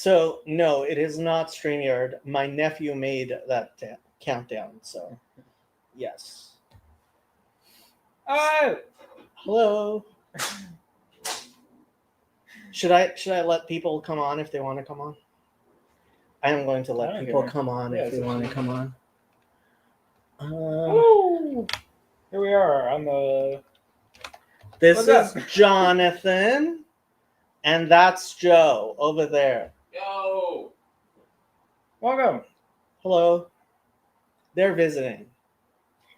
So no, it is not StreamYard. My nephew made that countdown. So yes. Oh, Hello. Should I let people come on if they want to come on? I am going to I let don't people care. come on Yeah, if it's they up to want to you. come on. hello. Here we are on the. This What's is up? Jonathan, and that's Joe over there. Yo! Welcome. Hello. They're visiting.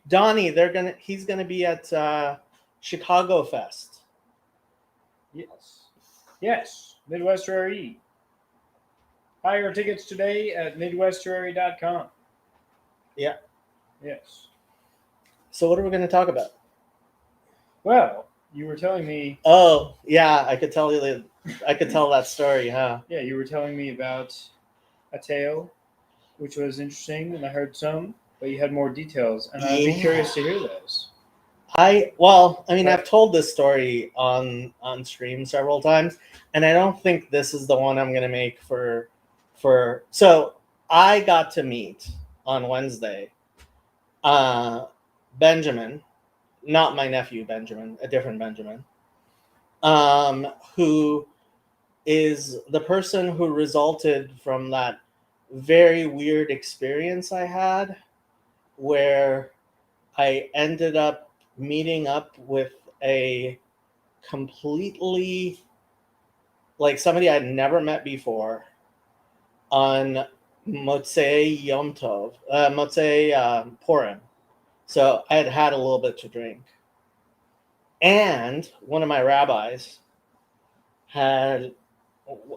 Donnie, he's gonna be at Chicago Fest. Yes. Midwest RE. Buy your tickets today at midwesterary.com. Yeah. Yes. So what are we gonna talk about? Well, you were telling me. Oh, yeah, I could tell that story, huh? Yeah, you were telling me about a tale, which was interesting, and I heard some, but you had more details, and I'd be Yeah. curious to hear those. I've told this story on stream several times, and I don't think this is the one I'm gonna make for. So I got to meet on Wednesday, Benjamin, not my nephew Benjamin, a different Benjamin, who is the person who resulted from that very weird experience I had, where I ended up meeting up with a completely like somebody I'd never met before on Motzei Yom Tov, Motzei Purim. So I had had a little bit to drink, and one of my rabbis had,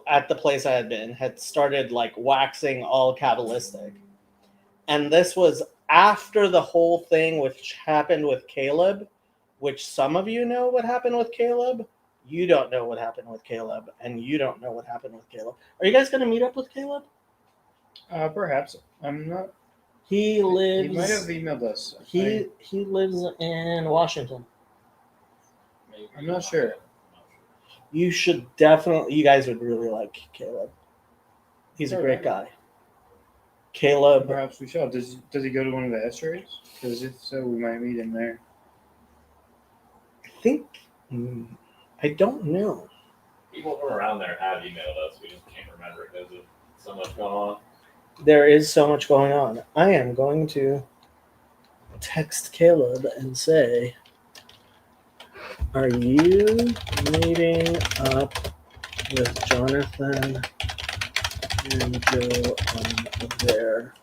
at the place I had been, had started like waxing all Kabbalistic, and this was after the whole thing which happened with Caleb, which some of you know what happened with Caleb. You don't know what happened with Caleb, and you don't know what happened with Caleb. Are you guys going to meet up with Caleb? Perhaps. I'm not. He lives. He might have emailed us. He lives in Washington. I'm not sure. You should definitely. You guys would really like Caleb. He's a great guy. Caleb. Perhaps we shall. Does he go to one of the estuaries? Because if so, we might meet him there. I think. I don't know. People from around there have emailed us. We just can't remember because of so much going on. There is so much going on. I am going to text Caleb and say, are you meeting up with Jonathan and Joe on their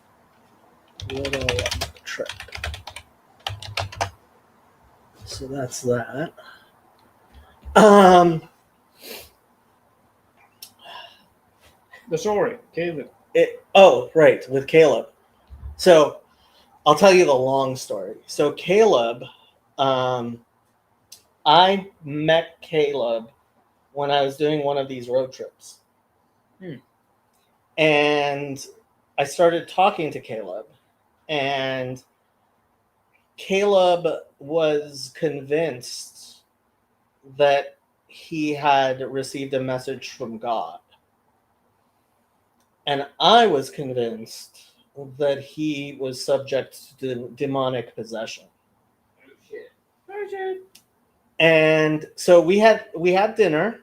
little trip? So that's that. The story, Caleb. Right, with Caleb. So I'll tell you the long story. So Caleb, I met Caleb when I was doing one of these road trips. And I started talking to Caleb, and Caleb was convinced that he had received a message from God. And I was convinced that he was subject to demonic possession. Oh shit. And so we had dinner,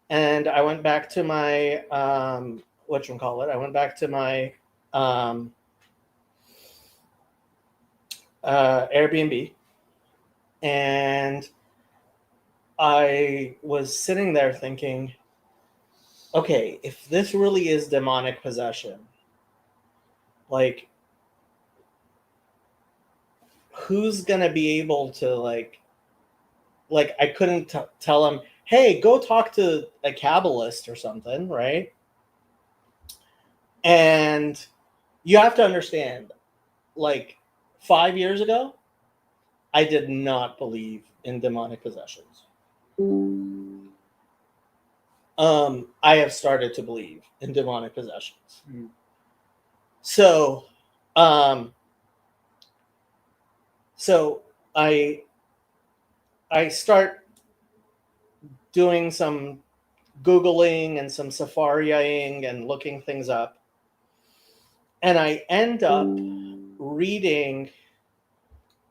and I went back to my whatchamacallit. I went back to my Airbnb, and I was sitting there thinking, okay, if this really is demonic possession, like, who's gonna be able to like I couldn't tell him, hey, go talk to a Kabbalist or something, right? And you have to understand, like 5 years ago, I did not believe in demonic possessions. I have started to believe in demonic possessions. So, I start doing some Googling and some Safariing and looking things up. And I end up reading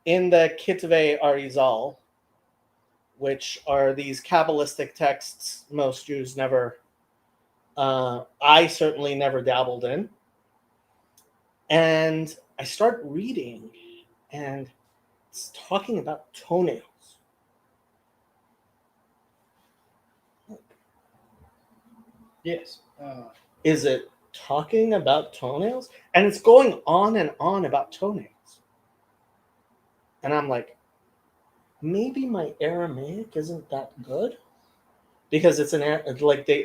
in the Kitvei Arizal, which are these Kabbalistic texts most Jews never, I certainly never dabbled in. And I start reading, and it's talking about toenails. Yes. Is it talking about toenails? And it's going on and on about toenails. And I'm like, maybe my Aramaic isn't that good, because it's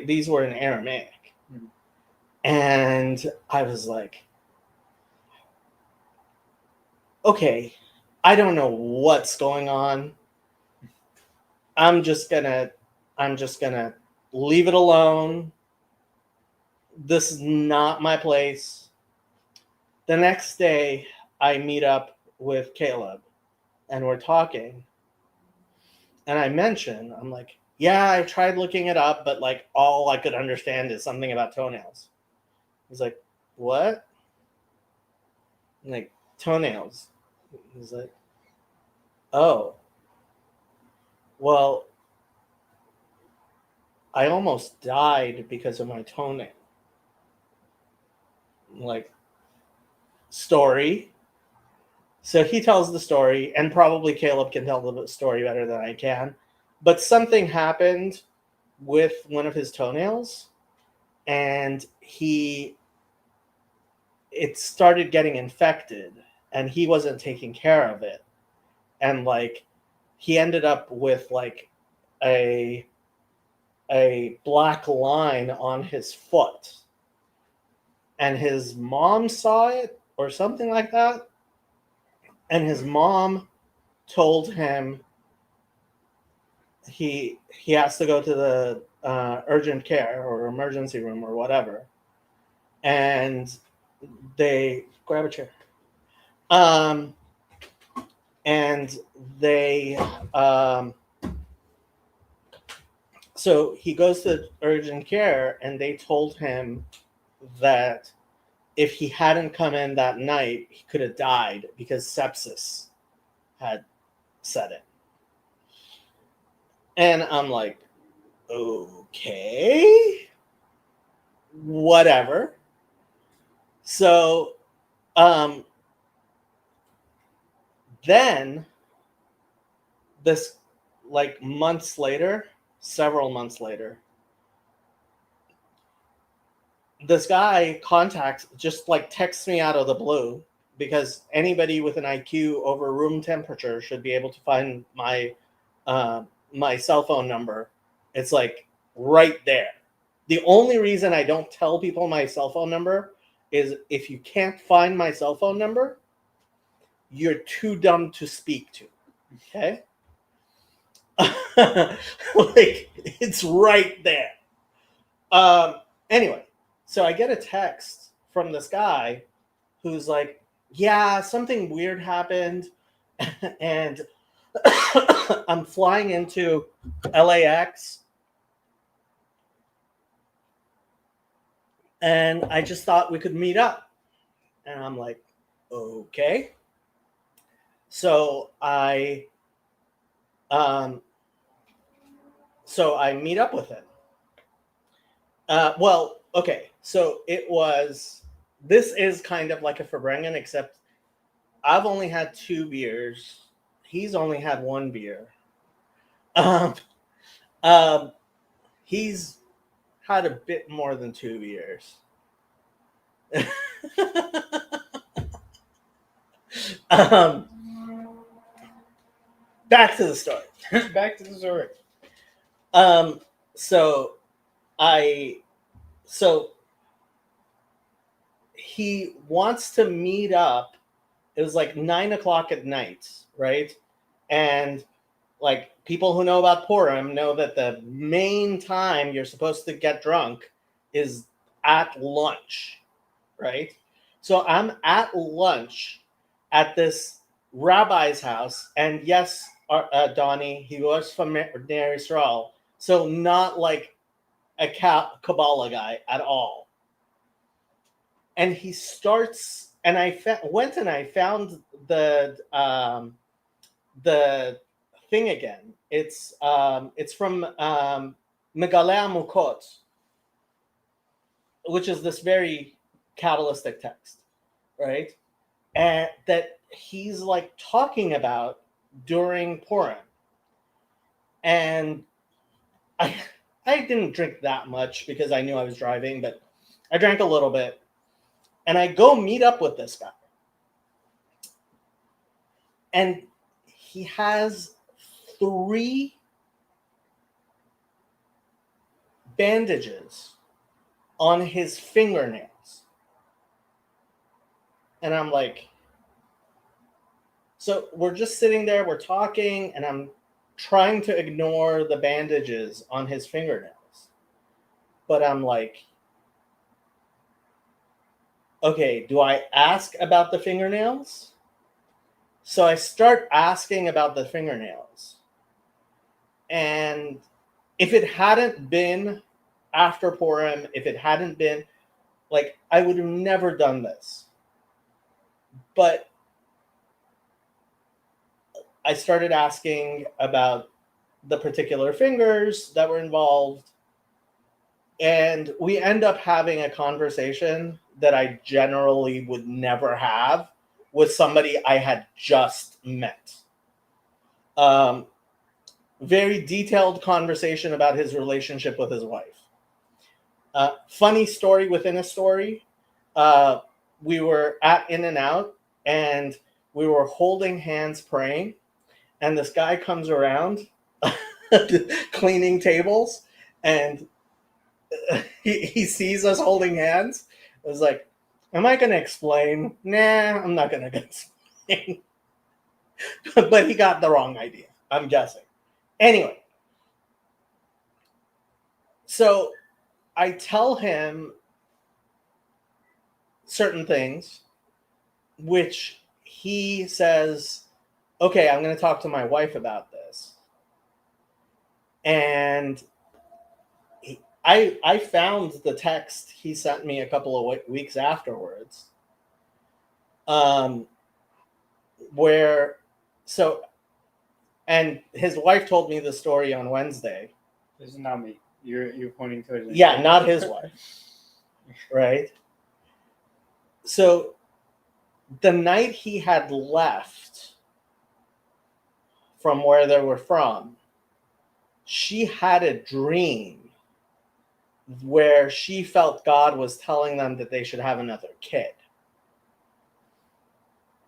these were in Aramaic. Mhm. And I was like, okay, I don't know what's going on. I'm just gonna leave it alone. This is not my place. The next day, I meet up with Caleb, and we're talking. And I mention, I'm like, yeah, I tried looking it up, but like all I could understand is something about toenails. He's like, what? I'm like, toenails. He's like, oh, well, I almost died because of my toenail. I'm like, story. So he tells the story, and probably Caleb can tell the story better than I can. But something happened with one of his toenails, and it started getting infected, and he wasn't taking care of it. And like he ended up with like a black line on his foot. And his mom saw it or something like that. And his mom told him he has to go to the urgent care or emergency room or whatever. And they grab a chair. And they so he goes to urgent care, and they told him that if he hadn't come in that night, he could have died because sepsis had set in. And I'm like, okay, whatever. So then this, like several months later, this guy texts me out of the blue, because anybody with an IQ over room temperature should be able to find my my cell phone number. It's like right there. The only reason I don't tell people my cell phone number is if you can't find my cell phone number, you're too dumb to speak to. Okay? Like, it's right there. Anyway, so I get a text from this guy who's like, yeah, something weird happened, and I'm flying into LAX, and I just thought we could meet up. And I'm like, okay. So I meet up with him. Well, okay. So this is kind of like a Verbrengen, except I've only had 2 beers. He's only had 1 beer. He's had a bit more than 2 beers. Back to the story. Back to the story. So he wants to meet up. It was like 9:00 at night, right? And like people who know about Purim know that the main time you're supposed to get drunk is at lunch, right? So I'm at lunch at this rabbi's house, and yes, Donnie, he was from Ner Yisrael, so not like a Kabbalah guy at all. And he starts, and I went and I found the thing again. It's from Megalea Mukot, which is this very Kabbalistic text, right? And that he's like talking about during Purim. And I didn't drink that much because I knew I was driving, but I drank a little bit. And I go meet up with this guy. And he has 3 bandages on his fingernails. And I'm like, so we're just sitting there, we're talking, and I'm trying to ignore the bandages on his fingernails. But I'm like, okay, do I ask about the fingernails? So I start asking about the fingernails. And if it hadn't been after Purim, if it hadn't been, like, I would have never done this. But I started asking about the particular fingers that were involved. And we end up having a conversation that I generally would never have with somebody I had just met. Very detailed conversation about his relationship with his wife. Funny story within a story. We were at In-N-Out and we were holding hands praying. And this guy comes around cleaning tables and he sees us holding hands. I was like, am I going to explain? Nah, I'm not going to explain. But he got the wrong idea, I'm guessing. Anyway, so I tell him certain things, which he says, okay, I'm going to talk to my wife about this. And I found the text he sent me a couple of weeks afterwards, where, so, and his wife told me the story on Wednesday. This is not me. You're pointing to it. Yeah, not his wife, right? So the night he had left from where they were from, she had a dream where she felt God was telling them that they should have another kid.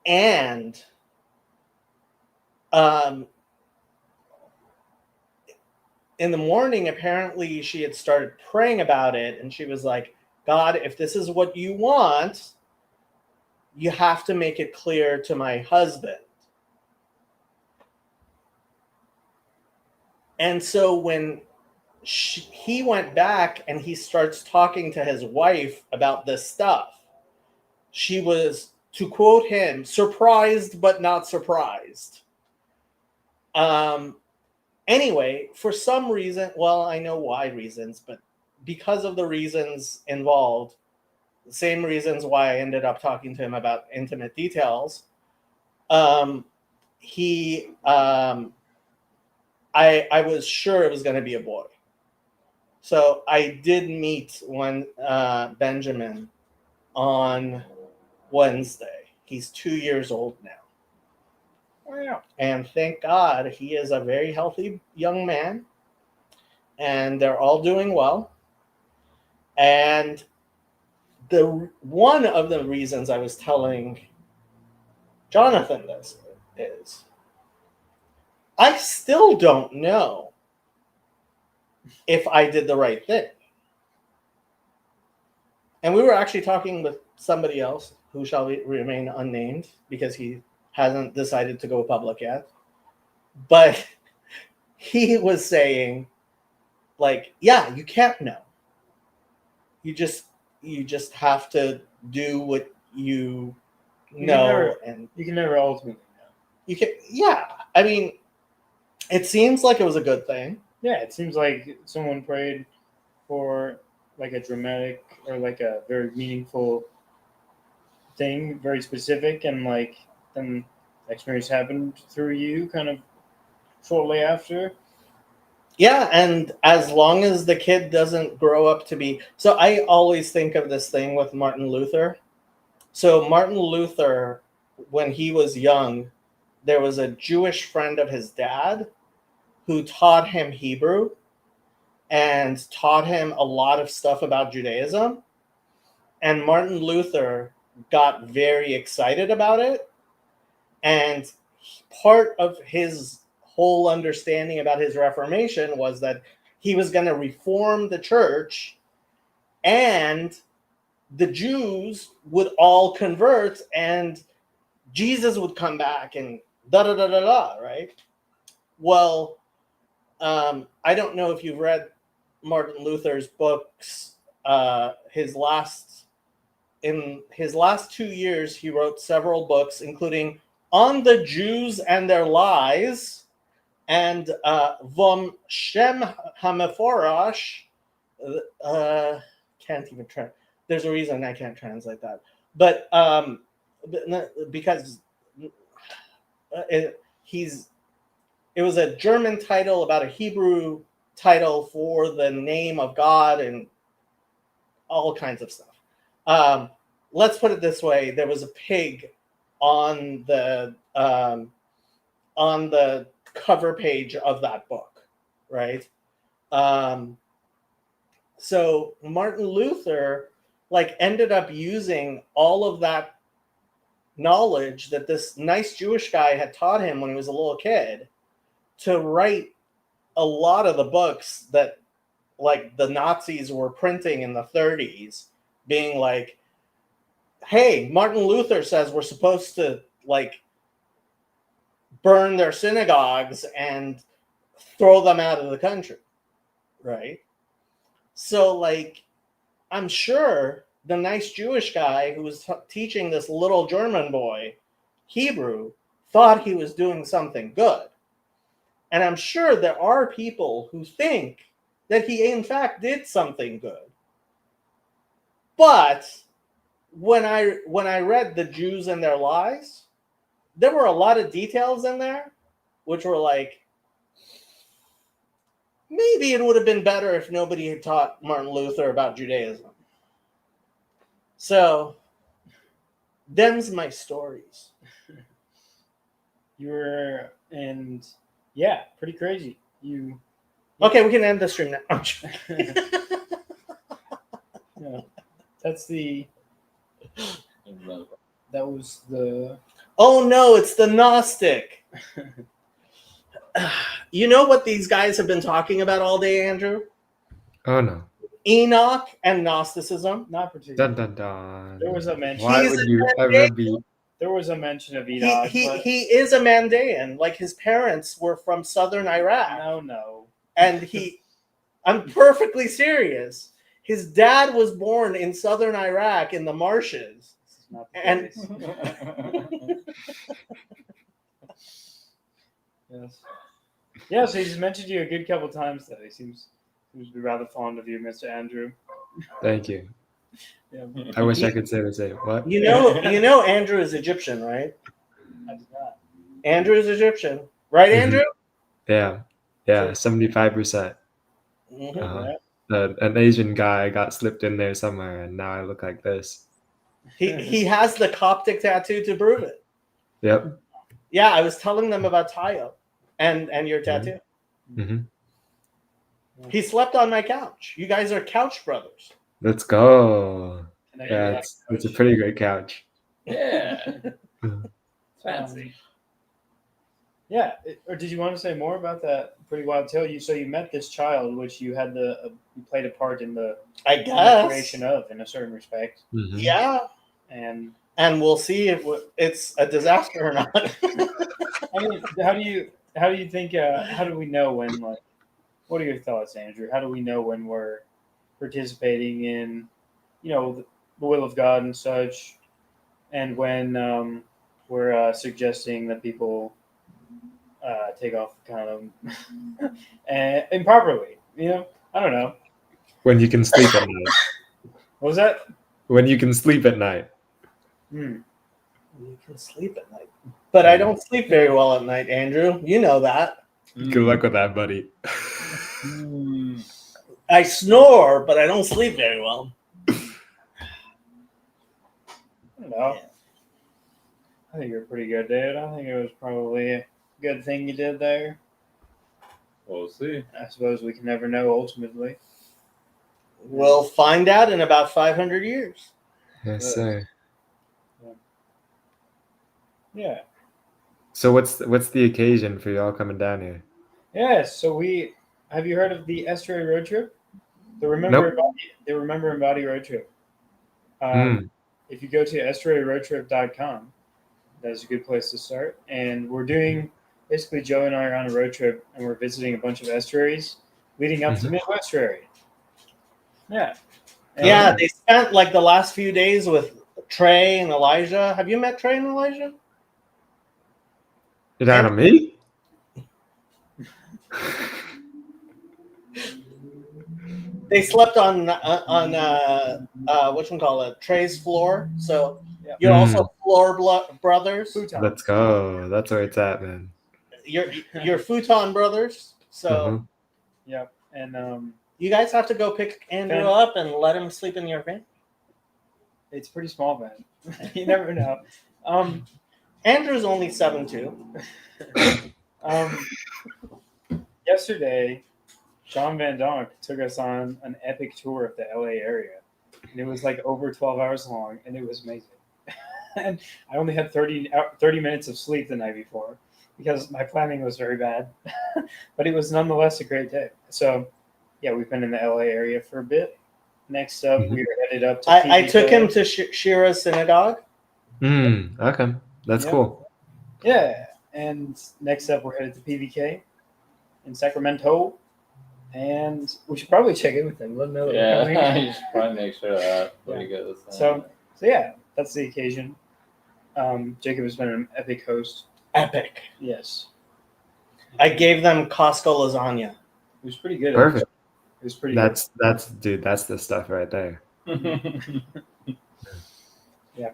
And in the morning, apparently she had started praying about it, and she was like, God, if this is what you want, you have to make it clear to my husband. And so when he went back and he starts talking to his wife about this stuff, she was, to quote him, surprised but not surprised. Anyway, for some reason, well, I know why reasons, but because of the reasons involved, the same reasons why I ended up talking to him about intimate details, I was sure it was going to be a boy. So I did meet Benjamin on Wednesday. He's 2 years old now. Oh, yeah. And thank God he is a very healthy young man. And they're all doing well. And one of the reasons I was telling Jonathan this is I still don't know if I did the right thing. And we were actually talking with somebody else who shall remain unnamed because he hasn't decided to go public yet. But he was saying, like, yeah, you can't know. You just have to do what you know, and you can never ultimately know. You can, yeah. I mean, it seems like it was a good thing. Yeah, it seems like someone prayed for like a dramatic or like a very meaningful thing, very specific, and like then the experience happened through you kind of shortly after. Yeah, and as long as the kid doesn't grow up to be. So I always think of this thing with Martin Luther. So Martin Luther, when he was young, there was a Jewish friend of his dad who taught him Hebrew and taught him a lot of stuff about Judaism. And Martin Luther got very excited about it. And part of his whole understanding about his Reformation was that he was going to reform the church and the Jews would all convert and Jesus would come back and da da da da da, right? Well, I don't know if you've read Martin Luther's books. In his last 2 years, he wrote several books, including On the Jews and Their Lies and Vom Shem HaMeforash. Can't even try. There's a reason I can't translate that, but because it was a German title about a Hebrew title for the name of God and all kinds of stuff. Let's put it this way: there was a pig on the cover page of that book, right? So Martin Luther ended up using all of that knowledge that this nice Jewish guy had taught him when he was a little kid to write a lot of the books that the Nazis were printing in the 30s, being like, hey, Martin Luther says we're supposed to burn their synagogues and throw them out of the country, right? So I'm sure the nice Jewish guy who was teaching this little German boy Hebrew thought he was doing something good. And I'm sure there are people who think that he in fact did something good. But when I read The Jews and Their Lies, there were a lot of details in there which were maybe it would have been better if nobody had taught Martin Luther about Judaism. So, them's my stories. Pretty crazy. Okay, we can end the stream now. Yeah, that was the. Oh no, it's the Gnostic. You know what these guys have been talking about all day, Andrew? Oh no. Enoch and Gnosticism. Not particularly. Dun dun dun. There was a mention. Why He's would a you ever Mandaean. be? There was a mention of Enoch. He is a Mandaean. His parents were from southern Iraq. No. And I'm perfectly serious. His dad was born in southern Iraq in the marshes. This is not the And case. Yes. Yeah, so he's mentioned you a good couple times though. He seems to be rather fond of you, Mr. Andrew. Thank you. Yeah. I wish I could say the same. What? you know Andrew is Egyptian, right? I did not. Andrew is Egyptian. Right, Mhm. Andrew? Yeah. Yeah. 75%. Mhm. Uh-huh. An Asian guy got slipped in there somewhere, and now I look like this. He has the Coptic tattoo to prove it. Yep. Yeah, I was telling them about Tayo and your tattoo. hmm He slept on my couch. You guys are couch brothers. Let's go. Can I Yeah, it's a pretty great couch. Yeah. Fancy. Yeah. Or did you want to say more about that pretty wild tale? So you met this child, which you had you played a part in the I guess. creation of, in a certain respect, Mhm. Yeah. and And we'll see if it's a disaster or not. I mean, how do you think? How do we know when? What are your thoughts, Andrew? How do we know when we're participating in, the will of God and such, and when we're suggesting that people take off the condom and improperly? I don't know. When you can sleep at night. What was that? When you can sleep at night. Hmm. You can sleep at night. But I don't sleep very well at night, Andrew. You know that. Good luck with that, buddy. Hmm. I snore, but I don't sleep very well. I don't know. I think you're pretty good, dude. I think it was probably a good thing you did there. We'll see. I suppose we can never know ultimately. We'll find out in about 500 years. Yes, sir. Yeah. So what's the occasion for y'all coming down here? Yeah. So have you heard of the Estuary Road Trip? The Remember and Body Road Trip. If you go to estuaryroadtrip.com, that's a good place to start. And we're doing basically Joe and I are on a road trip and we're visiting a bunch of estuaries leading up to Midwestuary. Yeah. And Yeah, they spent like the last few days with Trey and Elijah. Have you met Trey and Elijah? You down on me? They slept on whatchamacallit, Trey's floor. So you're also floor brothers. Futon. Let's go. That's where it's at, man. You're futon brothers. So Yeah. And you guys have to go pick Andrew up and let him sleep in your van. it's pretty small, man. You never know. Andrew's only 7'2". Yesterday, John Van Donk took us on an epic tour of the LA area. And it was like over 12 hours long, and it was amazing. And I only had 30 minutes of sleep the night before because my planning was very bad. But it was nonetheless a great day. So, yeah, we've been in the LA area for a bit. Next up, we are headed up to I took him to Shira Synagogue. Okay. That's cool. Yeah. And next up, we're headed to PVK in Sacramento. And we should probably check in with them. Let them know that we're coming. Yeah, you should probably make sure of that before you go this time. So yeah, that's the occasion. Jacob has been an epic host. Epic. Yes. I gave them Costco lasagna. It was pretty good. Perfect. It was pretty That's dude, that's the stuff right there. Yeah.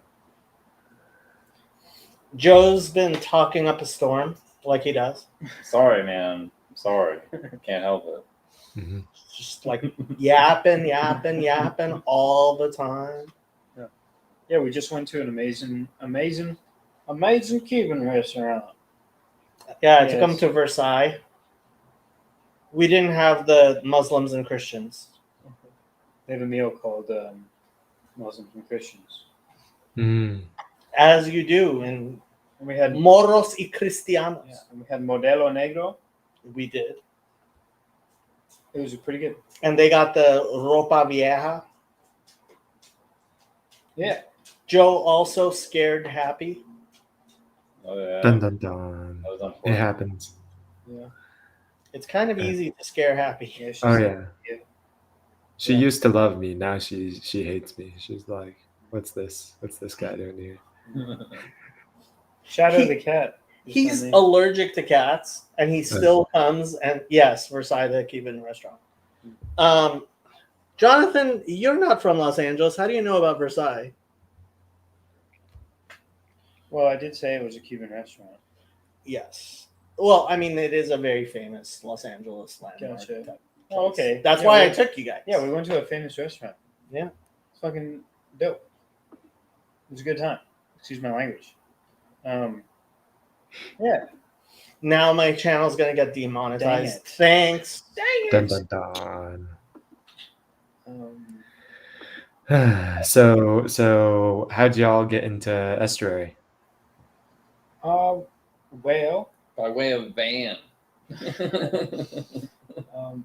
Joe's been talking up a storm like he does. Sorry, man. Sorry. Can't help it. Just like yapping all the time. Yeah, we just went to an amazing Cuban restaurant. Yeah, I took Yes. him to Versailles. We didn't have the Muslims and Christians. They have a meal called Muslims and Christians. As you do in And we had Moros y Cristianos. and we had Modelo Negro. We did. It was pretty good. And they got the Ropa Vieja. Yeah. Joe also scared happy. Oh, yeah. Dun dun dun. That was It unfortunate. happens. Yeah. It's kind of easy to scare happy. Yeah. She's Oh yeah. She Yeah. used to love me. Now she hates me. She's like, what's this? What's this guy doing here? Shadow the cat. He's allergic to cats, and he still comes. And yes, Versailles, the Cuban restaurant. Jonathan, you're not from Los Angeles. How do you know about Versailles? Well, I did say it was a Cuban restaurant. Yes. Well, I mean, it is a very famous Los Angeles landmark. Gotcha. type Oh, place. okay. That's Yeah, why I we- took you guys. Yeah, we went to a famous restaurant. Yeah. It's fucking dope. It was a good time. Excuse my language. Yeah. Now my channel's gonna get demonetized. Dang it. Thanks. Dun dun dun. Um, So how'd y'all get into Estuary? well, By way of van.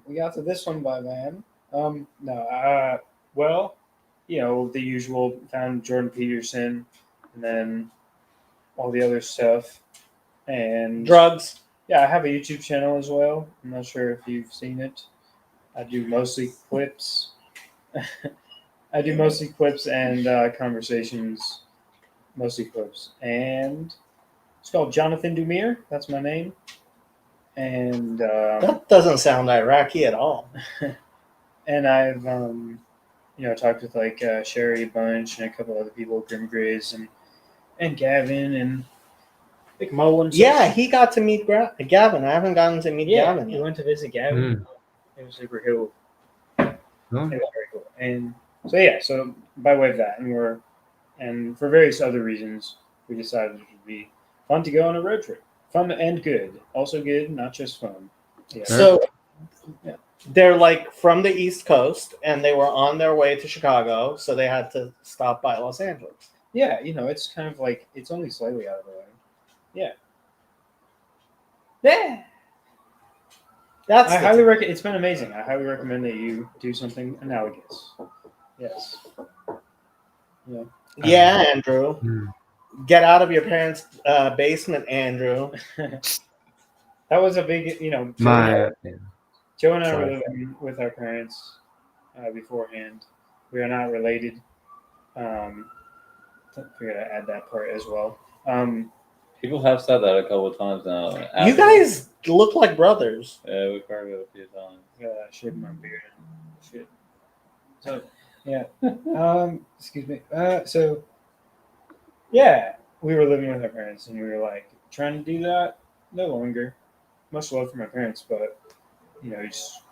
we got to this one by van. Well, you know, the usual, found Jordan Peterson and then all the other stuff. And Drugs. yeah, I have a YouTube channel as well. I'm not sure if you've seen it. I do mostly clips. I do mostly clips and conversations. Mostly clips. And it's called Jonathan Dumir. That's my name. And That doesn't sound Iraqi at all. and I've talked with like Sherry Bunch and a couple other people, Grim Grizz and Gavin and like Mo and stuff. Yeah, he got to meet Gavin. I haven't gotten to meet Gavin we yet. went to visit Gavin. Mm. It was super cool. Oh, It was very cool. And so by way of that, and for various other reasons, we decided it would be fun to go on a road trip. Fun and good. Also good, not just fun. Yeah. So Yeah. they're like from the East Coast, and they were on their way to Chicago, so they had to stop by Los Angeles. Yeah, it's kind of like it's only slightly out of the way. Yeah. Yeah. That's I the highly recommend. It's been amazing. I highly recommend that you do something analogous. Yes. yeah, Andrew. Hmm. Get out of your parents' basement, Andrew. That was a big, my Joe and I were Sorry. living with our parents beforehand. We are not related. We gotta add that part as well. People have said that a couple of times now. You guys look like brothers. Yeah, we've heard it a few times. Shaving my beard. Shit. So yeah. Excuse me. So yeah, we were living with our parents, and we were like trying to do that no longer. Much love for my parents, but just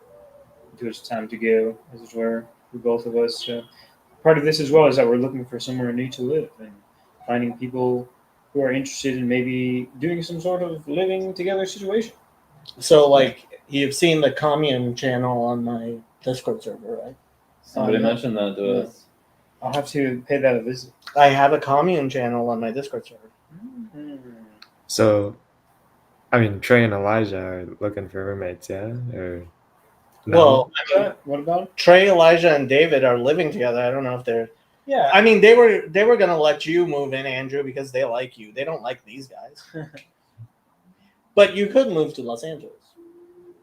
it was time to go, as it were, for both of us. So part of this as well is that we're looking for somewhere new to live and finding people who are interested in maybe doing some sort of living together situation. So, like, you've seen the commune channel on my Discord server, right? Somebody yeah. mentioned that to Yeah. us. I'll have to pay that a visit. I have a commune channel on my Discord server. So, I mean, Trey and Elijah are looking for roommates, yeah? Or no? Well, What about? Trey, Elijah, and David are living together. I don't know if they're. Yeah. I mean, they were gonna let you move in, Andrew, because they like you. They don't like these guys. But you could move to Los Angeles,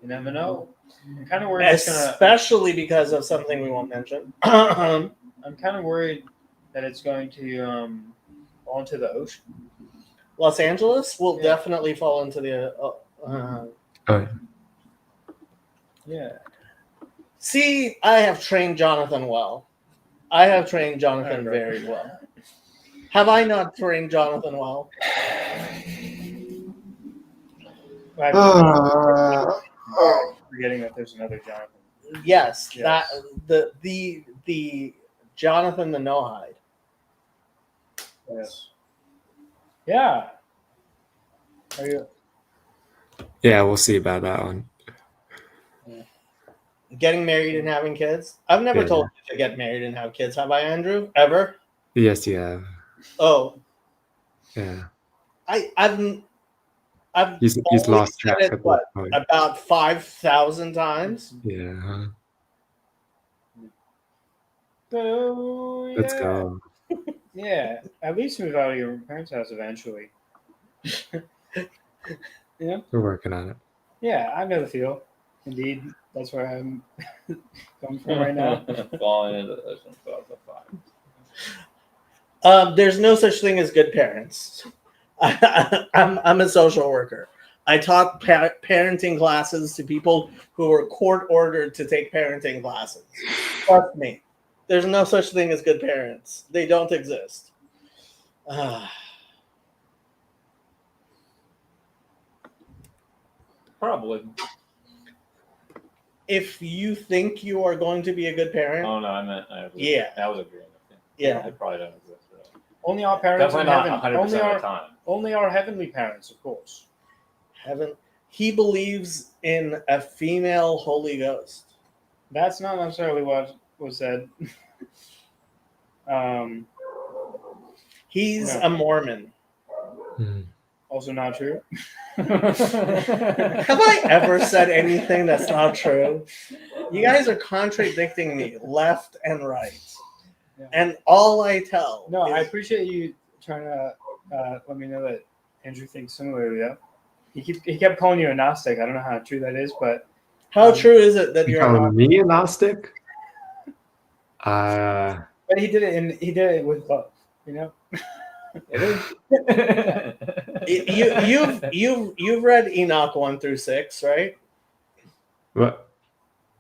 You never know. I'm kind of worried it's gonna. especially because of something we won't mention. I'm kind of worried that it's going to fall into the ocean. Los Angeles will Yeah. definitely fall into the. Oh, Yeah. See, I have trained Jonathan well. I have trained Jonathan Alright. very well. Have I not trained Jonathan well? Forgetting that there's another Jonathan. Yes, Yes. that the Jonathan the No-Hide. Yes. Yeah. Are you? yeah, we'll see about that one. Getting married and having kids. I've never Yeah. told you to get married and have kids. Have I, Andrew? Ever? Yes, you have. Oh, Yeah. I've He's only lost said track it, at this what, point. about 5,000 times. Yeah. huh? Oh, yeah. Let's go. Yeah. At least move out of your parents' house eventually. We're working on it. Yeah, I know the feel. Indeed, that's where I'm coming from right now. Falling into the ocean caused a fire. There's no such thing as good parents. I'm a social worker. I taught parenting classes to people who were court ordered to take parenting classes. Trust me, there's no such thing as good parents. They don't exist. Probably. If you think you are going to be a good parent, Oh no, I meant. Yeah. I was agreeing with yeah, you. They probably don't exist. Really. Only our parents in Definitely not heaven. 100% Only of our the time. only our heavenly parents, of course. heaven. He believes in a female Holy Ghost. That's not necessarily what was said. He's No. a Mormon. Hmm. Also not true. Have I ever said anything that's not true? You guys are contradicting me left and right. Yeah. And all I tell No, I is, appreciate you trying to let me know that Andrew thinks similarly. Though he kept calling you a Gnostic. I don't know how true that is, but how true is it that You you're calling not? me a Gnostic? he did it with love. You know. You've read Enoch 1 through 6, right? What?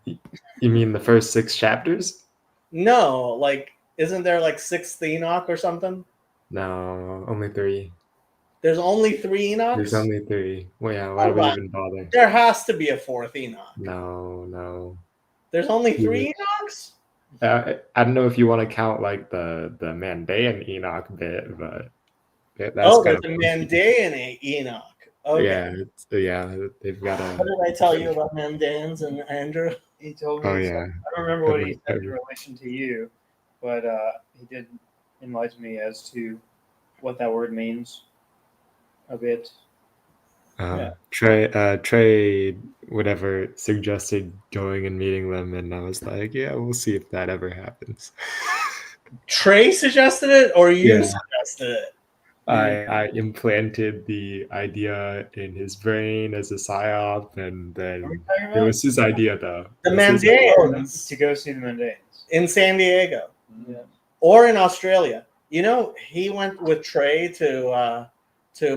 You mean the first 6 chapters? No, like, isn't there like 6th Enoch or something? No, only 3. There's only 3 There's Enochs? only 3. Well, yeah, why do Hold we on. even bother? There has to be a 4th Enoch. No. There's only Yeah. 3 Enochs? I don't know if you want to count like the Mandaean Enoch bit, but that's Oh, kind there's of a Mandaean Enoch. Okay. yeah, they've got What a. did I tell you about Mandaeans and Andrew? He told me. Oh so- yeah, I don't remember what he said in Every- relation to you, but he did enlighten me as to what that word means a bit. Yeah. Trey, whatever, suggested going and meeting them, and I was like, yeah, we'll see if that ever happens. Trey suggested it, or you Yeah. suggested it? I implanted the idea in his brain as a psyop, and What are we then talking it about? was his idea though. The It was his Mandaeans To go see the Mandaeans. in San Diego Yeah. or in Australia. You know, he went with Trey to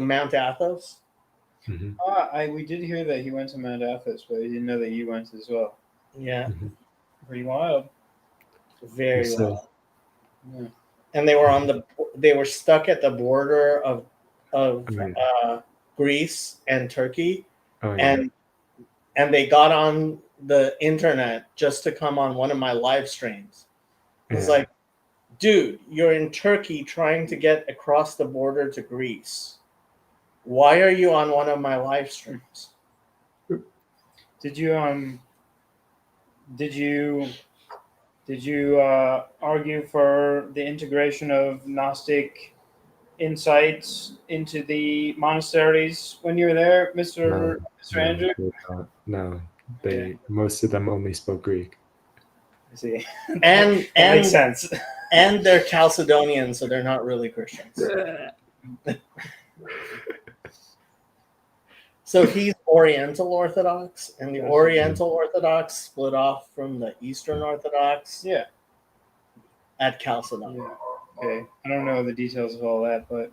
Mount Athos. Mhm. We did hear that he went to Mount Athos, but we didn't know that you went as well. Yeah, Pretty wild. very So- well. Yeah. And they were stuck at the border of Mm. Greece and Turkey, Oh yeah. and they got on the internet just to come on one of my live streams. It's Yeah. like, dude, you're in Turkey trying to get across the border to Greece. Why are you on one of my live streams? Did you argue for the integration of Gnostic insights into the monasteries when you were there, Mr. Andrew? No, they most of them only spoke Greek. I see. And That makes sense. and they're Chalcedonian, so they're not really Christians. So he's Oriental Orthodox, and the Oriental Orthodox split off from the Eastern Orthodox Yeah. at Chalcedon. Yeah. Okay. I don't know the details of all that, but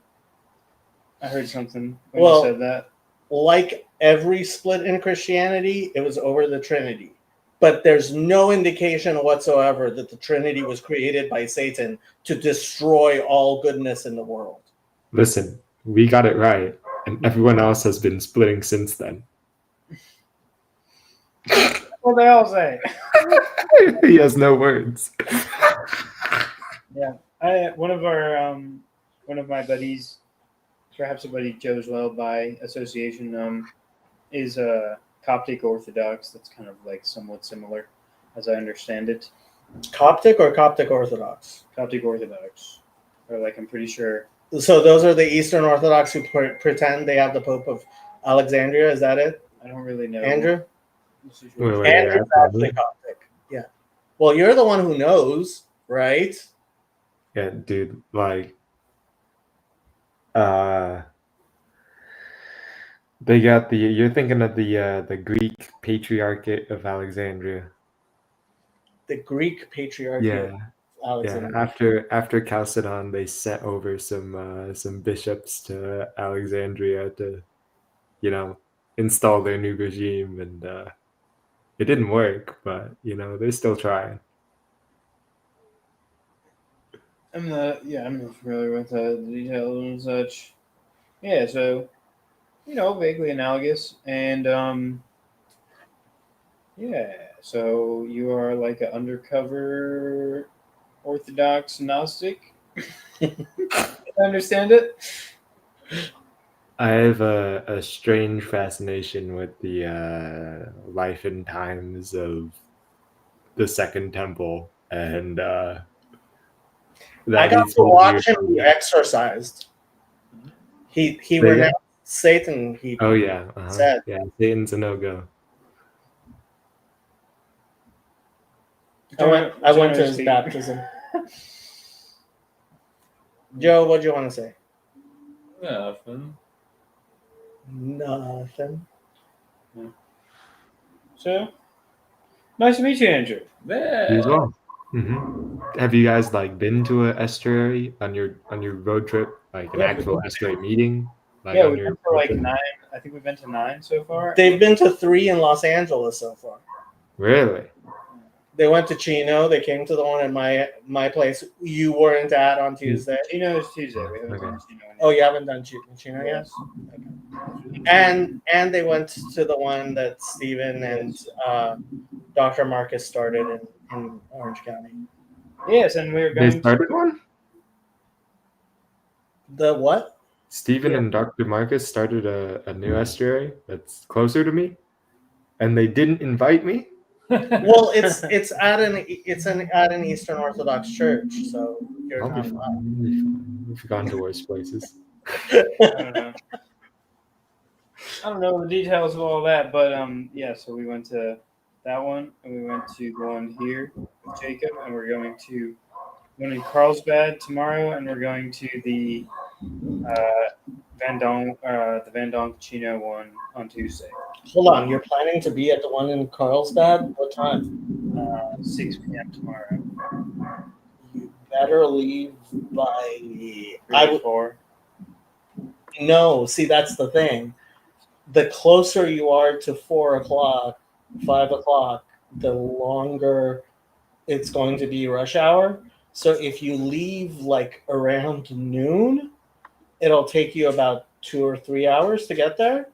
I heard something when Well- you said that. Like every split in Christianity, it was over the Trinity. But there's no indication whatsoever that the Trinity was created by Satan to destroy all goodness in the world. Listen, we got it right, and everyone else has been splitting since then. What they all say. He has no words. One of my buddies, perhaps a buddy Joe as well by association, is a Coptic Orthodox. That's kind of like somewhat similar, as I understand it. Coptic or Coptic Orthodox? Coptic Orthodox, or like I'm pretty sure. So those are the Eastern Orthodox who pretend they have the Pope of Alexandria. Is that it, I don't really know. Andrew? the situation. Wait, Andrew's yeah. actually Coptic. Yeah. Well, you're the one who knows, right? Yeah, dude, like, they got you're thinking of the Greek Patriarchate of Alexandria. The Greek Patriarchy of Yeah, Alexandria. after Chalcedon, they sent over some bishops to Alexandria to, install their new regime, and it didn't work, but they're still trying. I'm not familiar with the details and such. Yeah, so vaguely analogous, and so you are like an undercover Orthodox Gnostic. I understand it. I have a strange fascination with the life and times of the Second Temple, and I that got leads to me watch here. him be exorcised. He Say renounced Satan. He Oh yeah, Sad. yeah. Satan's a no-go. I went to his baptism. Joe, what do you want to say? Nothing. Nothing. So nice to meet you, Andrew. You as well. Have you guys been to an estuary on your road trip, like an Yeah, actual estuary meeting? Yeah, on we've your been to road like trip? 9. I think we've been to 9 so far. They've been to 3 in Los Angeles so far. Really? They went to Chino. They came to the one at my place. You weren't at on Tuesday. Chino is Tuesday. We haven't Okay. done Chino yet. Oh, you haven't done Chino yet. Yes. And they went to the one that Steven and Dr. Marcus started in Orange County. Yes, and we're They going to. started one? The what? Stephen Yeah. and Dr. Marcus started a new estuary that's closer to me, and they didn't invite me. Well, it's at an Eastern Orthodox church, so you're I'll be not fine. allowed. I'll be fine. We've gone to worse places. I don't know. I don't know the details of all that, but yeah. So we went to that one, and we went to the one here with Jacob, and we're going to one in Carlsbad tomorrow, and we're going to the Van Dong Chino one on Tuesday, Hold on, you're planning to be at the one in Carlsbad? What time? 6 p.m. tomorrow. You better leave by. I would 4. No, see that's the thing. The closer you are to 4 o'clock, 5 o'clock, the longer it's going to be rush hour. So if you leave like around noon, it'll take you about 2 or 3 hours to get there.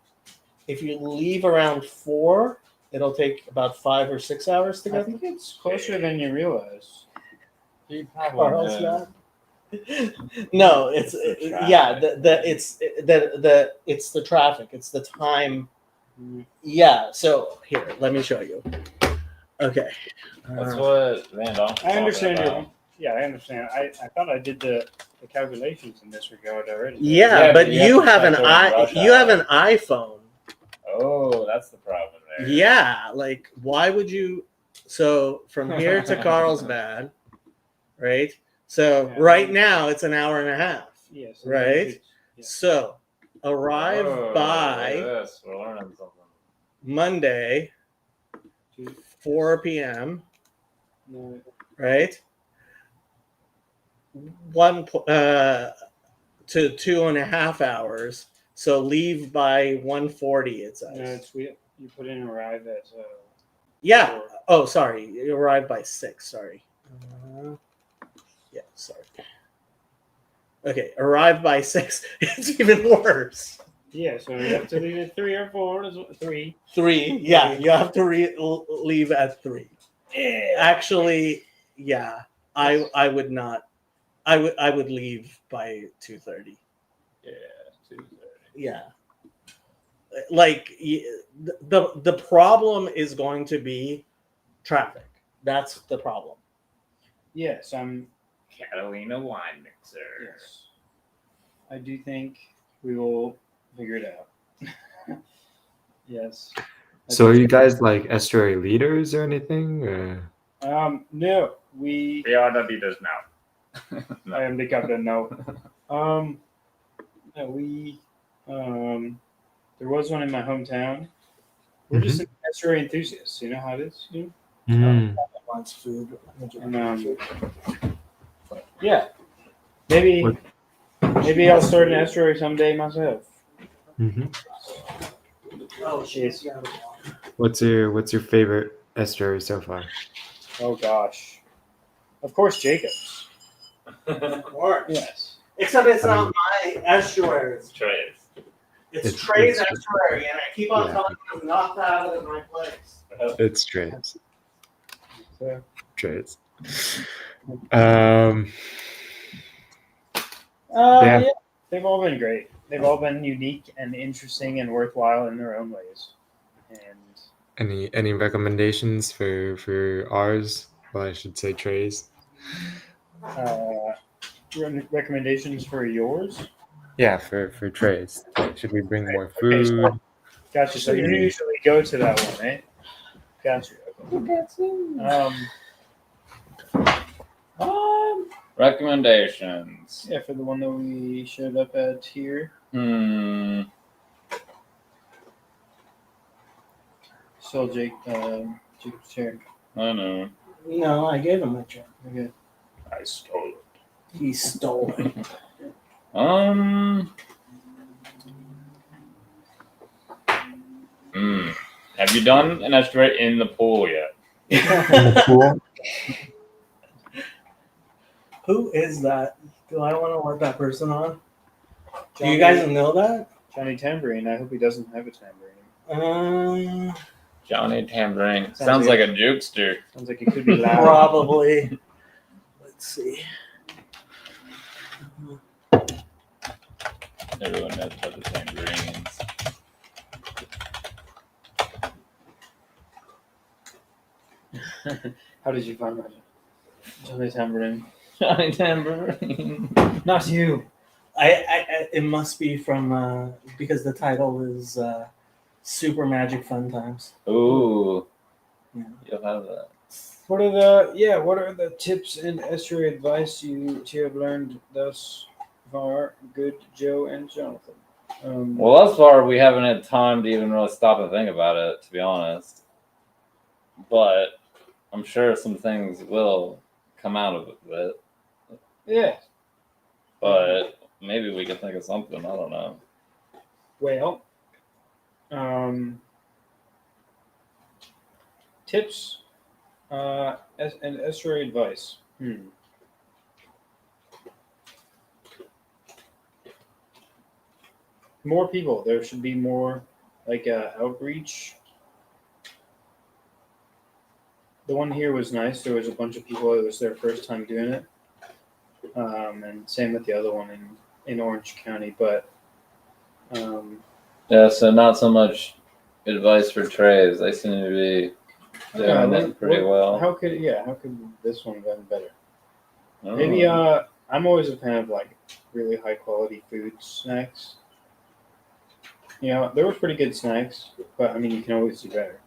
If you leave around 4, it'll take about 5 or 6 hours to I get think it's closer than you realize. You probably did. Carlsbad. No, it's yeah. It's the traffic. It's the time. Yeah. So here, let me show you. Okay. That's what Van Donk. I understand your. Yeah, I understand. I thought I did the calculations in this regard already. Yeah, Yeah, but but you you have have an to check during rush you have hour. an iPhone. Oh, that's the problem there. Yeah, like why would you? So from here to Carlsbad, right? So Yeah. right now it's an hour and a half. Yes. Right. Yeah. So arrive Oh, look by at this. We're learning something. Monday, 4 p.m. No, Right? 1 to 2.5 hours. So leave by 1:40. It says. no, it's we. You put in arrive at. Yeah. 4. Oh, sorry. You arrived by 6. Sorry. Yeah. Sorry. Okay. Arrive by 6. It's even worse. Yeah, so you have to leave at 3 or 4. 3. 3. Yeah. You have to leave at 3. Yeah. Actually, yeah. I would not. I would leave by 2:30. Yeah, Tuesday. Yeah. Like the problem is going to be traffic. That's the problem. Yes, I'm. Catalina wine mixer. Yes. I do think we will figure it out. Yes. So are you guys like estuary leaders or anything? No, we. We are the leaders now. I am the captain now. No, we. There was one in my hometown. We're just estuary enthusiasts. You know how it is. You know? Wants food. And, yeah, maybe I'll start an estuary someday myself. Oh shit. What's your favorite estuary so far? Oh gosh, of course Jacob's. Of course. Yes. Except it's not my estuary. It's Trey's. It's It's- Trey's it's- estuary, and I keep on Yeah. telling him to knock that out of my place. It's Trey's. So, Trey's. yeah, Yeah. they've all been great. They've all been unique and interesting and worthwhile in their own ways. And Any recommendations for ours? Well, I should say Trey's. recommendations for yours? Yeah, for Trey's. Should we bring more Okay, so- food? Gotcha. So you usually go to that one, eh? Gotcha. Recommendations. Yeah, for the one that we showed up at here. So Jacob's chair. I know. No, I gave him a check. Okay. I stole it. He stole it. Have you done an asteroid in the pool yet? In the pool? Who is that? Do I want to let that person on? Do Johnny, you guys know that? Johnny Tambourine. I hope he doesn't have a tambourine. Johnny Tambourine. Sounds Sounds like like a jukester. Sounds like it could be loud. Probably. Let's see. Everyone knows about the tambourines. How did you find that? Johnny Tambourine. Johnny Tambourine. Not you. It must be from because the title is Super Magic Fun Times. Ooh. Yeah. You'll have that. What are the tips and estuary advice you have learned thus far, good Joe and Jonathan? Well, thus far, we haven't had time to even really stop and think about it, to be honest. But I'm sure some things will come out of it. yeah. But maybe we can think of something. I don't know. Well, tips and estuary advice. More people. There should be more outreach. The one here was nice. There was a bunch of people. It was their first time doing it. And same with the other one in Orange County. But Yeah, so not so much advice for trays. They seem to be doing it pretty well. How could this one have been better? Oh. Maybe I'm always a fan of like really high quality food snacks. You know, there were pretty good snacks, but I mean you can always do better.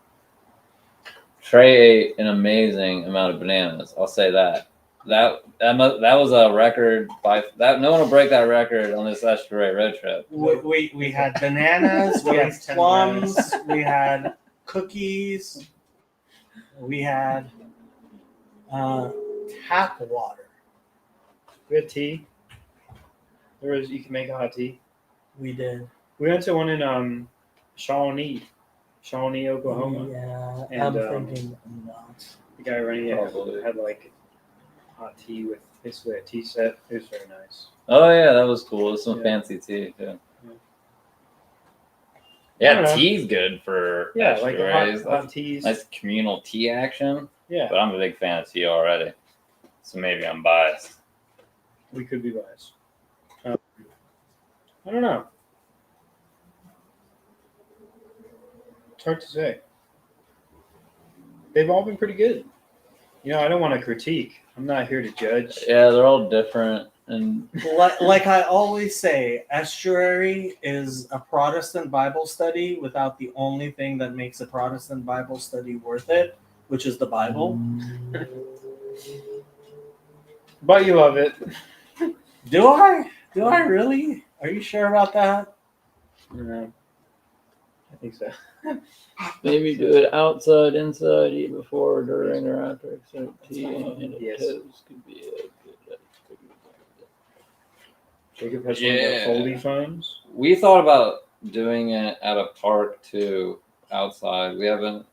Trey ate an amazing amount of bananas. I'll say that. That was a record by that. No one will break that record on this estuary road trip. We had bananas, we had plums, we had cookies, we had tap water. We had tea. You can make a hot tea. We did. We went to one in Shawnee, Oklahoma. Yeah, And, I'm thinking not. The guy running it Probably. had like hot tea with basically a tea set. It was very nice. Oh yeah, that was cool. It was some Yeah. fancy tea too. I don't Yeah, know. tea's good for Yeah, like estuaries. hot teas. Nice communal tea action. Yeah, But I'm a big fan of tea already, so maybe I'm biased. we could be biased. I don't know. It's hard to say. They've all been pretty good. You know, I don't want to critique. I'm not here to judge. Yeah, they're all different, and Like I always say, estuary is a Protestant Bible study without the only thing that makes a Protestant Bible study worth it, which is the Bible. But you love it. Do I? Do I really? Are you sure about that? Yeah, I think so. maybe do it outside, inside, eat before, during, or after. Except tea and Yes. toast could be a good. Jacob has one of Yeah. the foldy phones. We thought about doing it at a park too, outside. We haven't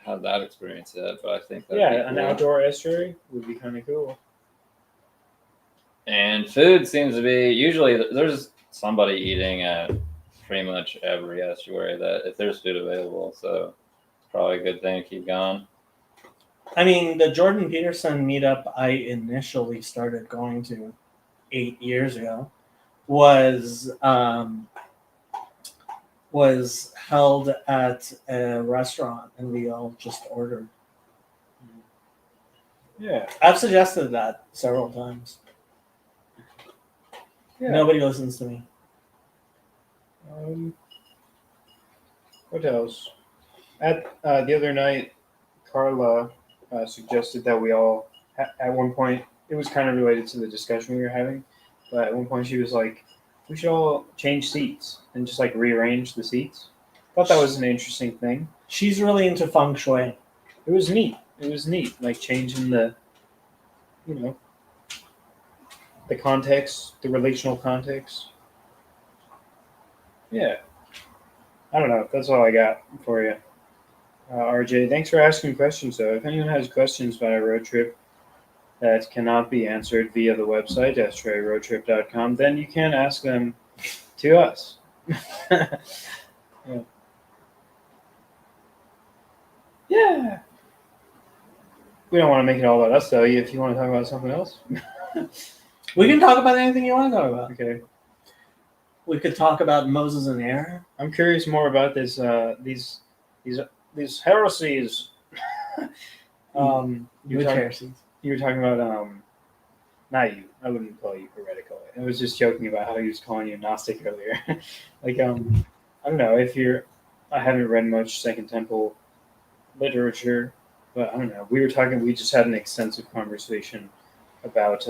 had that experience yet, but I think that'd be Yeah, an cool. outdoor estuary would be kind of cool. And food seems to be usually there's somebody eating at pretty much every estuary that if there's food available, so it's probably a good thing to keep going. I mean, the Jordan Peterson meetup I initially started going to 8 years ago was held at a restaurant, and we all just ordered. Yeah. I've suggested that several times. Yeah. Nobody listens to me. What else? At the other night, Carla suggested that we all, at one point, it was kind of related to the discussion we were having, but at one point she was like, we should all change seats and just like rearrange the seats. Thought that was an interesting thing. She's really into feng shui. It was neat. Like changing the, the context, the relational context. Yeah. I don't know. That's all I got for you. RJ, thanks for asking questions. Though, if anyone has questions about a road trip that cannot be answered via the website astrayroadtrip.com, then you can ask them to us. Yeah. Yeah. We don't want to make it all about us, though. If you want to talk about something else, We can talk about anything you want to talk about. okay. We could talk about Moses and Aaron. I'm curious more about this. These heresies. You were talking. heresies. You were talking about not you. I wouldn't call you heretical. I was just joking about how he was calling you Gnostic earlier. Like I don't know if you're. I haven't read much Second Temple literature, but I don't know. We were talking. We just had an extensive conversation about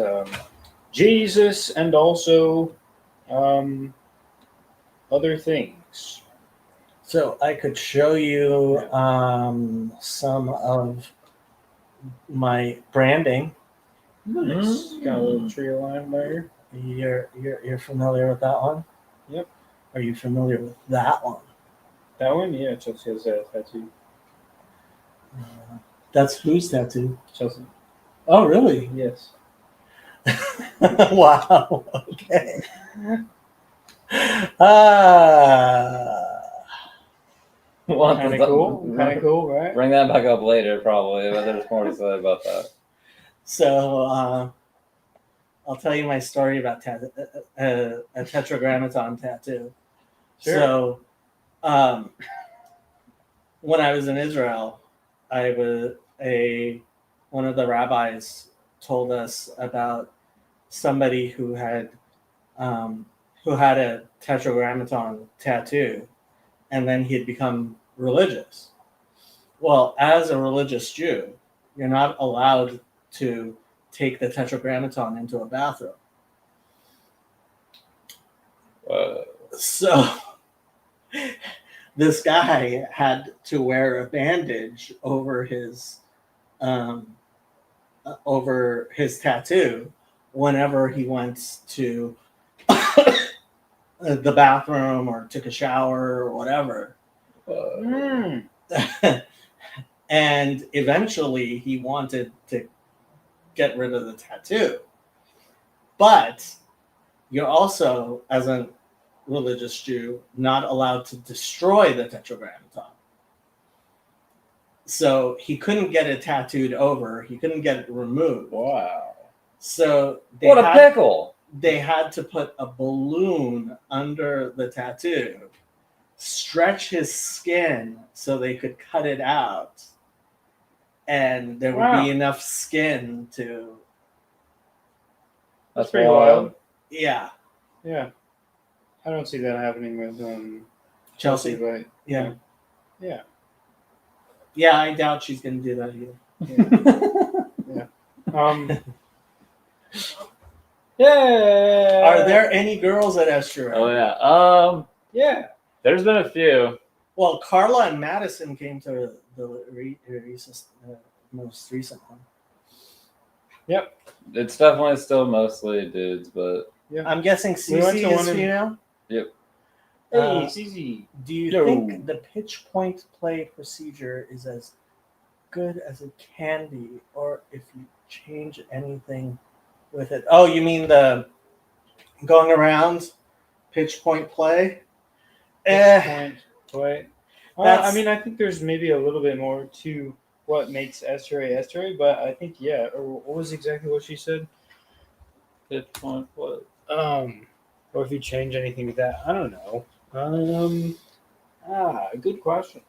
Jesus and also other things. So I could show you some of my branding. Nice. Got a little tree line there. You're familiar with that one? Yep. Are you familiar with that one? That one, yeah. Chelsea has that tattoo. That's whose tattoo? Chelsea. Oh, really? Yes. Wow. Okay. Want Kind to- of cool. Kind of cool, right? Bring that back up later, probably, but there's more to say about that. So I'll tell you my story about a tetragrammaton tattoo. Sure. So when I was in Israel, one of the rabbis told us about somebody who had a tetragrammaton tattoo, and then he had become religious. Well, as a religious Jew, you're not allowed to take the tetragrammaton into a bathroom. So this guy had to wear a bandage over his tattoo whenever he went to the bathroom or took a shower or whatever. And eventually he wanted to get rid of the tattoo. But you're also, as a religious Jew, not allowed to destroy the tetragrammaton. So he couldn't get it tattooed over. He couldn't get it removed. Wow. So What a pickle! they had to put a balloon under the tattoo, stretch his skin so they could cut it out, and there would be enough skin to. That's pretty wild. wild. Yeah, Yeah. I don't see that happening with Chelsea. but Yeah, yeah. yeah. I doubt she's gonna do that either. Yeah. Are there any girls at Estuary? Oh yeah. Yeah. There's been a few. Well, Carla and Madison came to the most recent one. It's definitely still mostly dudes, but I'm guessing We went Cece to is one in- female. Hey, it's easy. Do you Yo. think the pitch point play procedure is as good as it can be, or if you change anything with it? Oh, you mean the going around pitch point play? Point play. I That's- mean, I think there's maybe a little bit more to what makes estuary, but I think or what was exactly what she said? good point. What? Or if you change anything with that, I don't know. Good question.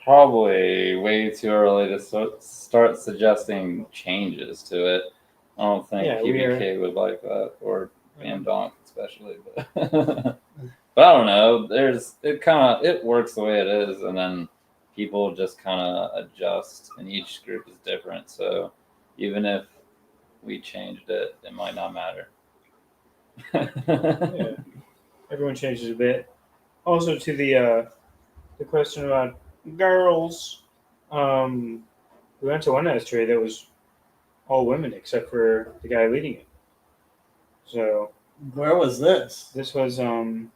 Probably way too early to start suggesting changes to it. I don't think Yeah, PBK would like that, or Van Donk especially. But, but I don't know. It works the way it is, and then people just kind of adjust, and each group is different. So even if we changed it, it might not matter. Yeah, everyone changes a bit. Also, to the question about girls, we went to one estuary that was all women except for the guy leading it. So Where was this? this was in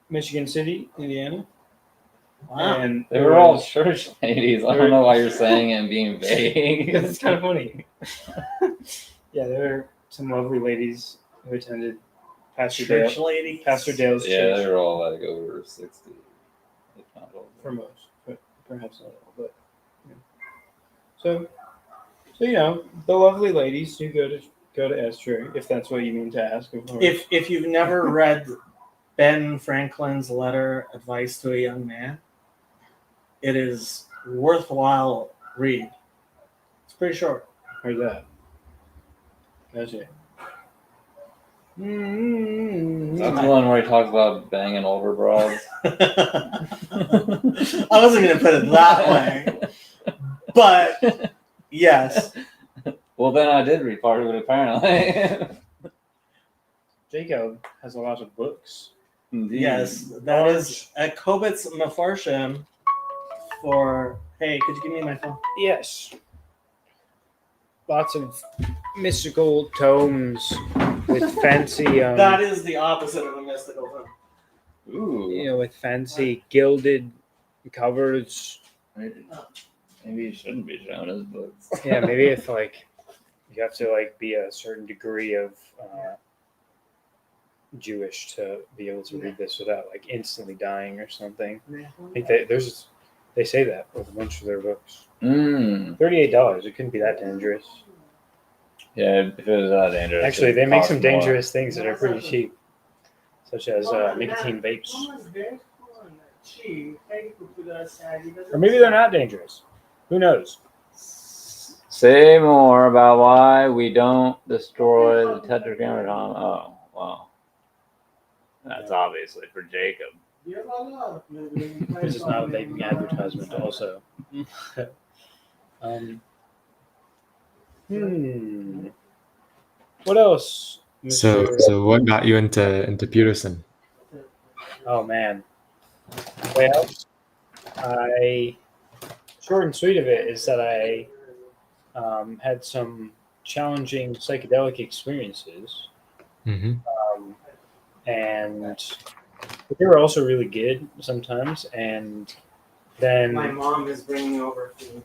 Michigan City, Indiana. Wow. And They there were all was- church ladies. I don't know why you're saying it and being vague. it's kind of funny. Yeah, there were some lovely ladies who attended Pastor Church Dale, lady. Pastor Dale's Yeah, church. they were all like over 60. If not older. For most, but perhaps not all. But yeah. So you know, the lovely ladies do go to Esther, if that's what you mean to ask. Of course. If you've never read Ben Franklin's letter, Advice to a Young Man, it is worthwhile read. It's pretty short. Heard that. Gotcha. That's the one where he talks about banging older broads. I wasn't gonna put it that way, but yes. Well, then I did read part of it, apparently. Jacob has a lot of books. Indeed. Yes, that is a Kobitz Mefarshim for. Hey, could you give me my phone? Yes. Lots of mystical tomes with fancy, That is the opposite of a mystical phone. Ooh. with fancy gilded covers. Maybe you shouldn't be showing his books. Yeah, maybe if you have to be a certain degree of Jewish to be able to read this without instantly dying or something. I think they say that with a bunch of their books. $38. It couldn't be that dangerous. Yeah, if it was that dangerous. Actually, they it'd make cost some more. dangerous things that are pretty cheap, such as nicotine vapes. Or maybe they're not dangerous. Who knows? Say more about why we don't destroy the Tetragrammaton. Oh, wow. That's obviously for Jacob. This is not a vaping advertisement, also. What else? So Mr. so what got you into Peterson? Oh man. Well, short and sweet of it is that I had some challenging psychedelic experiences, Mm-hmm. and they were also really good sometimes. And then, My mom is bringing over food.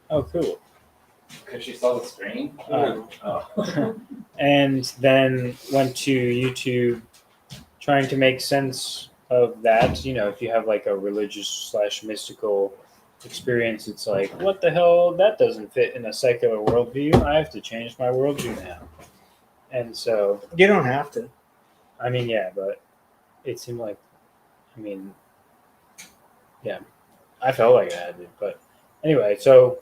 oh, cool. Because she saw the screen? Oh. And then went to YouTube trying to make sense of that. If you have a religious / mystical experience, it's like, what the hell? That doesn't fit in a secular worldview. I have to change my worldview now. And so, You don't have to. I mean, yeah, but it seemed like, yeah, I felt like I had to. But anyway, so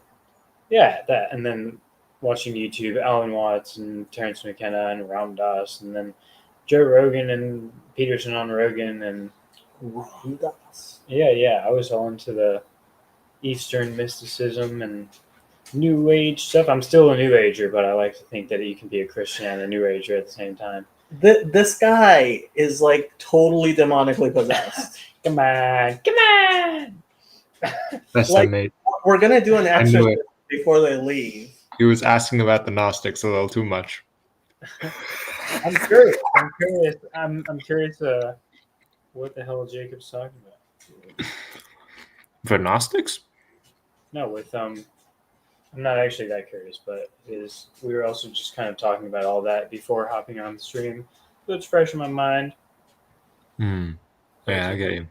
yeah, that. And then watching YouTube, Alan Watts and Terrence McKenna and Ram Dass, and then Joe Rogan and Peterson on Rogan. And yeah, I was all into the Eastern mysticism and New Age stuff. I'm still a New Ager, but I like to think that you can be a Christian and a New Ager at the same time. This guy is totally demonically possessed. Come on! That's Like- mate. We're gonna do an I knew exercise before they leave. He was asking about the Gnostics a little too much. I'm curious. I'm curious. What the hell Jacob's talking about? For Gnostics? No, with I'm not actually that curious, but we were also just kind of talking about all that before hopping on the stream, so it's fresh in my mind. Hmm. Yeah, I get you.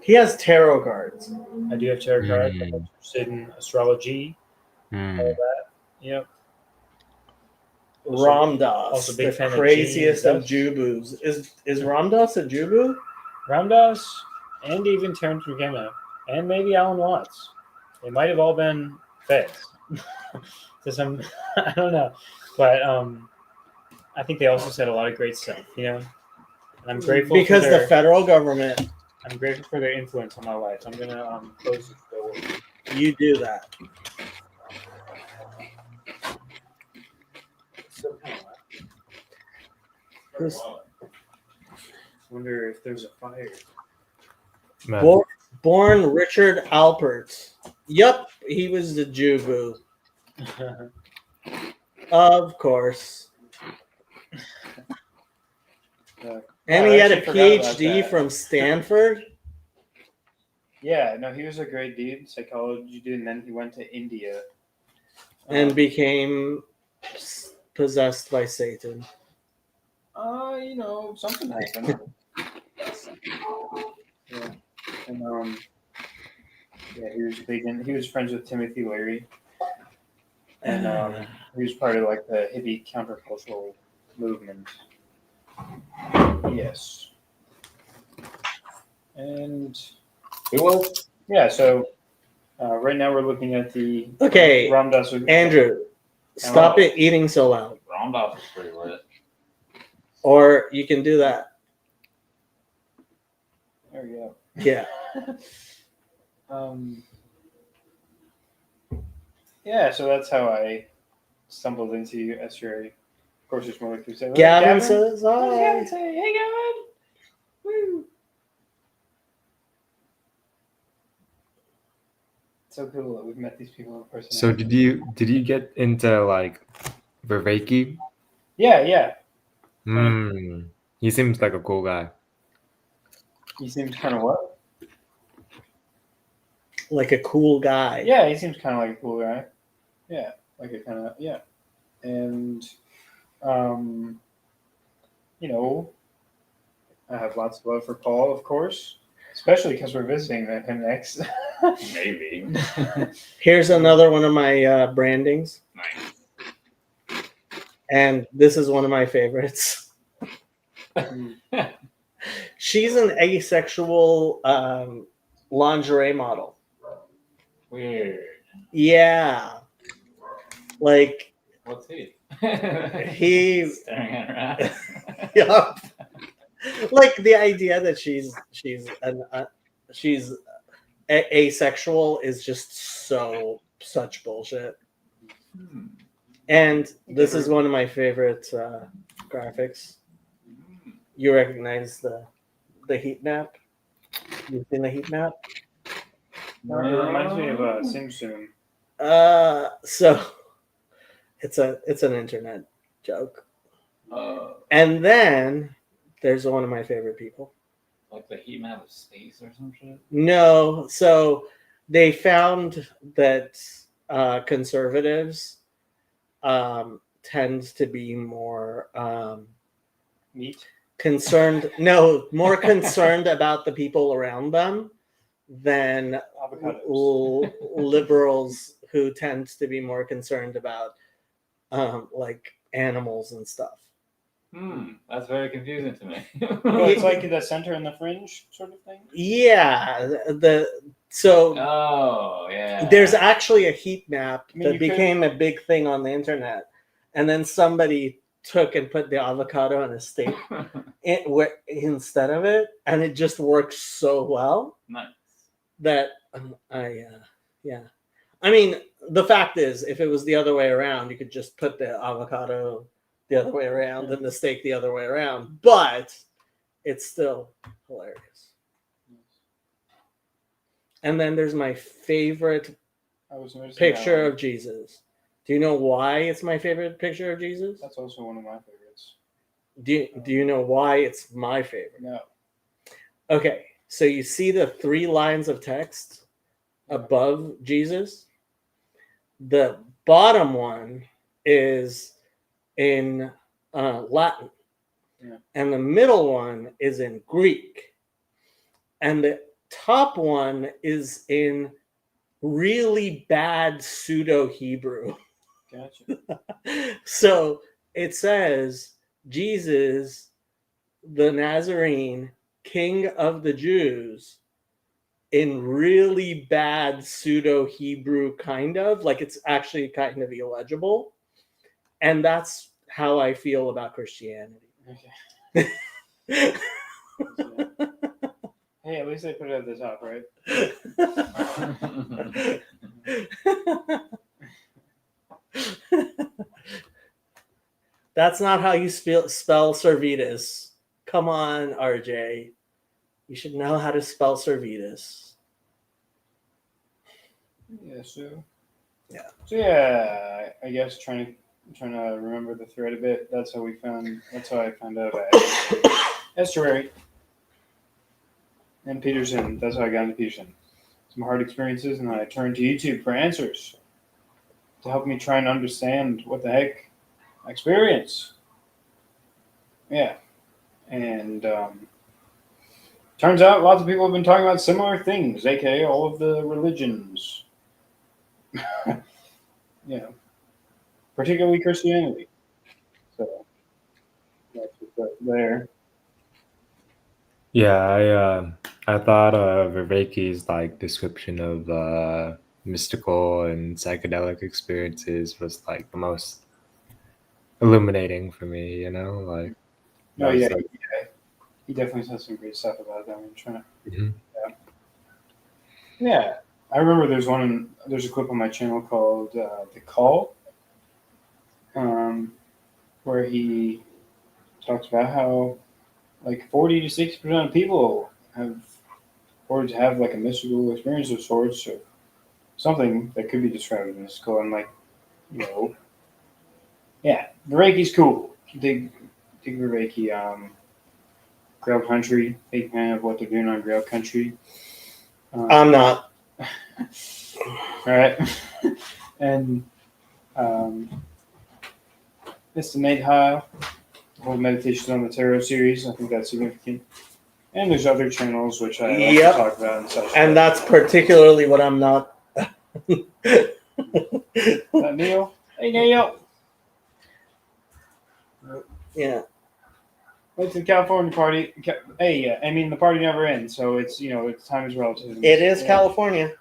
He has tarot cards. I do have tarot cards. I'm interested in astrology. Hmm. All that. Yep. Ram Dass, also big the fan of craziest of Jesus. Jubus. Is Ram Dass a Jubu? Ram Dass and even Terrence McKenna and maybe Alan Watts. They might have all been feds. To some, I don't know, but I think they also said a lot of great stuff. And I'm grateful Because for the their, federal government, I'm grateful for their influence on my life. I'm gonna close this door. you do that. So kind of wonder if there's a fire. Man. Born Richard Alpert. Yup, he was the Jubu. Of course. And I he had a actually forgot about PhD that. from Stanford. Yeah, no, he was a great dude, psychology dude, and then he went to India. And became possessed by Satan. Something happened. Yeah, and he was big, and he was friends with Timothy Leary, and he was part of like the hippie countercultural movement. Yes, and Who was? yeah, so right now we're looking at the Okay, Ram Dass. Andrew, stop it eating so loud. Ram Dass was pretty lit. Or you can do that. There we go. Yeah. Yeah, so that's how I stumbled into estuary. Of course, there's more like you said. Gavin says, What does Gavin "Hi." say? Hey, Gavin. Woo. So cool that we've met these people in person. So did you get into like Vervaeke? Yeah. He seems like a cool guy. He seems kind of what? Like a cool guy. Yeah, he seems kind of like a cool guy. Yeah, like a kind of and I have lots of love for Paul, of course, especially because we're visiting him next. Maybe. Here's another one of my brandings. Nice. And this is one of my favorites. She's an asexual lingerie model. Weird. Yeah. Like, What's he? He- staring at her ass. yeah. Like the idea that she's asexual is just such bullshit. And this is one of my favorite graphics. You recognize the heat map? You've seen the heat map? It reminds me of Sim Soon. So it's an internet joke. Uh, And then there's one of my favorite people. like the heat map of space or some shit. No, so they found that conservatives tend to be more Meat. more concerned about the people around them than Avocados. liberals who tend to be more concerned about like animals and stuff. That's very confusing to me. Oh, it's like the center and the fringe sort of thing. Yeah, Oh, yeah. there's actually a heat map I mean, that you could- became a big thing on the internet, and then somebody took and put the avocado on a steak instead of it, and it just works so well Nice. that I mean, the fact is, if it was the other way around, you could just put the avocado the other way around and the steak the other way around, but it's still hilarious. And then there's my favorite I was noticing picture that one. of Jesus. Do you know why it's my favorite picture of Jesus? That's also one of my favorites. Do you know why it's my favorite? No. Okay, so you see the 3 lines of text above Jesus? The bottom one is in Latin, and the middle one is in Greek, and the top one is in really bad pseudo Hebrew. Gotcha. So it says, Jesus, the Nazarene, King of the Jews, in really bad pseudo Hebrew, kind of like it's actually kind of illegible. And that's how I feel about Christianity. Okay. Hey, at least they put it at the top, right? That's not how you spell Servetus. Come on, RJ. You should know how to spell Servetus. Yeah. So. Yeah. So yeah, I guess trying to remember the thread a bit. That's how I found out. Estuary and Peterson. That's how I got into Peterson. Some hard experiences, and then I turned to YouTube for answers to help me try and understand what the heck I experience. Yeah. And turns out lots of people have been talking about similar things, aka all of the religions. Particularly Christianity. So that's what's up there. Yeah, I thought Viveki's like description of mystical and psychedelic experiences was like the most illuminating for me. You know, like No, that was, yeah, like, he definitely said some great stuff about that. I'm trying to. mhm. Yeah, I remember there's a clip on my channel called "The Call," where he talks about how like 40 to 60% of people have or to have like a mystical experience of sorts or something that could be described as mystical. And like, yeah, the Reiki's cool. Dig the Reiki. Grail Country, big fan of what they're doing on Grail Country. I'm not. All right. And Mr. Nate Heil, the whole Meditations on the Tarot series. I think that's significant. And there's other channels which I like Yep. to talk about and such. And that's particularly what I'm not. That Neil? Hey, Neil. Yeah. Went to the California party. Hey, I mean, the party never ends, so it's, it's time is relative. It is Yeah. California.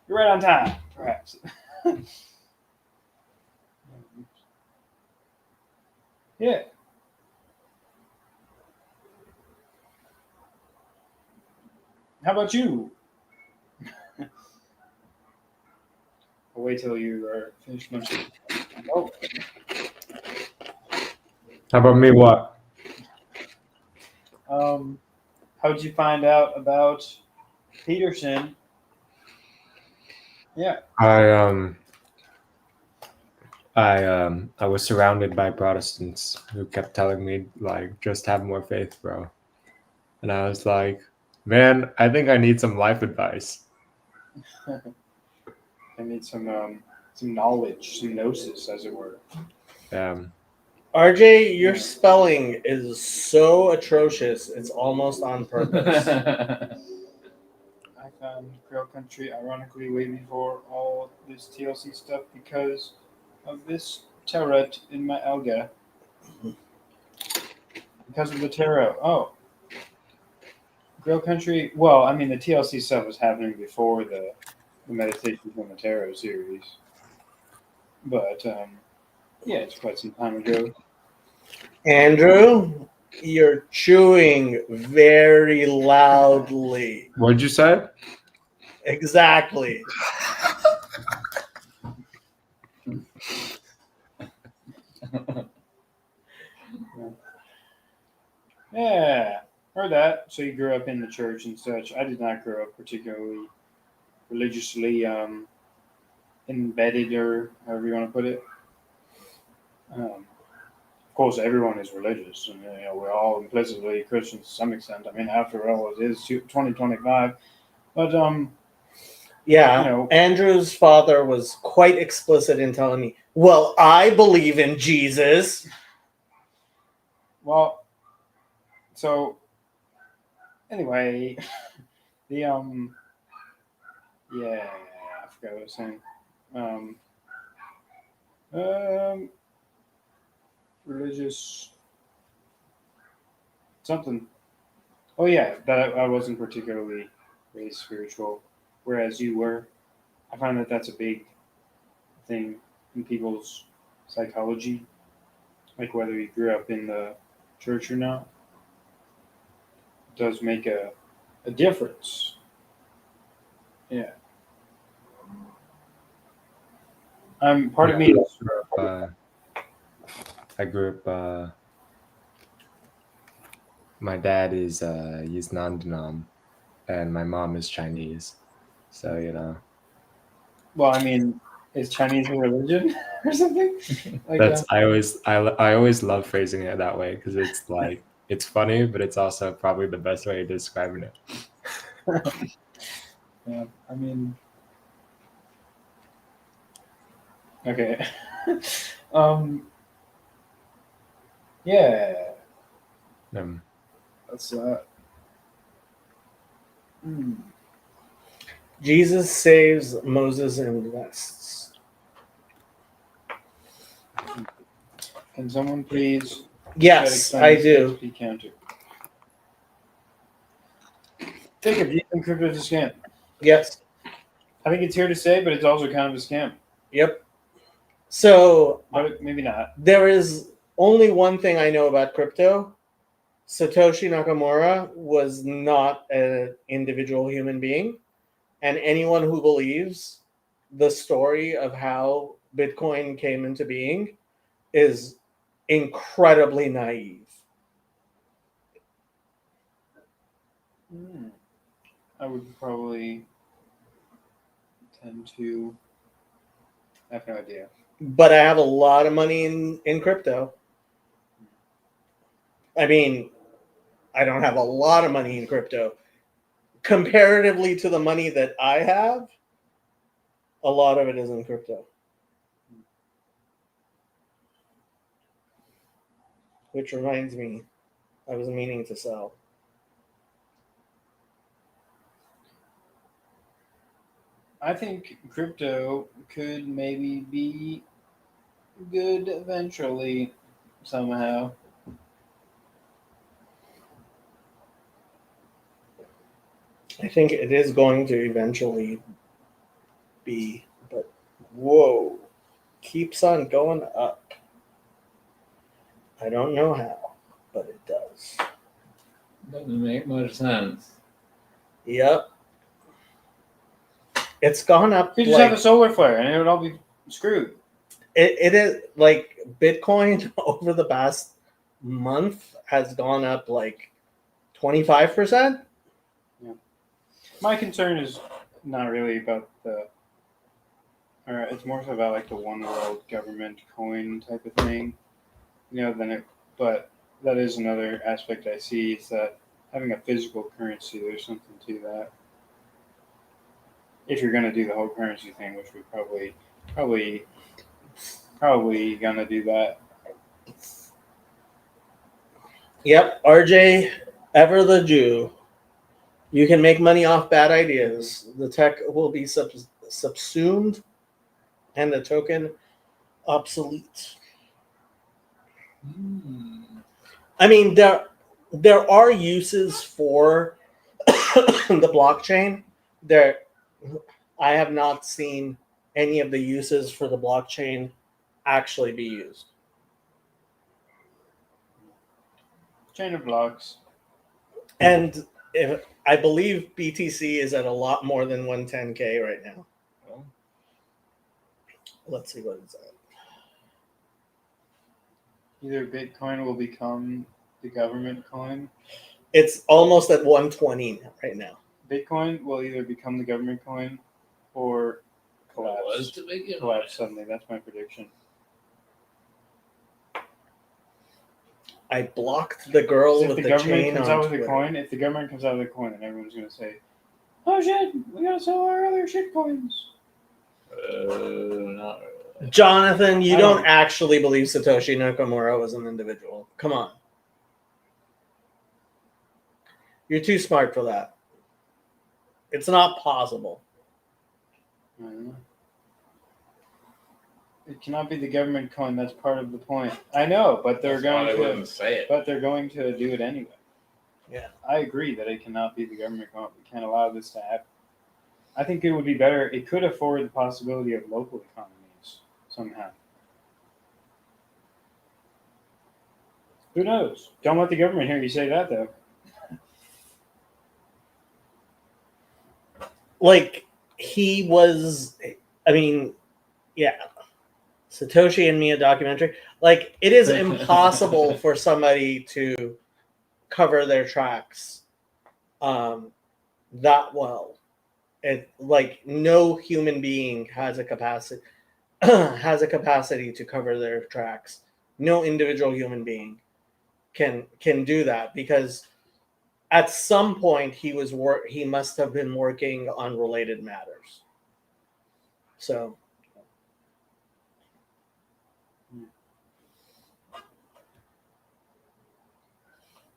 You're right on time, perhaps. Yeah. How about you? I'll wait till you are finished munching. Oh, How about me? What? how'd you find out about Peterson? Yeah. I was surrounded by Protestants who kept telling me like, just have more faith, bro. And I was like, man, I think I need some life advice. I need some knowledge, some gnosis, as it were. RJ, your spelling is so atrocious. It's almost on purpose. I found Grail Country ironically way before all this TLC stuff because of this tarot in my alga. Because of the tarot. Oh. Grail Country. Well, I mean, the TLC stuff was happening before the Meditations on the Tarot series. But, yeah, it's quite some time ago. Andrew, you're chewing very loudly. What'd you say? Exactly. Yeah, heard that. So you grew up in the church and such. I did not grow up particularly religiously embedded, or however you want to put it. Of course, everyone is religious, and we're all implicitly Christians to some extent. I mean, after all, it is 2025. But Yeah, Andrew's father was quite explicit in telling me, well, I believe in Jesus. Well, so anyway, the yeah, I forgot what I was saying. Religious something. Oh yeah, that I wasn't particularly really spiritual, whereas you were. I find that that's a big thing in people's psychology, like whether you grew up in the church or not. It does make a difference. Yeah. Part of me. I grew up. My dad is he's non-denom, and my mom is Chinese. So Well, I mean, is Chinese a religion or something? Like that's I always love phrasing it that way because it's like it's funny, but it's also probably the best way of describing it. Yeah, I mean, okay. Yeah, that's that. Jesus saves, Moses invests. Can someone please Yes, try to I explain do. the XP counter? Think of using crypto as a scam. Yes. I think it's here to stay, but it's also kind of a scam. Yep. So But maybe not. there is only one thing I know about crypto. Satoshi Nakamura was not an individual human being. And anyone who believes the story of how Bitcoin came into being is incredibly naive. I would probably tend to have no idea. But I have a lot of money in crypto. I mean, I don't have a lot of money in crypto. Comparatively to the money that I have, a lot of it is in crypto. Which reminds me, I was meaning to sell. I think crypto could maybe be good eventually, somehow. I think it is going to eventually be, but whoa, keeps on going up. I don't know how, but it does. Doesn't make much sense. Yep. It's gone up. You just have a solar flare and it would all be screwed. It is like Bitcoin over the past month has gone up like 25%. Yeah. My concern is not really about or it's more so about like the one world government coin type of thing, but that is another aspect I see is that having a physical currency, there's something to that. If you're going to do the whole currency thing, which we probably going to do that. Yep, RJ, ever the Jew. You can make money off bad ideas. The tech will be subsumed and the token obsolete. I mean, there are uses for the blockchain. I have not seen any of the uses for the blockchain actually be used. Chain of blocks. And I believe BTC is at a lot more than 110K right now. Let's see what it's at. Either Bitcoin will become the government coin. It's almost at 120 right now. Bitcoin will either become the government coin or collapse. Collapse suddenly. That's my prediction. I blocked the girl If with the the government chain comes on out with Twitter. a coin, then everyone's going to say, "Oh shit, we gotta sell our other shit coins." Not really. Jonathan, you I don't don't- actually believe Satoshi Nakamoto was an individual. Come on. You're too smart for that. It's not possible. It cannot be the government coin. That's part of the point. I know, but they're That's why they going wouldn't to. say it. But they're going to do it anyway. Yeah. I agree that it cannot be the government coin. We can't allow this to happen. I think it would be better. It could afford the possibility of local economies somehow. Who knows? Don't let the government hear you say that, though. Like, he was, I mean, yeah. Satoshi and Mia documentary. Like, it is impossible for somebody to cover their tracks that well. Like, no human being has a capacity to cover their tracks. No individual human being. can do that, because at some point he must have been working on related matters. So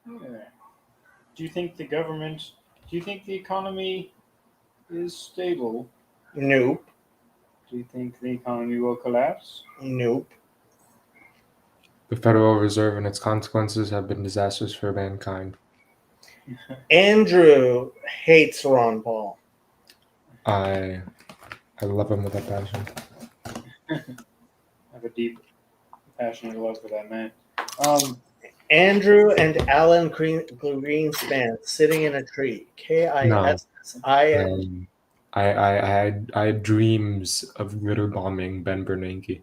Yeah. Do you think the economy is stable? nope, Do you think the economy will collapse? nope. The Federal Reserve and its consequences have been disastrous for mankind. Andrew hates Ron Paul. I love him with a passion. I have a deep, passionate love for that man. Andrew and Alan Greenspan sitting in a tree. KISSIN. I had dreams of glitter bombing Ben Bernanke.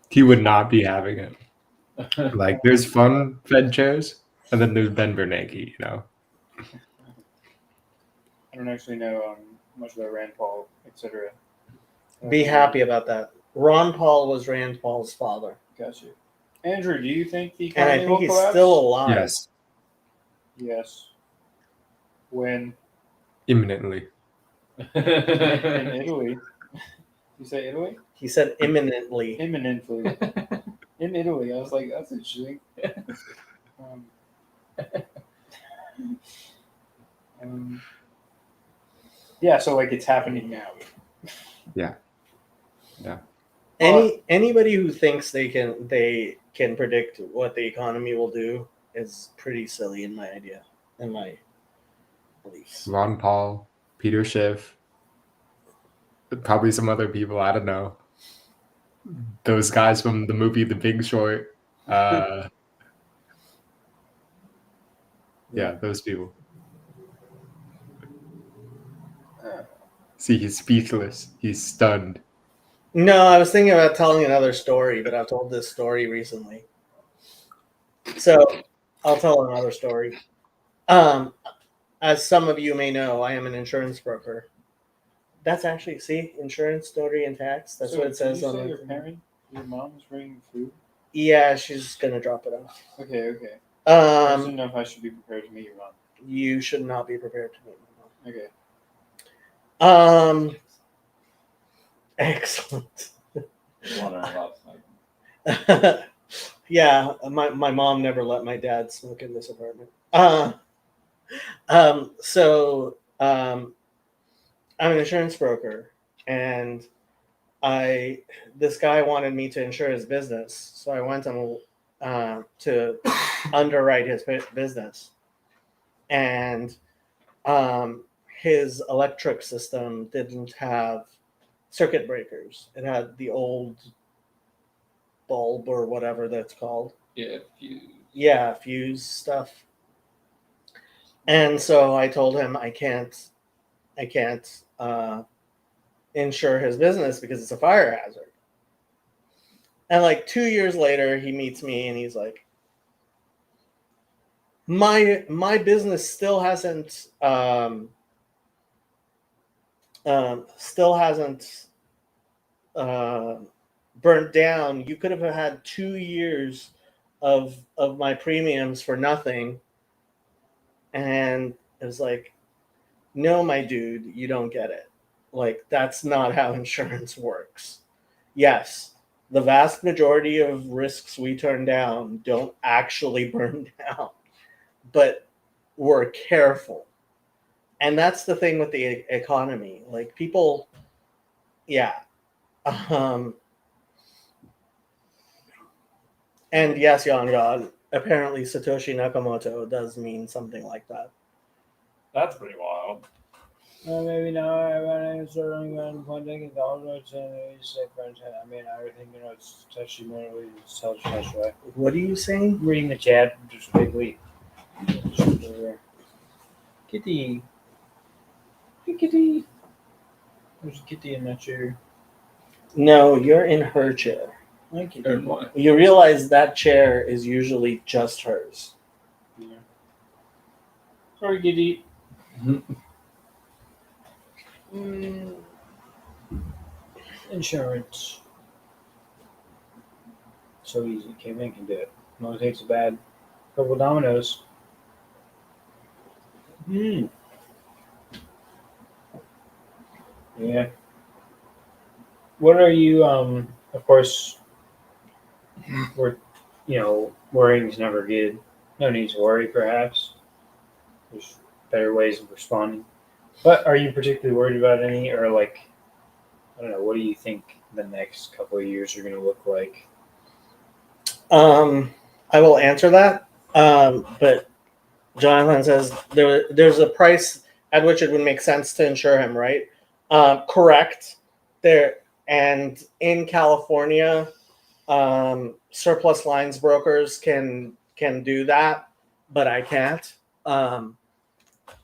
He would not be having it. Like, there's fun Fed chairs, and then there's Ben Bernanke, you know. I don't actually know much about Rand Paul, etc. Be happy about that. Ron Paul was Rand Paul's father. Gotcha. Andrew, do you think the And I economy think will he's collapse? still alive. Yes, Yes. When? imminently. In Italy. You say Italy? He said imminently. Imminently. In Italy. I was like, that's interesting. Yeah, so like it's happening now. Anybody who thinks they can predict what the economy will do is pretty silly in my beliefs. Ron Paul, Peter Schiff, probably some other people, I don't know. Those guys from the movie The Big Short. Yeah, those people. See, he's speechless. He's stunned. No, I was thinking about telling another story, but I've told this story recently. So I'll tell another story. As some of you may know, I am an insurance broker. That's actually, see, insurance, notary, and tax. That's So what it says did you on say the. your mom is bringing food? Yeah, she's gonna drop it off. Okay. I just didn't Um, know if I should be prepared to meet your mom. you should not be prepared to meet my Okay. mom. Excellent. Wondering about something. Yeah, my mom never let my dad smoke in this apartment. I'm an insurance broker, and this guy wanted me to insure his business, so I went on to underwrite his business, and his electric system didn't have circuit breakers. It had the old bulb or whatever that's called. Yeah, fuse. Yeah, fuse stuff. And so I told him I can't insure his business because it's a fire hazard. And like 2 years later, he meets me and he's like, my business still hasn't burnt down. You could have had 2 years of my premiums for nothing. And it was like, no, my dude, you don't get it. Like, that's not how insurance works. Yes, the vast majority of risks we turn down don't actually burn down, but we're careful. And that's the thing with the economy. Like, people, yeah. And yes, Young God, apparently Satoshi Nakamoto does mean something like that. That's pretty wild. Maybe now everyone is starting and pointing it out. It's different. I mean, everything, it's touchy, mainly it's touchy, right? What are you saying? Reading the chat just quickly. Kitty. Hey, Kitty. There's a kitty in that chair. No, you're in her chair. Hi, Kitty. Good one. You realize that chair is usually just hers. Yeah. Sorry, Kitty. Insurance. So easy. Caveman can do it. It only takes a bad couple dominoes. Yeah. What are you? Of course, worrying is never good. No need to worry. Perhaps there's better ways of responding. But are you particularly worried about any, or like, I don't know, what do you think the next couple of years are going to look like? I will answer that. But Jonathan says there's a price at which it would make sense to insure him, right? Correct. There and in California, surplus lines brokers can do that, but I can't.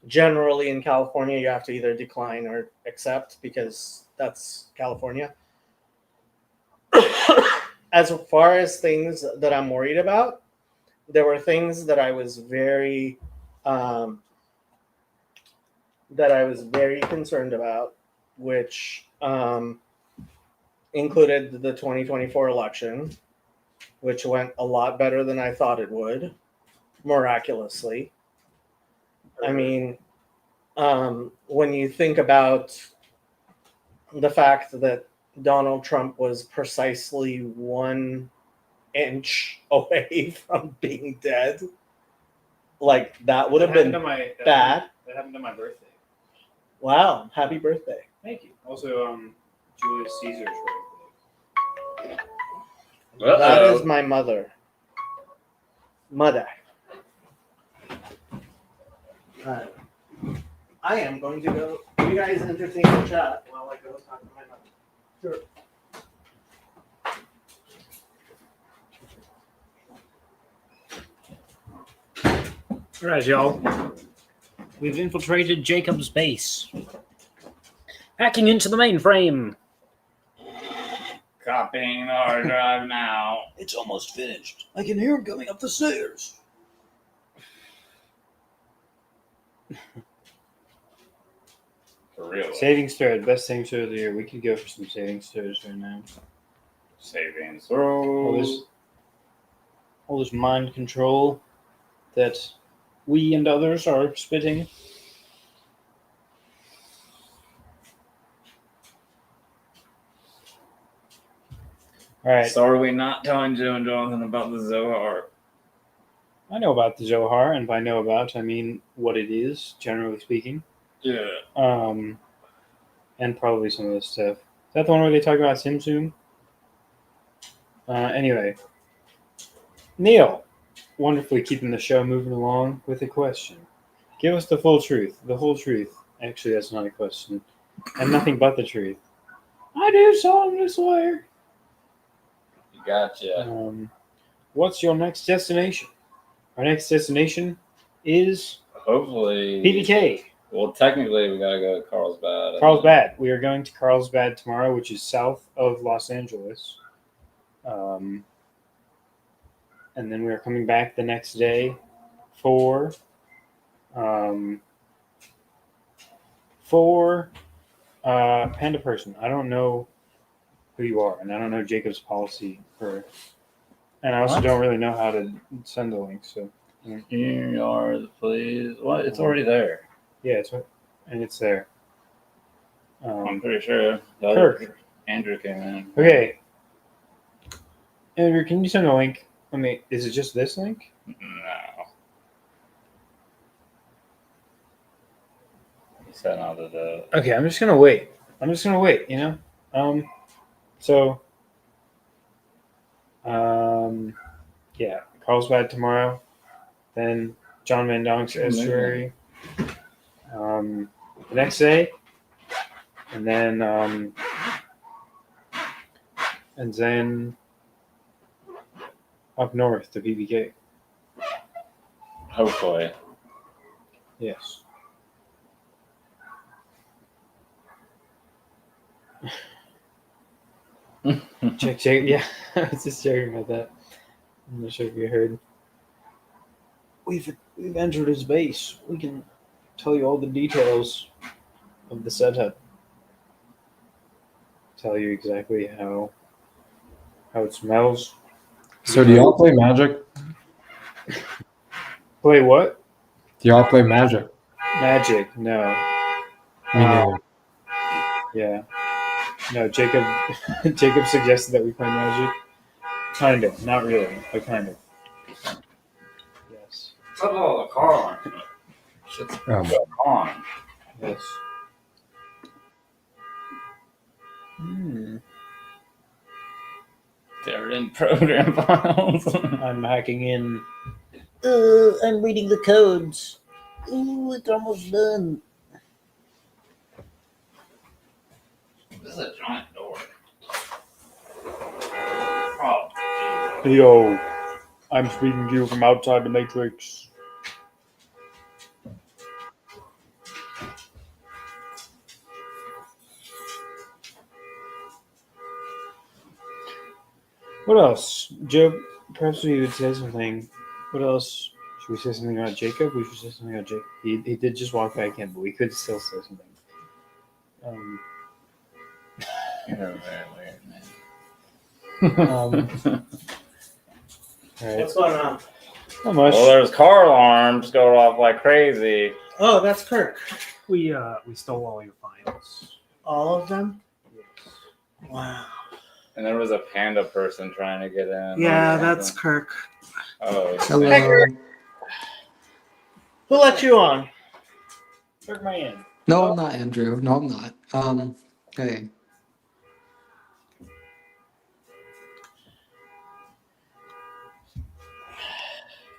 Generally, in California, you have to either decline or accept because that's California. As far as things that I'm worried about, there were things that I was very concerned about, which included the 2024 election, which went a lot better than I thought it would, miraculously. I mean, when you think about the fact that Donald Trump was precisely 1 inch away from being dead, like that would have been bad. That happened on my birthday. Wow! Happy birthday! Thank you. Also, Julius Caesar's birthday. That is my mother. Mother. I am going to go. You guys entertain the chat while I go talk to my mother. Sure. All right, y'all. We've infiltrated Jacob's base. Hacking into the mainframe. Copying the hard drive now. It's almost finished. I can hear him coming up the stairs. For real. Savings thread. Best savings thread of the year. We could go for some savings threads right now. Savings throw. All this mind control that we and others are spitting. All right. So are we not telling Joe and Jonathan about the Zohar? I know about the Zohar, and by know about, I mean what it is, generally speaking. Yeah. And probably some of this stuff. Is that the one where they talk about Tzimtzum? Anyway. Neil, wonderfully keeping the show moving along with a question. Give us the full truth, the whole truth. Actually, that's not a question. And nothing but the truth. I do solemnly swear. Gotcha. What's your next destination? Our next destination is Hopefully. PBK. Well, technically, we gotta go to Carlsbad. Carlsbad. We are going to Carlsbad tomorrow, which is south of Los Angeles. And then we are coming back the next day for Panda Person. I don't know who you are, and I don't know Jacob's policy for. And I also What? don't really know how to send the link. So Here are the please. What? It's already there. yeah, it's there. I'm pretty sure. The other Kirk. Andrew came in. Okay. Andrew, can you send a link? Is it just this link? No. He said not to do it. Okay, I'm just gonna wait. Yeah, Carlsbad tomorrow. Then John Van Donk's estuary. The next day, and then up north to PBK. Hopefully. Yes. Check. Yeah, I was just joking about that. I'm not sure if you heard. We've entered his base. We can tell you all the details of the setup. tell you exactly how it smells. So do y'all play Magic? Play what? Do y'all play Magic? Magic? No. Me neither. Yeah. No, Jacob. Jacob suggested that we play Magic. Kind of, not really, but kind of. Yes. Put all the car on. Shit's on. Yes. They're in program files. I'm hacking in. I'm reading the codes. Ooh, it's almost done. This is a giant door. Oh, Yo, I'm speaking to you from outside the Matrix. What else? Joe, perhaps we would say something. What else? Should we say something about Jacob? We should say something about Jacob. He did just walk back in, but we could still say something. you're very weird, man. All right. What's going on? Not much. Well, there's car alarms going off like crazy. Oh, that's Kirk. We stole all your files. All of them? Yes. Wow. And there was a panda person trying to get in. Yeah, that's Kirk. Oh, Hello. Who let you on? Kirk Mayan. No, I'm not Andrew. No, I'm not. Hey.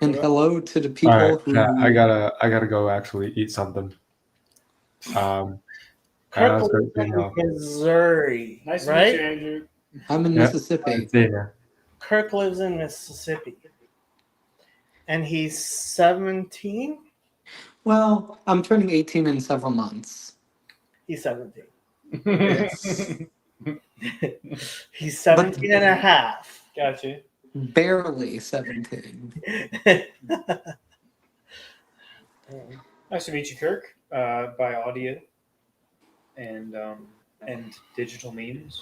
And hello to the people All right, who. yeah, I gotta go actually eat something. Kirk that's lives great, in you know. Nice Missouri, to meet you, right? Andrew. I'm in Yeah. Mississippi. See ya. Kirk lives in Mississippi. And he's 17? Well, I'm turning 18 in several months. He's 17. Yes. He's 17 and a half. Gotcha. Barely 17. Nice to meet you, Kirk. By audio and digital means.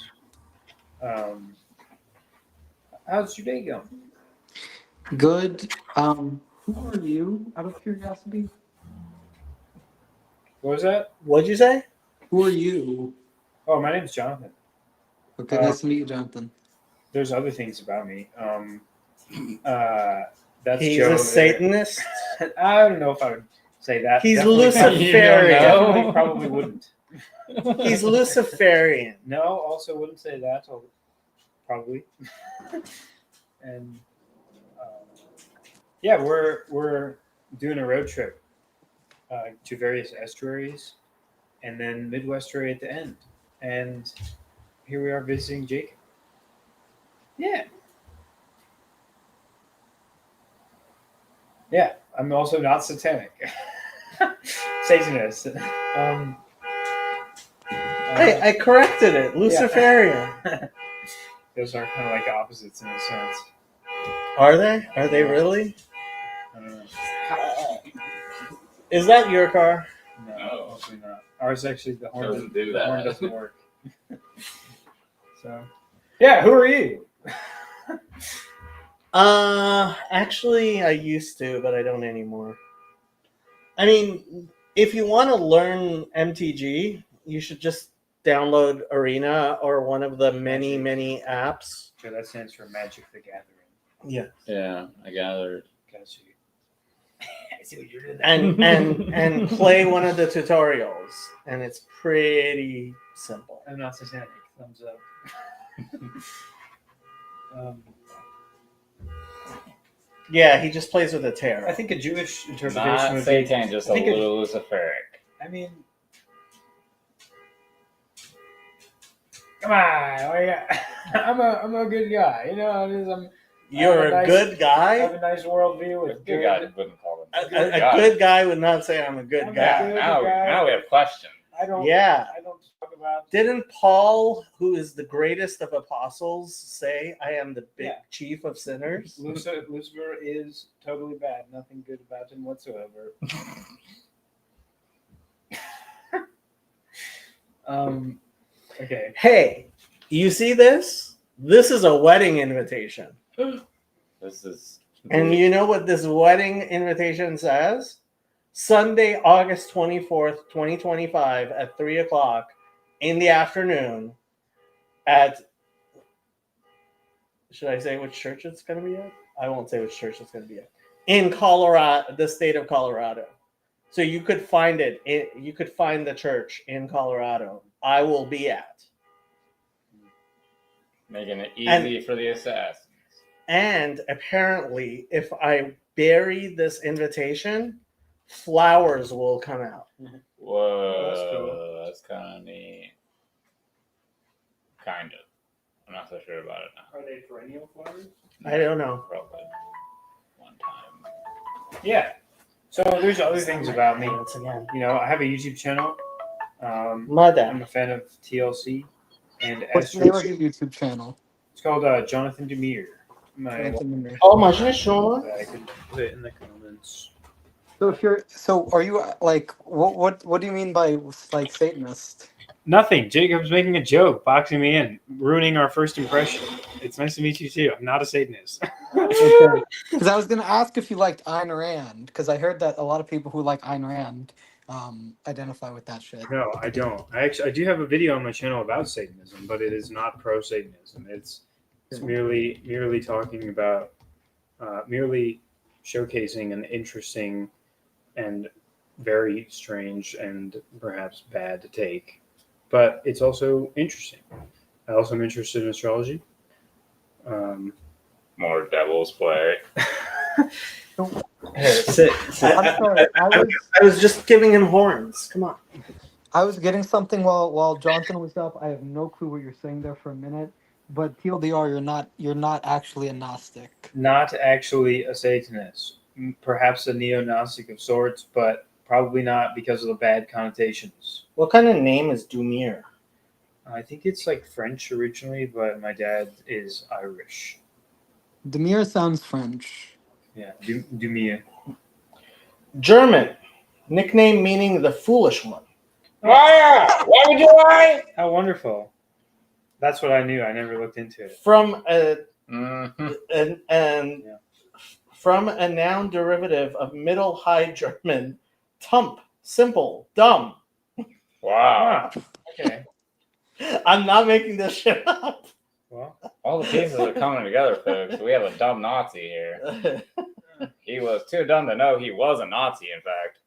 How's your day going? Good. Who are you, out of curiosity? What was that? What'd you say? Who are you? Oh, my name's Jonathan. Okay, nice to meet you, Jonathan. There's other things about me. That's He's Joe. a Satanist. I don't know if I would say that. He's Definitely- Luciferian. Definitely probably wouldn't. He's Luciferian. No, also wouldn't say that. Probably. And yeah, we're doing a road trip to various estuaries, and then Midwestery at the end. And here we are visiting Jacob. Yeah. Yeah, I'm also not satanic. Satanist. Hey, I corrected it. Luciferian. Those are kind of like opposites in a sense. Are they? Are they really? I don't know. Is that your car? No, No. hopefully not. Ours actually, the horn Doesn't do the horn that. doesn't work. So, yeah, who are you? Actually, I used to, but I don't anymore. I mean, if you want to learn MTG, you should just download Arena or one of the many, many apps. So that stands for Magic the Gathering. Yeah. Yeah, I gathered. Got you. I see what you're doing. And play one of the tutorials, and it's pretty simple. I'm not satanic. Thumbs up. Yeah, he just plays with a tarot. I think a Jewish interpretation Not would be. Satan, just I a think little Luciferic. I mean, come on, I'm a good guy. You know, You're a nice- good I guy. have a nice worldview A with good guy wouldn't call him A, a good a guy. good guy would not say I'm a good I'm guy. good. Now we have questions. I don't. Yeah. I don't talk about. Didn't Paul, who is the greatest of apostles, say, I am the big Yeah. chief of sinners? Lucifer is totally bad. Nothing good about him whatsoever. Okay. Hey, You see this? This is a wedding invitation. This is. And you know what this wedding invitation says? Sunday, August 24th, 2025 at 3 o'clock in the afternoon at, should I say which church it's going to be at? I won't say which church it's going to be at. In Colorado, the state of Colorado. So you could find it. You could find the church in Colorado. I will be at. Making it easy for the assassins. And apparently, if I bury this invitation, flowers will come out. Whoa, that's kind of neat. Kind of. I'm not so sure about it now. Are they perennial flowers? I don't know. Probably one time. Yeah. So there's other things about me. Once again. You know, I have a YouTube channel. My I'm dad. a fan of TLC and What's the name of your YouTube channel? It's called Jonathan Demir. Oh, my Sean. I can put it in the comments. So are you like what do you mean by like Satanist? Nothing. Jacob's making a joke, boxing me in, ruining our first impression. It's nice to meet you too. I'm not a Satanist. Because I was gonna ask if you liked Ayn Rand, because I heard that a lot of people who like Ayn Rand identify with that shit. No, I don't. I do have a video on my channel about Satanism, but it is not pro Satanism. It's merely talking about merely showcasing an interesting and very strange and perhaps bad take, but it's also interesting. I also am interested in astrology. More Devil's Play. Sit. I'm sorry, I was just giving him horns. Come on. I was getting something while Jonathan was up. I have no clue what you're saying there for a minute. But TLDR, you're not actually a Gnostic. Not actually a Satanist. Perhaps a neo-Gnostic of sorts, but probably not because of the bad connotations. What kind of name is Dumir? I think it's like French originally, but my dad is Irish. Demir sounds French. Yeah, Dumir. German. Nickname meaning the foolish one. Why would you lie? How wonderful. That's what I knew. I never looked into it. From a Mm-hmm. from a noun derivative of Middle High German, tump, simple, dumb. Wow. Ah, okay. I'm not making this shit up. Well, All the pieces are coming together, folks. We have a dumb Nazi here. He was too dumb to know he was a Nazi, in fact.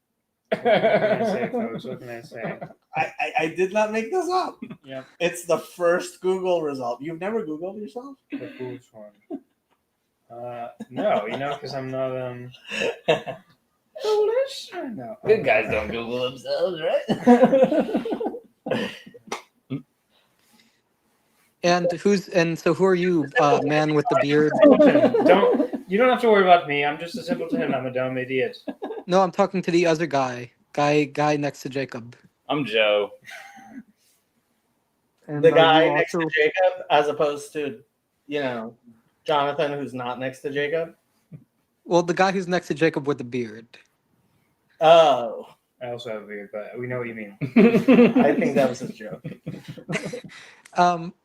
what can I say, folks? What can I say? I did not make this up. Yeah. It's the first Google result. You've never Googled yourself? The foolish one. No, because I'm not foolish. No. Good guys don't Google themselves, right? And so who are you, man with the beard? You don't have to worry about me. I'm just a simpleton. I'm a dumb idiot. No, I'm talking to the other guy next to Jacob. I'm Joe. And The are guy you next to also- Jacob, as opposed to, Jonathan, who's not next to Jacob. Well, the guy who's next to Jacob with the beard. Oh, I also have a beard, but we know what you mean. I think that was a joke.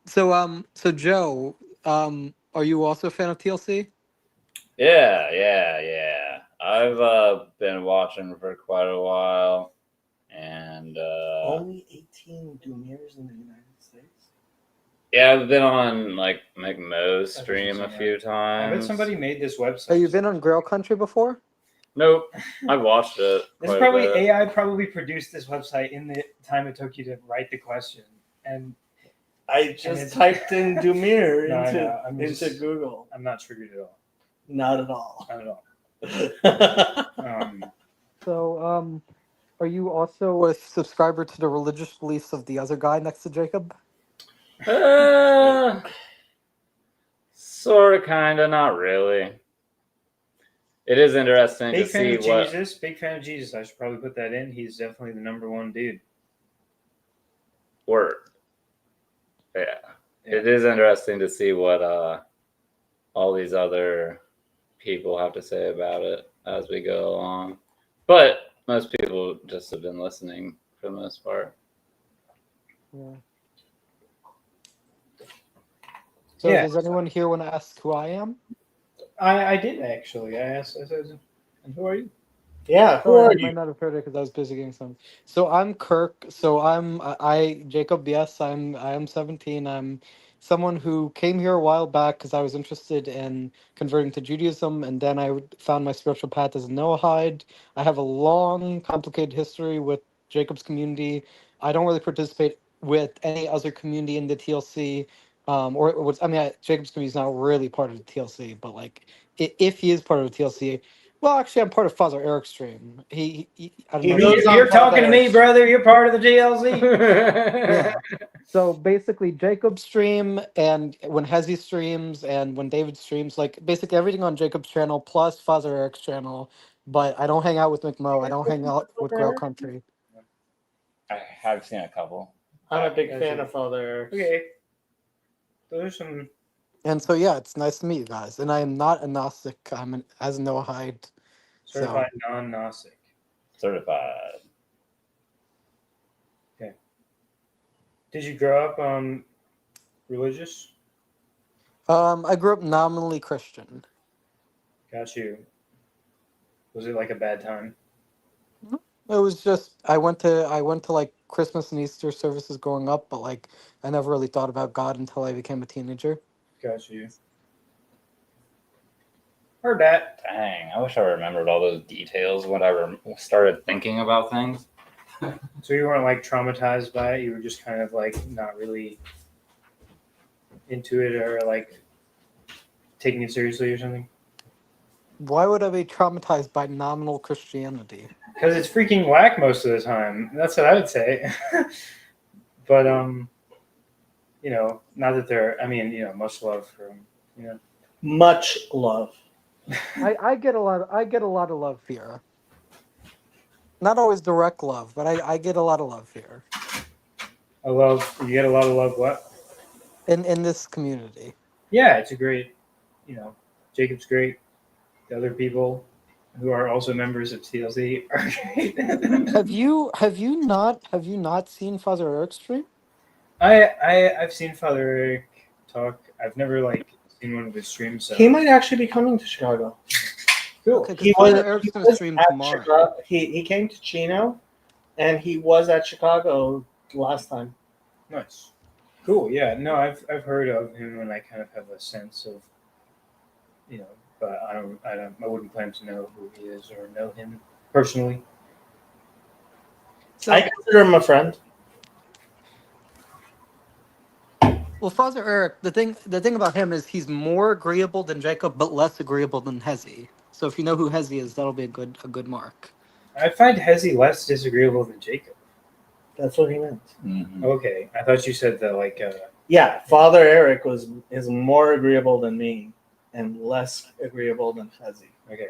So Joe, are you also a fan of TLC? Yeah. I've been watching for quite a while, and Only 18 Dumirs in the United States. yeah, I've been on like McMo's stream a few I bet times. somebody made this website. Have you been on Grail Country before? Nope, I watched it. This quite a probably bit. AI probably produced this website in the time it took you to write the question, and I just typed in Dumir No, I into, know. I'm into just- Google. I'm not triggered at all. Not at all. Not at all. So, are you also a subscriber to the religious beliefs of the other guy next to Jacob? Sort of, kind of, not really. It is interesting Big to fan see of what. Jesus. Big fan of Jesus. I should probably put that in. He's definitely the number one dude. Word. Yeah. It is interesting to see what all these other people have to say about it as we go along. But most people just have been listening for the most part. Yeah. So Yeah. does anyone here want to ask who I am? I did actually. I said, and who are you? Yeah, who Sorry, are you might you? not have heard it because I was busy getting some. So I'm Kirk. So I Jacob. Yes, I am 17. I'm someone who came here a while back because I was interested in converting to Judaism, and then I found my spiritual path as a Noahide. I have a long, complicated history with Jacob's community. I don't really participate with any other community in the TLC. Or what's I mean, Jacob's community is not really part of the TLC, but like if he is part of the TLC, well, actually, I'm part of Father Eric's stream. I don't He know. goes If you, on You're talking to me, Father- brother. You're part of the GLZ. yeah. So basically, Jacob's stream, and when Hezi streams, and when David streams, like basically everything on Jacob's channel plus Father Eric's channel. But I don't hang out with McMo. I don't hang out with Grail Country. I have seen a couple. I'm a big Yeah, fan sure. of Father. Okay. Those are some. And so yeah, it's nice to meet you guys. And I am not a Gnostic. I'm an as a Noahide. Certified non-Gnostic. Certified. Did you grow up religious? I grew up nominally Christian. Got you. Was it like a bad time? It was just I went to like Christmas and Easter services growing up, but like I never really thought about God until I became a teenager. Got you. Heard that. Dang, I wish I remembered all those details when I started thinking about things. So you weren't like traumatized by it. You were just kind of like not really into it or like taking it seriously or something. Why would I be traumatized by nominal Christianity? Because it's freaking whack most of the time. That's what I would say. But you know, not that they're. I mean, you know, much love for them. You know. Much love. I get a lot of love here. Not always direct love, but I get a lot of love here You get a lot of love. What? in this community. Yeah, it's a great. You know, Jacob's great. The other people who are also members of TLC are great. Have you not seen Father Eric's stream? I've seen Father Eric talk. I've never like seen one of his streams. So. He might actually be coming to Chicago. Cool. Okay, 'cause He Father was- Eric's he gonna was stream at tomorrow. Chicago. He came to Chino, and he was at Chicago last time. Nice. Cool. Yeah. No, I've heard of him, and I kind of have a sense of, you know, but I wouldn't claim to know who he is or know him personally. So, I consider him a friend. well, Father Eric, the thing about him is he's more agreeable than Jacob, but less agreeable than Hezi. So if you know who Hezi is, that'll be a good mark. I find Hezi less disagreeable than Jacob. That's what he meant. Mm-hmm. Okay, I thought you said that like. Yeah, Father Eric is more agreeable than me, and less agreeable than Chazi. Okay,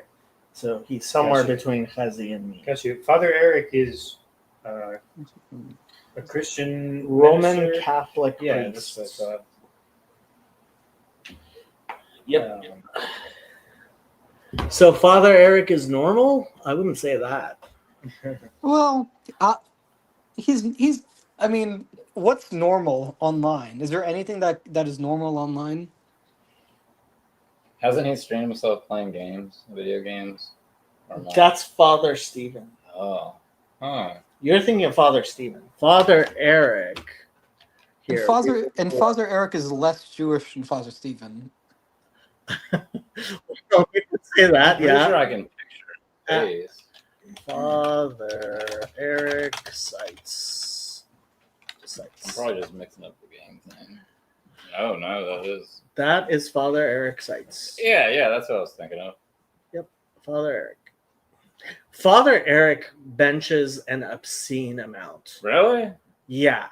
So he's somewhere Gotcha. between Chazi and me. got you. Father Eric is a Christian Roman minister? Catholic Yeah, priest. that's what I thought. Yep. So Father Eric is normal? I wouldn't say that. Well, he's. I mean, what's normal online? Is there anything that is normal online? Hasn't he streamed himself playing games, video games? Or not? That's Father Stephen. Oh. Huh. You're thinking of Father Stephen. Father Eric. And Here. Father Eric is less Jewish than Father Stephen. Oh, we could say that, Pretty yeah. sure I can picture his face. Father Eric Sites. I'm probably just mixing up the game thing. Oh no, that is. That is Father Eric Sites. Yeah, that's what I was thinking of. Father Eric. Father Eric benches an obscene amount. Really? Yeah.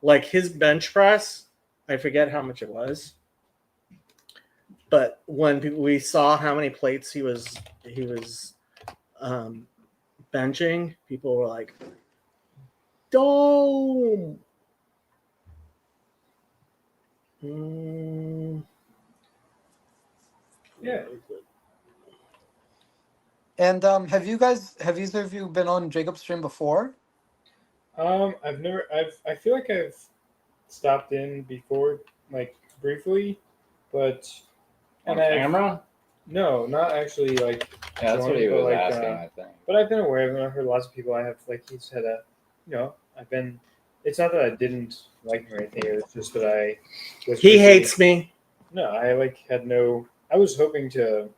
Like his bench press, I forget how much it was. But when we saw how many plates he was benching, people were like, "Dome." Yeah. And have either of you been on Jacob's stream before? I feel like I've stopped in before, like briefly, but On and I've- camera? no, not actually like. Yeah, that's what he joined, was but, like, asking, I think. But I've been aware of it. I've heard lots of people. I have like he said I've been. It's not that I didn't like him or anything. It was just that I was. He busy. hates me. No, I like had no. I was hoping to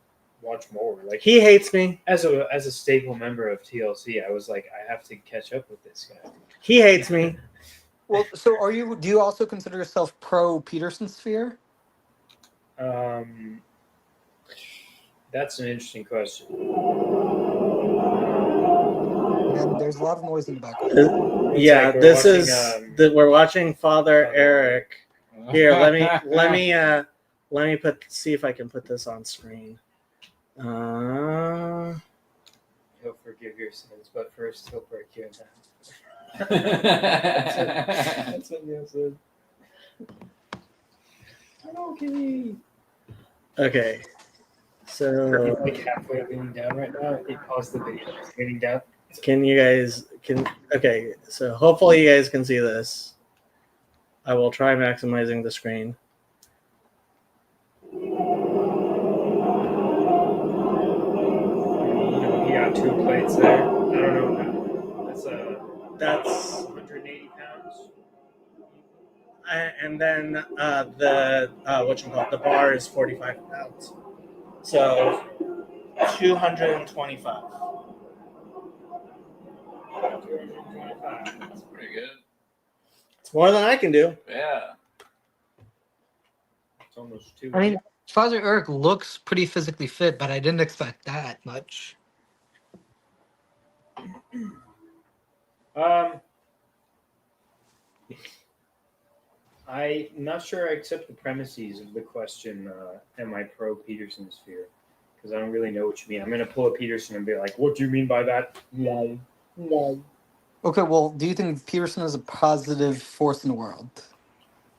watch more. Like He hates me. as a staple member I TLC, I was like, I have to catch up with this guy. He hates me. Well, so do you also consider yourself pro Peterson sphere? That's an interesting question. And there's a lot of noise in the background. It's Yeah, like we're this watching, is we're watching Father Father Eric. Here, let me see if I can put this on screen. He'll forgive your sins, but first he'll break you in half. That's what Neil said. Okay. Okay. He's So like halfway leaning down right now. He paused the video. He's leaning down. can you guys okay, so hopefully you guys can see this. I will try maximizing the screen. He got 2 plates there. I don't know. That's That's 180 pounds. and then the the bar is 45 pounds. So 225. 225. That's pretty good. It's more than I can do. Yeah. It's almost 2. I mean, Father Eric looks pretty physically fit, but I didn't expect that much. I'm not sure I accept the premises of the question, am I pro Peterson sphere? Because I don't really know what you mean. I'm going to pull a Peterson and be like, what do you mean by that? Wow. Wow. Okay, well, do you think Peterson is a positive force in the world?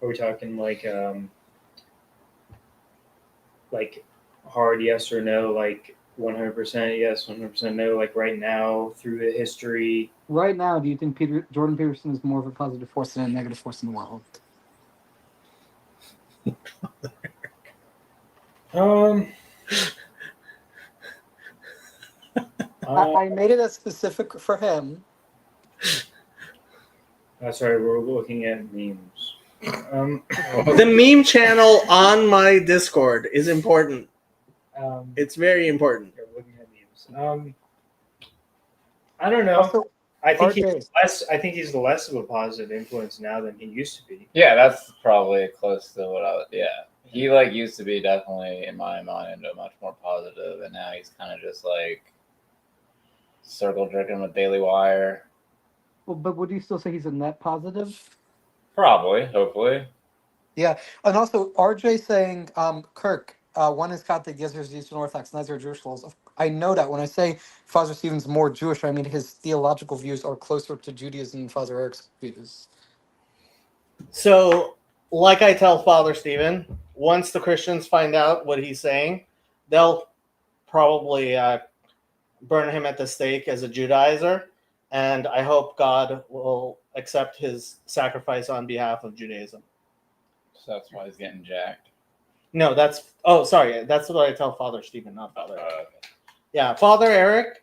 Are we talking like hard yes or no, like 100% yes, 100% no, like right now through the history? Right now, do you think Jordan Peterson is more of a positive force than a negative force in the world? I made it as specific for him. Sorry, we're looking at memes. The meme channel on my Discord is important. It's very important. You're looking at memes. I don't know. Also, I think RJ. he's less. I think he's less of a positive influence now than he used to be. Yeah, that's probably close to what I would. Yeah. He like used to be definitely in my mind a much more positive, and now he's kind of just like circle jerking with Daily Wire. Well, but would you still say he's a net positive? Probably, hopefully. Yeah, and also RJ saying, Kirk, one is Catholic, the other is Eastern Orthodox, and those are Jewish laws. I know that when I say Father Stephen's more Jewish, I mean his theological views are closer to Judaism than Father Eric's views. So, like I tell Father Stephen, once the Christians find out what he's saying, they'll probably burn him at the stake as a Judaizer, and I hope God will accept his sacrifice on behalf of Judaism. So that's why he's getting jacked. No, that's that's what I tell Father Stephen, not Father Eric. Yeah, Father Eric,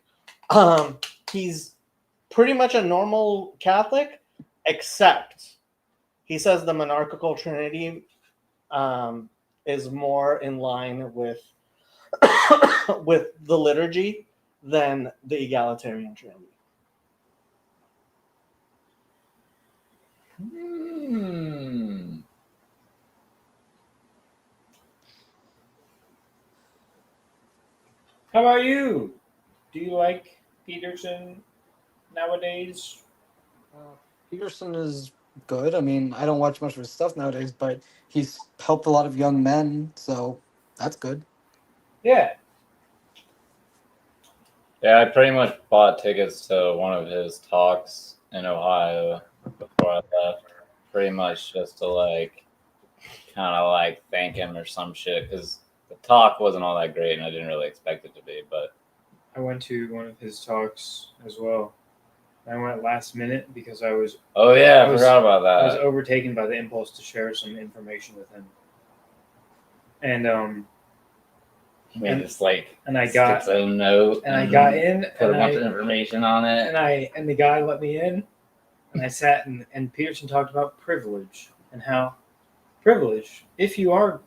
he's pretty much a normal Catholic, except he says the monarchical Trinity is more in line with with the liturgy than the egalitarian Trinity. How about you? Do you like Peterson nowadays? Peterson is good. I mean, I don't watch much of his stuff nowadays, but he's helped a lot of young men, so that's good. Yeah. Yeah, I pretty much bought tickets to one of his talks in Ohio before I left. Pretty much just to like, kind of like thank him or some shit, because the talk wasn't all that great, and I didn't really expect it to be. But I went to one of his talks as well. I went last minute because I was oh yeah, I I was- forgot about I was that. overtaken by the impulse to share some information with him. and We And- just like and I stick got its own note, and I got in put a and bunch I of information on it. and the guy let me in, and I sat and Peterson talked about privilege and how privilege, if you are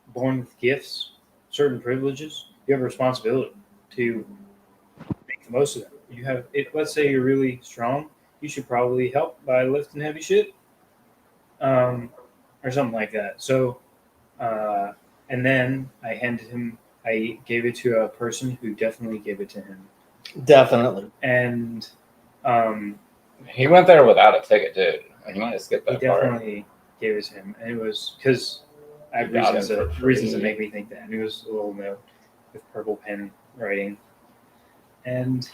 born with gifts, certain privileges, you have a responsibility to make the most of them. You have it. Let's say you're really strong, you should probably help by lifting heavy shit, or something like that. So, and then I gave it to a person who definitely gave it to him, Definitely. and He went there without a ticket, dude. He might have skipped he that part. definitely gave it to him, and it was because I have You got reasons him that for reasons that free. make me think that. And it was a little note with purple pen writing, and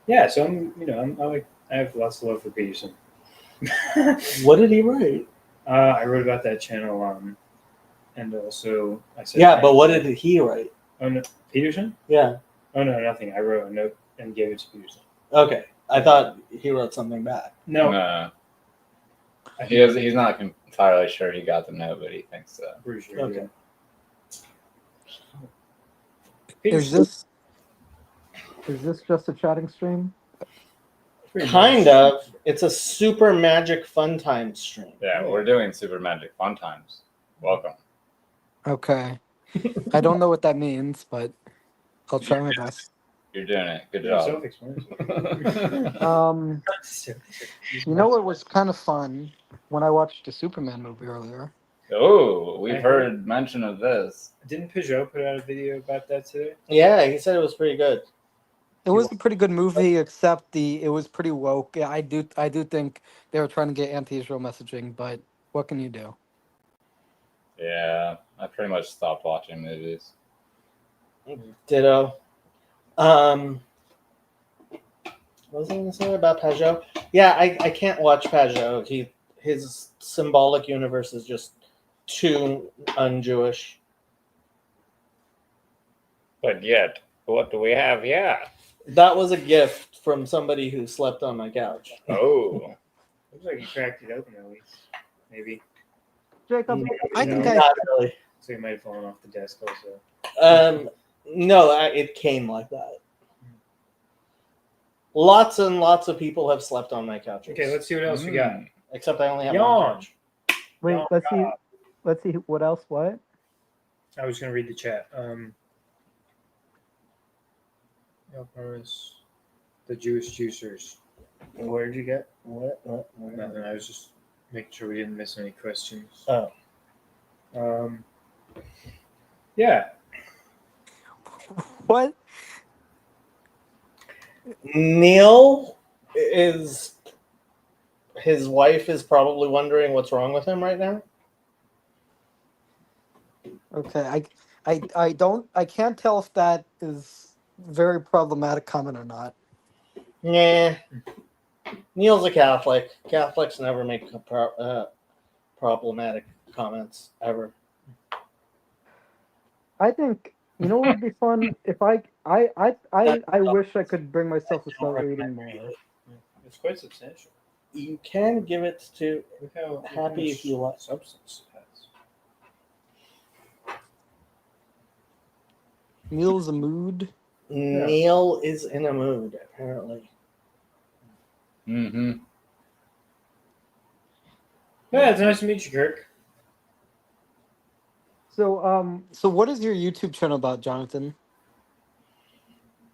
yeah, so I have lots of love for Peterson. What did he write? I wrote about that channel, and also I said, Yeah, but what did he write? Oh no, Peterson? Yeah. Oh no, nothing. I wrote a note and gave it to Peterson. Okay. I thought he wrote something back. No, No, I he's not entirely sure he got the note, but he thinks so. I'm pretty sure. Okay. Yeah. Is this just a chatting stream? Pretty Kind much. of. It's a super magic fun time stream. Yeah, we're doing Super Magic Fun Times. Welcome. Okay. I don't know what that means, but I'll try my best. You're doing it. Good Yeah, job. self-explanatory. You know what was kind of fun when I watched the Superman movie earlier? Oh, I we've heard- heard mention of this. Didn't Peugeot put out a video about that today? Yeah, he said it was pretty good. It was a pretty good movie, except it was pretty woke. Yeah, I do think they were trying to get anti-Israel messaging, but what can you do? Yeah, I pretty much stopped watching movies. Ditto. What was I going to say about Pajot? Yeah, I can't watch Pajot. His symbolic universe is just too un-Jewish. But yet, what do we have here? That was a gift from somebody who slept on my couch. Oh, Looks like you cracked it open at least. Maybe. Jacob, I think No. Not really. So it might have fallen off the desk also. No, it came like that. Lots and lots of people have slept on my couches. Okay, let's see what else we got. Except I only have Yawn. one couch. Wait, No, let's see what else. What? I was going to read the chat. Elparis, the Jewish juicers. Where did you get? What? Nothing. I was just making sure we didn't miss any questions. Oh. Yeah. What? Neil is. His wife is probably wondering what's wrong with him right now. Okay, I can't tell if that is very problematic comment or not. Yeah. Neil's a Catholic. Catholics never make problematic comments ever. I think you know what would be fun if I wish I could bring myself to start reading more. It's quite substantial. You can give it to Look how Happy much if you like. substance it has. Neil's a mood. Neil is in a mood, apparently. mm-hmm. Yeah, it's nice to meet you, Kirk. So what is your YouTube channel about, Jonathan?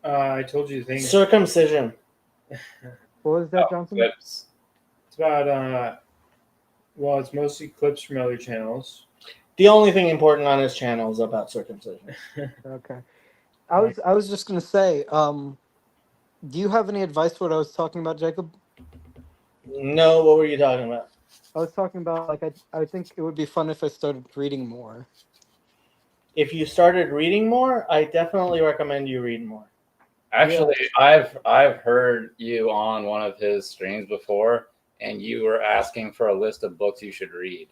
I told you the thing. Circumcision. What was that, Jonathan? Clips. It's about well, it's mostly clips from other channels. The only thing important on his channel is about circumcision. Okay. I was just gonna say, do you have any advice for what I was talking about, Jacob? No, what were you talking about? I was talking about like I think it would be fun if I started reading more. If you started reading more, I definitely recommend you read more. Actually, I've heard you on one of his streams before, and you were asking for a list of books you should read.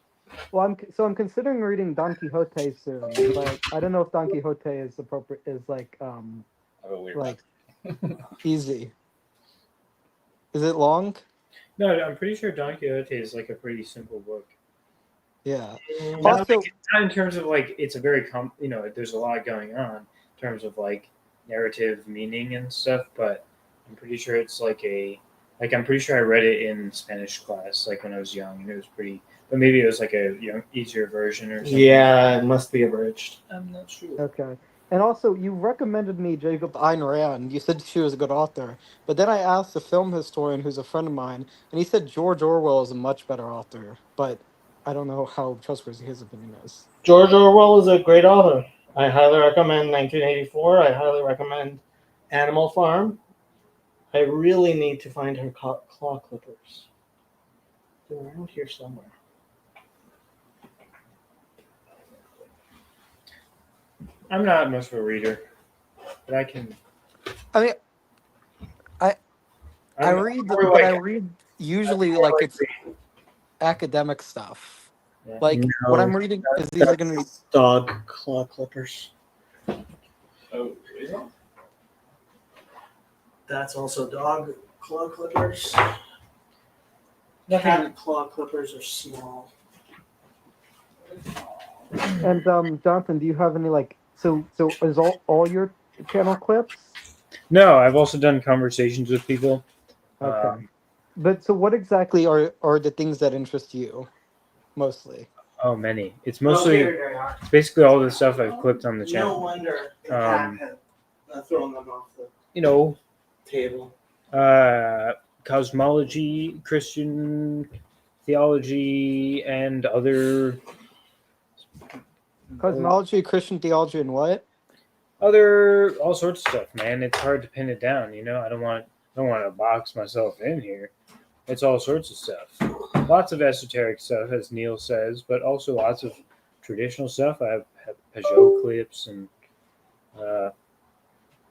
Well, I'm considering reading Don Quixote soon, but I don't know if Don Quixote is appropriate. Is like I have a weird like easy. Is it long? No, I'm pretty sure Don Quixote is like a pretty simple book. Yeah. Not, Also, like, not in terms of like it's a very there's a lot going on in terms of like narrative meaning and stuff, but I'm pretty sure it's I'm pretty sure I read it in Spanish class like when I was young, and it was pretty. But maybe it was like a easier version or something. Yeah, it must be abridged. I'm not sure. okay. And also, you recommended me Jacob Ayn Rand. You said she was a good author. But then I asked a film historian who's a friend of mine, and he said George Orwell is a much better author. But I don't know how trustworthy his opinion is. George Orwell is a great author. I highly recommend 1984. I highly recommend Animal Farm. I really need to find her claw clippers. They're around here somewhere. I'm not much of a reader, but I can. I mean, I I'm read, more but I like- read usually more like like it's academic stuff. Yeah. Like what No, I'm reading is these are going to be. Dog claw clippers. Oh, is it? That's also dog claw clippers. Nothing. Cat claw clippers are small. And Jonathan, do you have any like so is all your channel clips? No, I've also done conversations with people. Okay. But so what exactly are the things that interest you mostly? Oh, many. It's Oh, mostly here they are. basically all the stuff I've clipped on the No channel. wonder the cat Um, had thrown them off the You know, table. cosmology, Christian theology, and other Cosmology, Christian theology, and what? all sorts of stuff, man. It's hard to pin it down. I don't want to box myself in here. It's all sorts of stuff. Lots of esoteric stuff, as Neil says, but also lots of traditional stuff. I have Peugeot clips and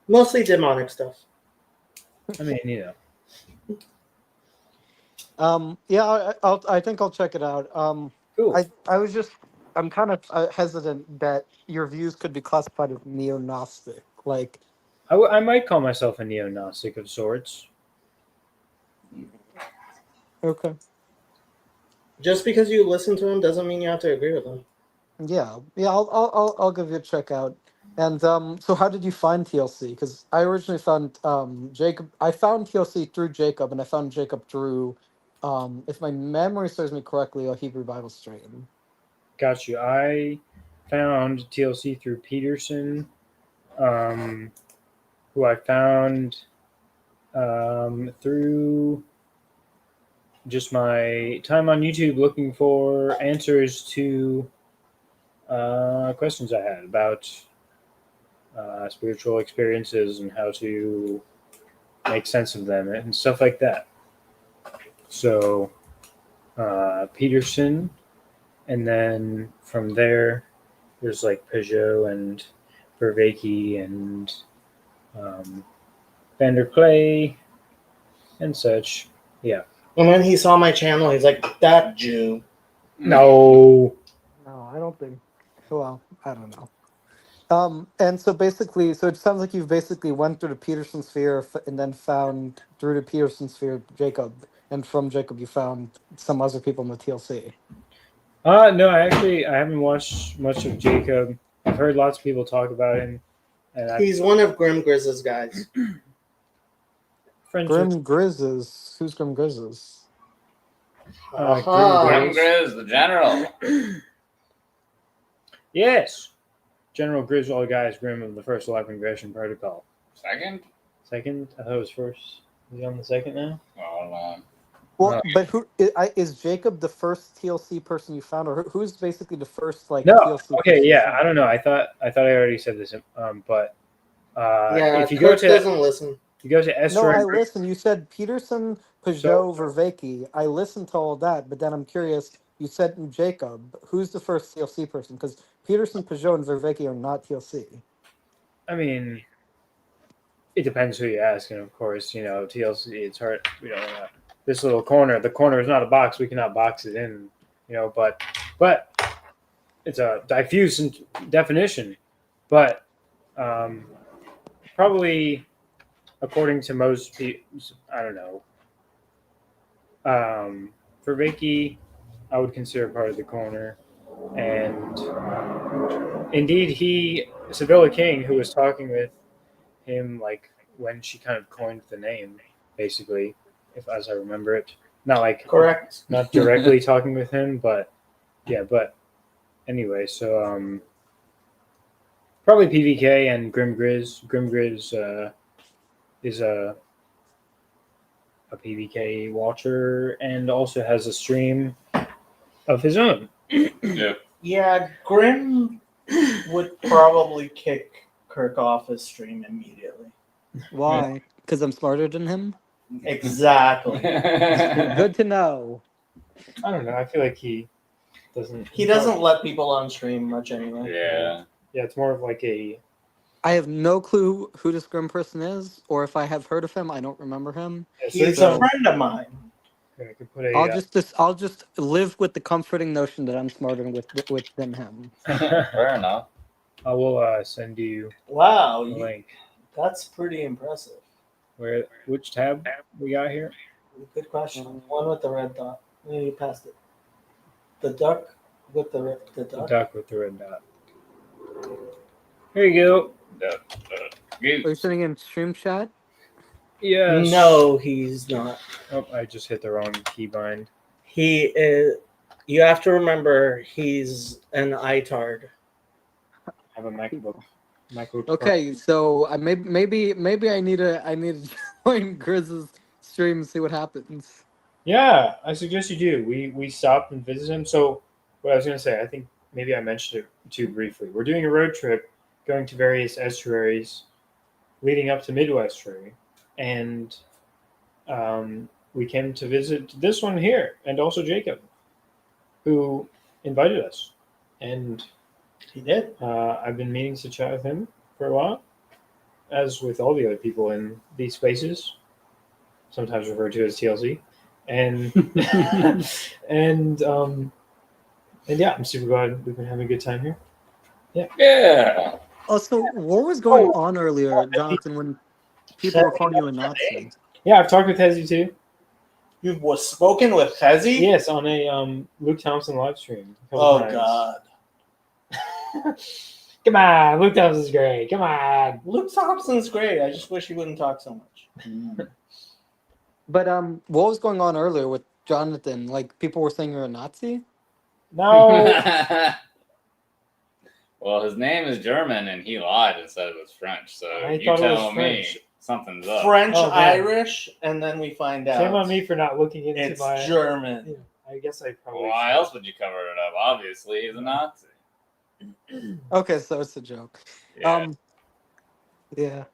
Mostly demonic stuff. I mean, Yeah, I think I'll check it out. cool. I'm kind of hesitant that your views could be classified as neo-Gnostic. Like, I might call myself a neo-Gnostic of sorts. okay, Just because you listen to them doesn't mean you have to agree with them. yeah, I'll give you a check out. And so how did you find TLC? Because I originally found Jacob. I found TLC through Jacob, and I found Jacob through, if my memory serves me correctly, a Hebrew Bible stream. Got you. I found TLC through Peterson, who I found through just my time on YouTube looking for answers to questions I had about spiritual experiences and how to make sense of them and stuff like that. So Peterson, and then from there, there's like Peugeot and Vervaeke and Vander Clay and such. Yeah. And when he saw my channel, he's like, that Jew. No. No, I don't think. Well, I don't know. And so basically, so it sounds like you've basically went through the Peterson sphere and then found through the Peterson sphere Jacob, and from Jacob you found some other people in the TLC. No, I haven't watched much of Jacob. I've heard lots of people talk about him, and He's one of Grim Grizz's guys. friends with Grim Grizz who's Grim Grizz? Aha. Grim Grizz, the general. Yes, General Griswold Guy's Grim of the First Life Regression Protocol. Second? Second? I thought it was first. Is he on the second now? Oh, Well, but who is Jacob the first TLC person you found, or who's basically the first like No. TLC? Okay, person you yeah. found? I don't know. I thought I already said this, but Yeah, if you Kirk go to doesn't listen. No, I SRM, listened. You said Peterson, Peugeot, Vervaeke. I listened to all that, but then I'm curious. You said Jacob. Who's the first TLC person? Because Peterson, Peugeot, and Vervaeke are not TLC. I mean, it depends who you ask, and of course, TLC. It's hard. This little corner. The corner is not a box. We cannot box it in. But it's a diffuse definition. But probably, according to most people, I don't know. Vervaeke, I would consider part of the corner. And indeed, Sibylla King, who was talking with him like when she kind of coined the name, basically, if as I remember it, not like Correct. not directly talking with him, but yeah, but anyway, so probably PVK and Grim Grizz. Grim Grizz is a PVK watcher and also has a stream of his own. Yeah. Yeah, Grim would probably kick Kirk off his stream immediately. Why? Because I'm smarter than him? Exactly. Good to know. I don't know. I feel like he doesn't. He doesn't let people on stream much anyway. Yeah. Yeah, it's more of like a. I have no clue who this grim person is, or if I have heard of him, I don't remember him. He's So- a friend of mine. I could put a. I'll just live with the comforting notion that I'm smarter than him. Fair enough. I will send you Wow, a link. that's pretty impressive. Which tab we got here? Good question. One with the red dot. Maybe you passed it. The duck with the The dot. duck with the red dot. Here you go. Are you sitting in stream chat? Yes. No, he's not. Oh, I just hit the wrong keybind. He is. You have to remember, he's an ITARD. I have a MacBook. MacBook Pro. Okay, so I maybe I need to join Grizz's stream and see what happens. Yeah, I suggest you do. We stopped and visited him. So what I was going to say, I think maybe I mentioned it too briefly. We're doing a road trip, going to various estuaries, leading up to Midwestry, and we came to visit this one here, and also Jacob, who invited us, and He did. I've been meaning to chat with him for a while, as with all the other people in these spaces, sometimes referred to as TLC. And and yeah, I'm super glad we've been having a good time here. Yeah. Also, what was going on earlier, Jonathan, when people were calling you a Nazi? Yeah, I've talked with Hezi too. You was spoken with Hezi? Yes, on a Luke Thompson live stream. a couple Oh, times. God. Come on, Luke Thompson's great. Come on. Luke Thompson's great. I just wish he wouldn't talk so much. But what was going on earlier with Jonathan? Like people were saying you're a Nazi? No. Well, his name is German, and he lied and said it was French. So I you thought it was tell me French. something's up. French, Oh, man. Irish, and then we find out Shame on me for not looking into it's my. German. Yeah, I guess I probably. Why else would you cover it up? Obviously, he's a Nazi. Okay, so it's a joke. Yeah. Yeah.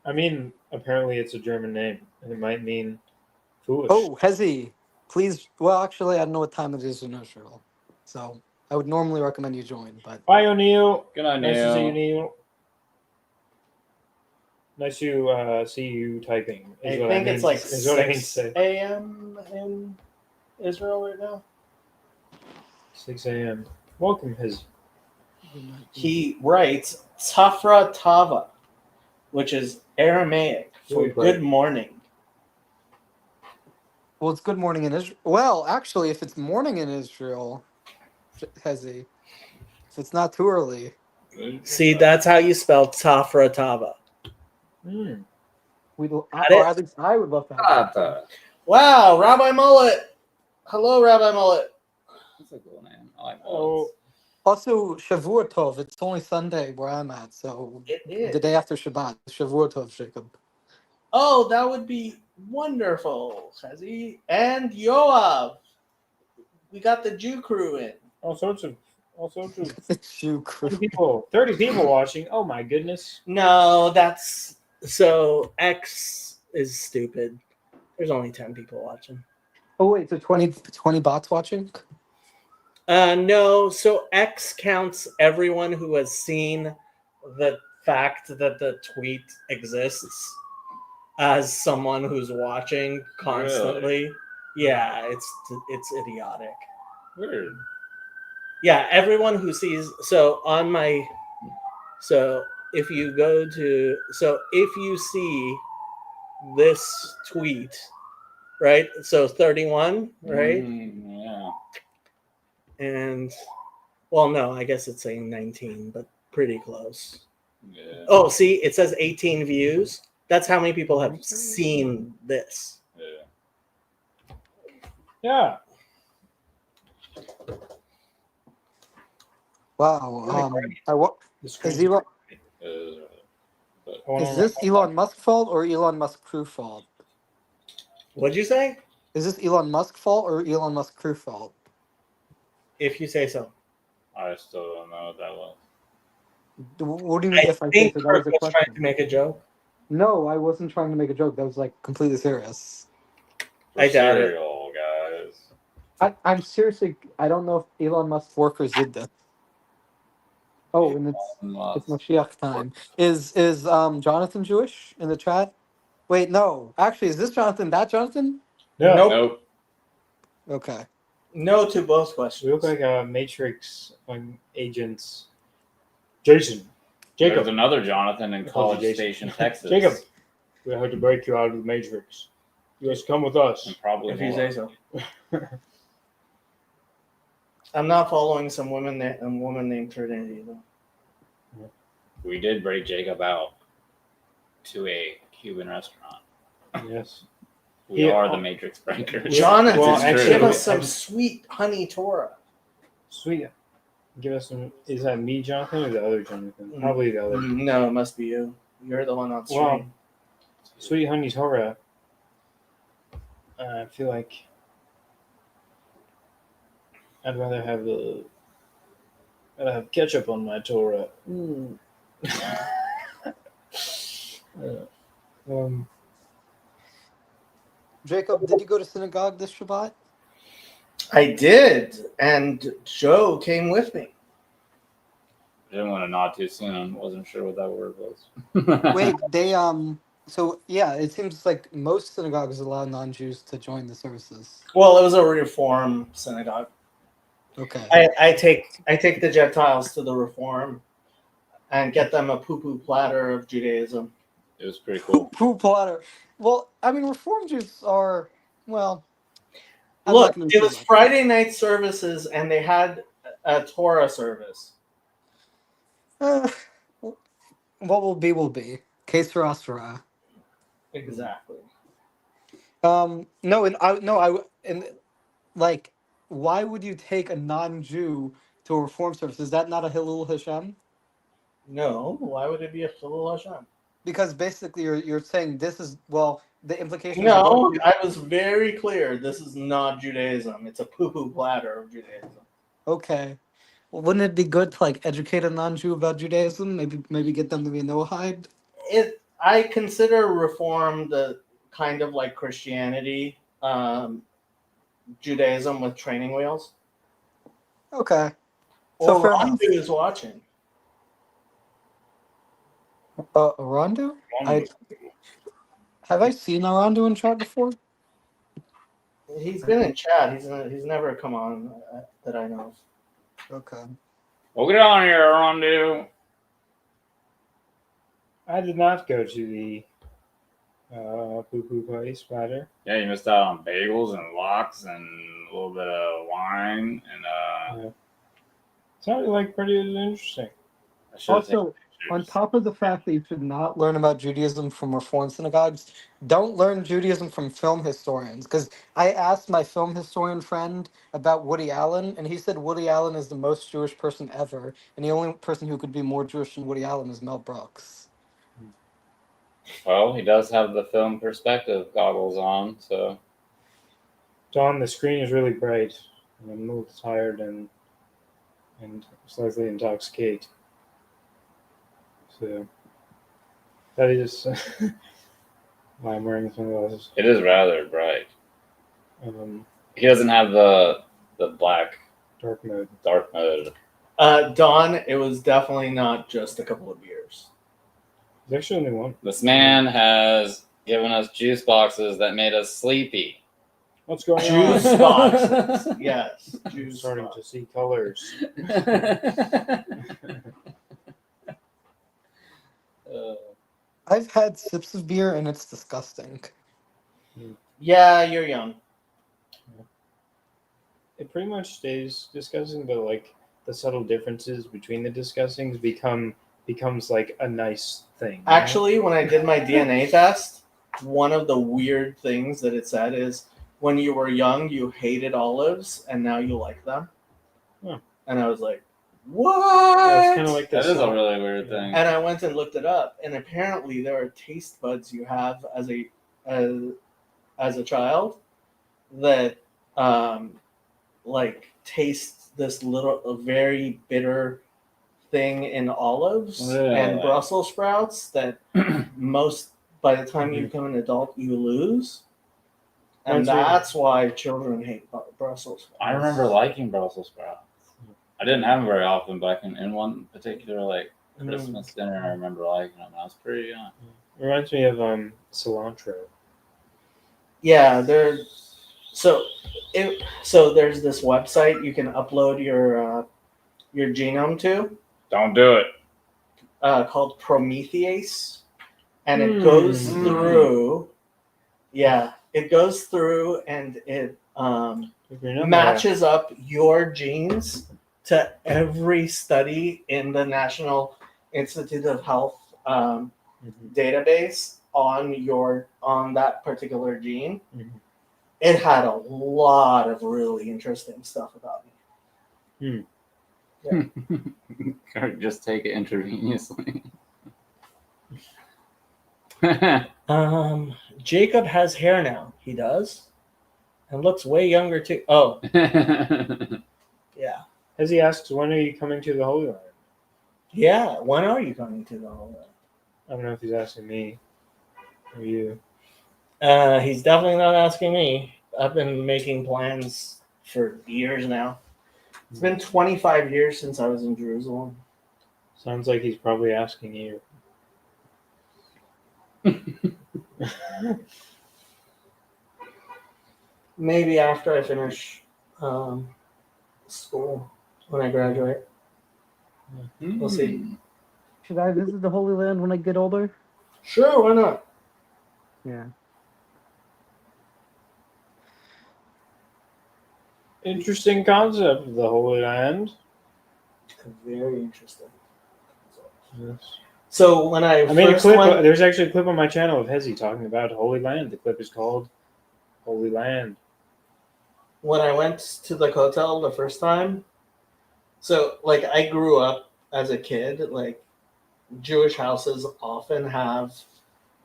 I mean, apparently it's a German name, and it might mean foolish. Oh, Hezi, please. Well, actually, I don't know what time it is in Israel, so I would normally recommend you join. But Bye, O'Neill. Good on Nice to see you, you. Neil. Nice to see you typing. I is what think mean- it's like is what I mean to 6 say. a.m. in Israel right now. 6 a.m. Welcome, his. He writes Tafra Tava, which is Aramaic for Really good morning. well, it's good morning in Israel. Well, actually, if it's morning in Israel, Hezi, if it's not too early, See, that's how you spell Tafra Tava. Mm. we or Got it. at least I would love to have that. Tata. Wow, Rabbi Mullet. Hello, Rabbi Mullet. That's a cool name. I like Oh, that. Also, Shavua Tov. It's only Sunday where I'm at, so It is. the day after Shabbat, Shavua Tov, Jacob. Oh, that would be wonderful, Chazi. And Yoav. We got the Jew crew in. all sorts of Jew crew. 30 people watching. Oh my goodness. No, that's so X is stupid. There's only 10 people watching. Oh wait, so 20 bots watching? No, so X counts everyone who has seen the fact that the tweet exists as someone who's watching constantly. Yeah, it's idiotic. Weird. Yeah, everyone who sees if you go to if you see this tweet, right? So 31, right? Yeah. And Well, no, I guess it's saying 19, but pretty close. Yeah. Oh, see, it says 18 views. That's how many people have seen this. Yeah. Yeah. Wow. The Is screen's Elon, Uh, is this Elon Musk fault or Elon Musk crew fault? What'd you say? Is this Elon Musk fault or Elon Musk crew fault? If you say so. I still don't know what that was. What do you mean I if I say think so? That was Kirk a was trying question. to make a joke. No, I wasn't trying to make a joke. That was like completely serious. For I doubt it. cereal, guys. I'm seriously. I don't know if Elon Musk's workers did this. Oh, and it's Mashiach time. Is Jonathan Jewish in the chat? Wait, no. Actually, is this Jonathan? That Jonathan? No, Nope. Nope. Okay. No to both we questions. look like Matrix agents. Jason, There's Jacob, another Jonathan in I called you College Jason. Station, Texas. Jacob, we have to break you out of the Matrix. You guys come with us. And probably If you more. say so. I'm not following some woman named Trinity though. We did break Jacob out to a Cuban restaurant. Yes. We Yeah. are the Matrix breakers. Jonathan, Well, It's actually, give true. us some sweet honey Torah. Sweet. Give us some. Is that me, Jonathan, or the other Jonathan? Mm. Probably the other. No, it must be you. You're the one on stream. Well, Sweet Honey Torah. I feel like I'd rather have ketchup on my Torah. Mm. Jacob, did you go to synagogue this Shabbat? I did, and Joe came with me. I didn't want to nod too soon. Wasn't sure what that word was. Wait, they So yeah, it seems like most synagogues allow non-Jews to join the services. Well, it was a Reform synagogue. Okay. I take the Gentiles to the Reform and get them a poo-poo platter of Judaism. It was pretty cool. Poo platter. Well, I mean, Reform Jews are I'm not Look, gonna it say was that. Friday night services, and they had a Torah service. What will be will be. Case for Asra. Exactly. Like, why would you take a non-Jew to a Reform service? Is that not a Hilul Hashem? No, why would it be a Chilul Hashem? Because basically, you're saying this is the implication. is No, going to I was very clear. This is not Judaism. It's a poo-poo platter of Judaism. okay. Well, wouldn't it be good to like educate a non-Jew about Judaism? Maybe get them to be Noahide. I consider Reform the kind of like Christianity, Judaism with training wheels. Okay. So So fair Randu enough. is watching. Arandu? Have I seen Arandu in chat before? He's been in chat. He's never come on that I know of. Okay. Well, get on here, Rondu. I did not go to the poo-poo place platter. Yeah, you missed out on bagels and lox and a little bit of wine and Sounded like pretty interesting. I should have taken Also, on pictures. top of the fact that you should not learn about Judaism from Reform synagogues, don't learn Judaism from film historians. Because I asked my film historian friend about Woody Allen, and he said Woody Allen is the most Jewish person ever, and the only person who could be more Jewish than Woody Allen is Mel Brooks. Well, he does have the film perspective goggles on, so Don, the screen is really bright. And I'm a little tired and slightly intoxicated. So that is why I'm wearing sunglasses. it is rather bright. Um, He doesn't have the black dark mode. dark mode. Dawn, it was definitely not just a couple of beers. There's actually only one. This man has given us juice boxes that made us sleepy. What's going Juice on? boxes. Yes, I'm juice starting boxes. to see colors. I've had sips of beer, and it's disgusting. Yeah, you're young. It pretty much stays disgusting, but like the subtle differences between the discussings becomes like a nice thing. Actually, when I did my DNA test, one of the weird things that it said is when you were young, you hated olives, and now you like them. Huh. And I was like, Yeah, what? it's kind of like That this. is a really weird thing. And I went and looked it up, and apparently there are taste buds you have as a child that like taste this little very bitter thing in olives Really? and Brussels sprouts that most by the time you become an adult you lose. And That's weird. that's why children hate Brussels sprouts. I remember liking Brussels sprouts. I didn't have them very often, but in one particular like Christmas dinner, I remember liking them. I was pretty young. Reminds me of cilantro. Yeah, they're so there's this website you can upload your genome to Don't do it. called Prometheus, and it goes through. Yeah, it goes through and it If you're not matches up your genes to every study in the National Institute of Health database on that particular gene. Mhm. It had a lot of really interesting stuff about me. Or just take it intravenously. Jacob has hair now. He does, and looks way younger too. Oh, yeah, As he asks, when are you coming to the Holy Land? yeah. When are you coming to the Holy Land? I don't know if he's asking me or you. He's definitely not asking me. I've been making plans for years now. It's been 25 years since I was in Jerusalem. Sounds like he's probably asking you. Maybe after I finish school, when I graduate. We'll see. Should I visit the Holy Land when I get older? Sure, why not? Yeah. Interesting concept of the Holy Land. Very interesting. Yes. So when I made a first clip. went, There's actually a clip on my channel of Hezi talking about Holy Land. The clip is called Holy Land. when I went to the hotel the first time, so like I grew up as a kid, like Jewish houses often have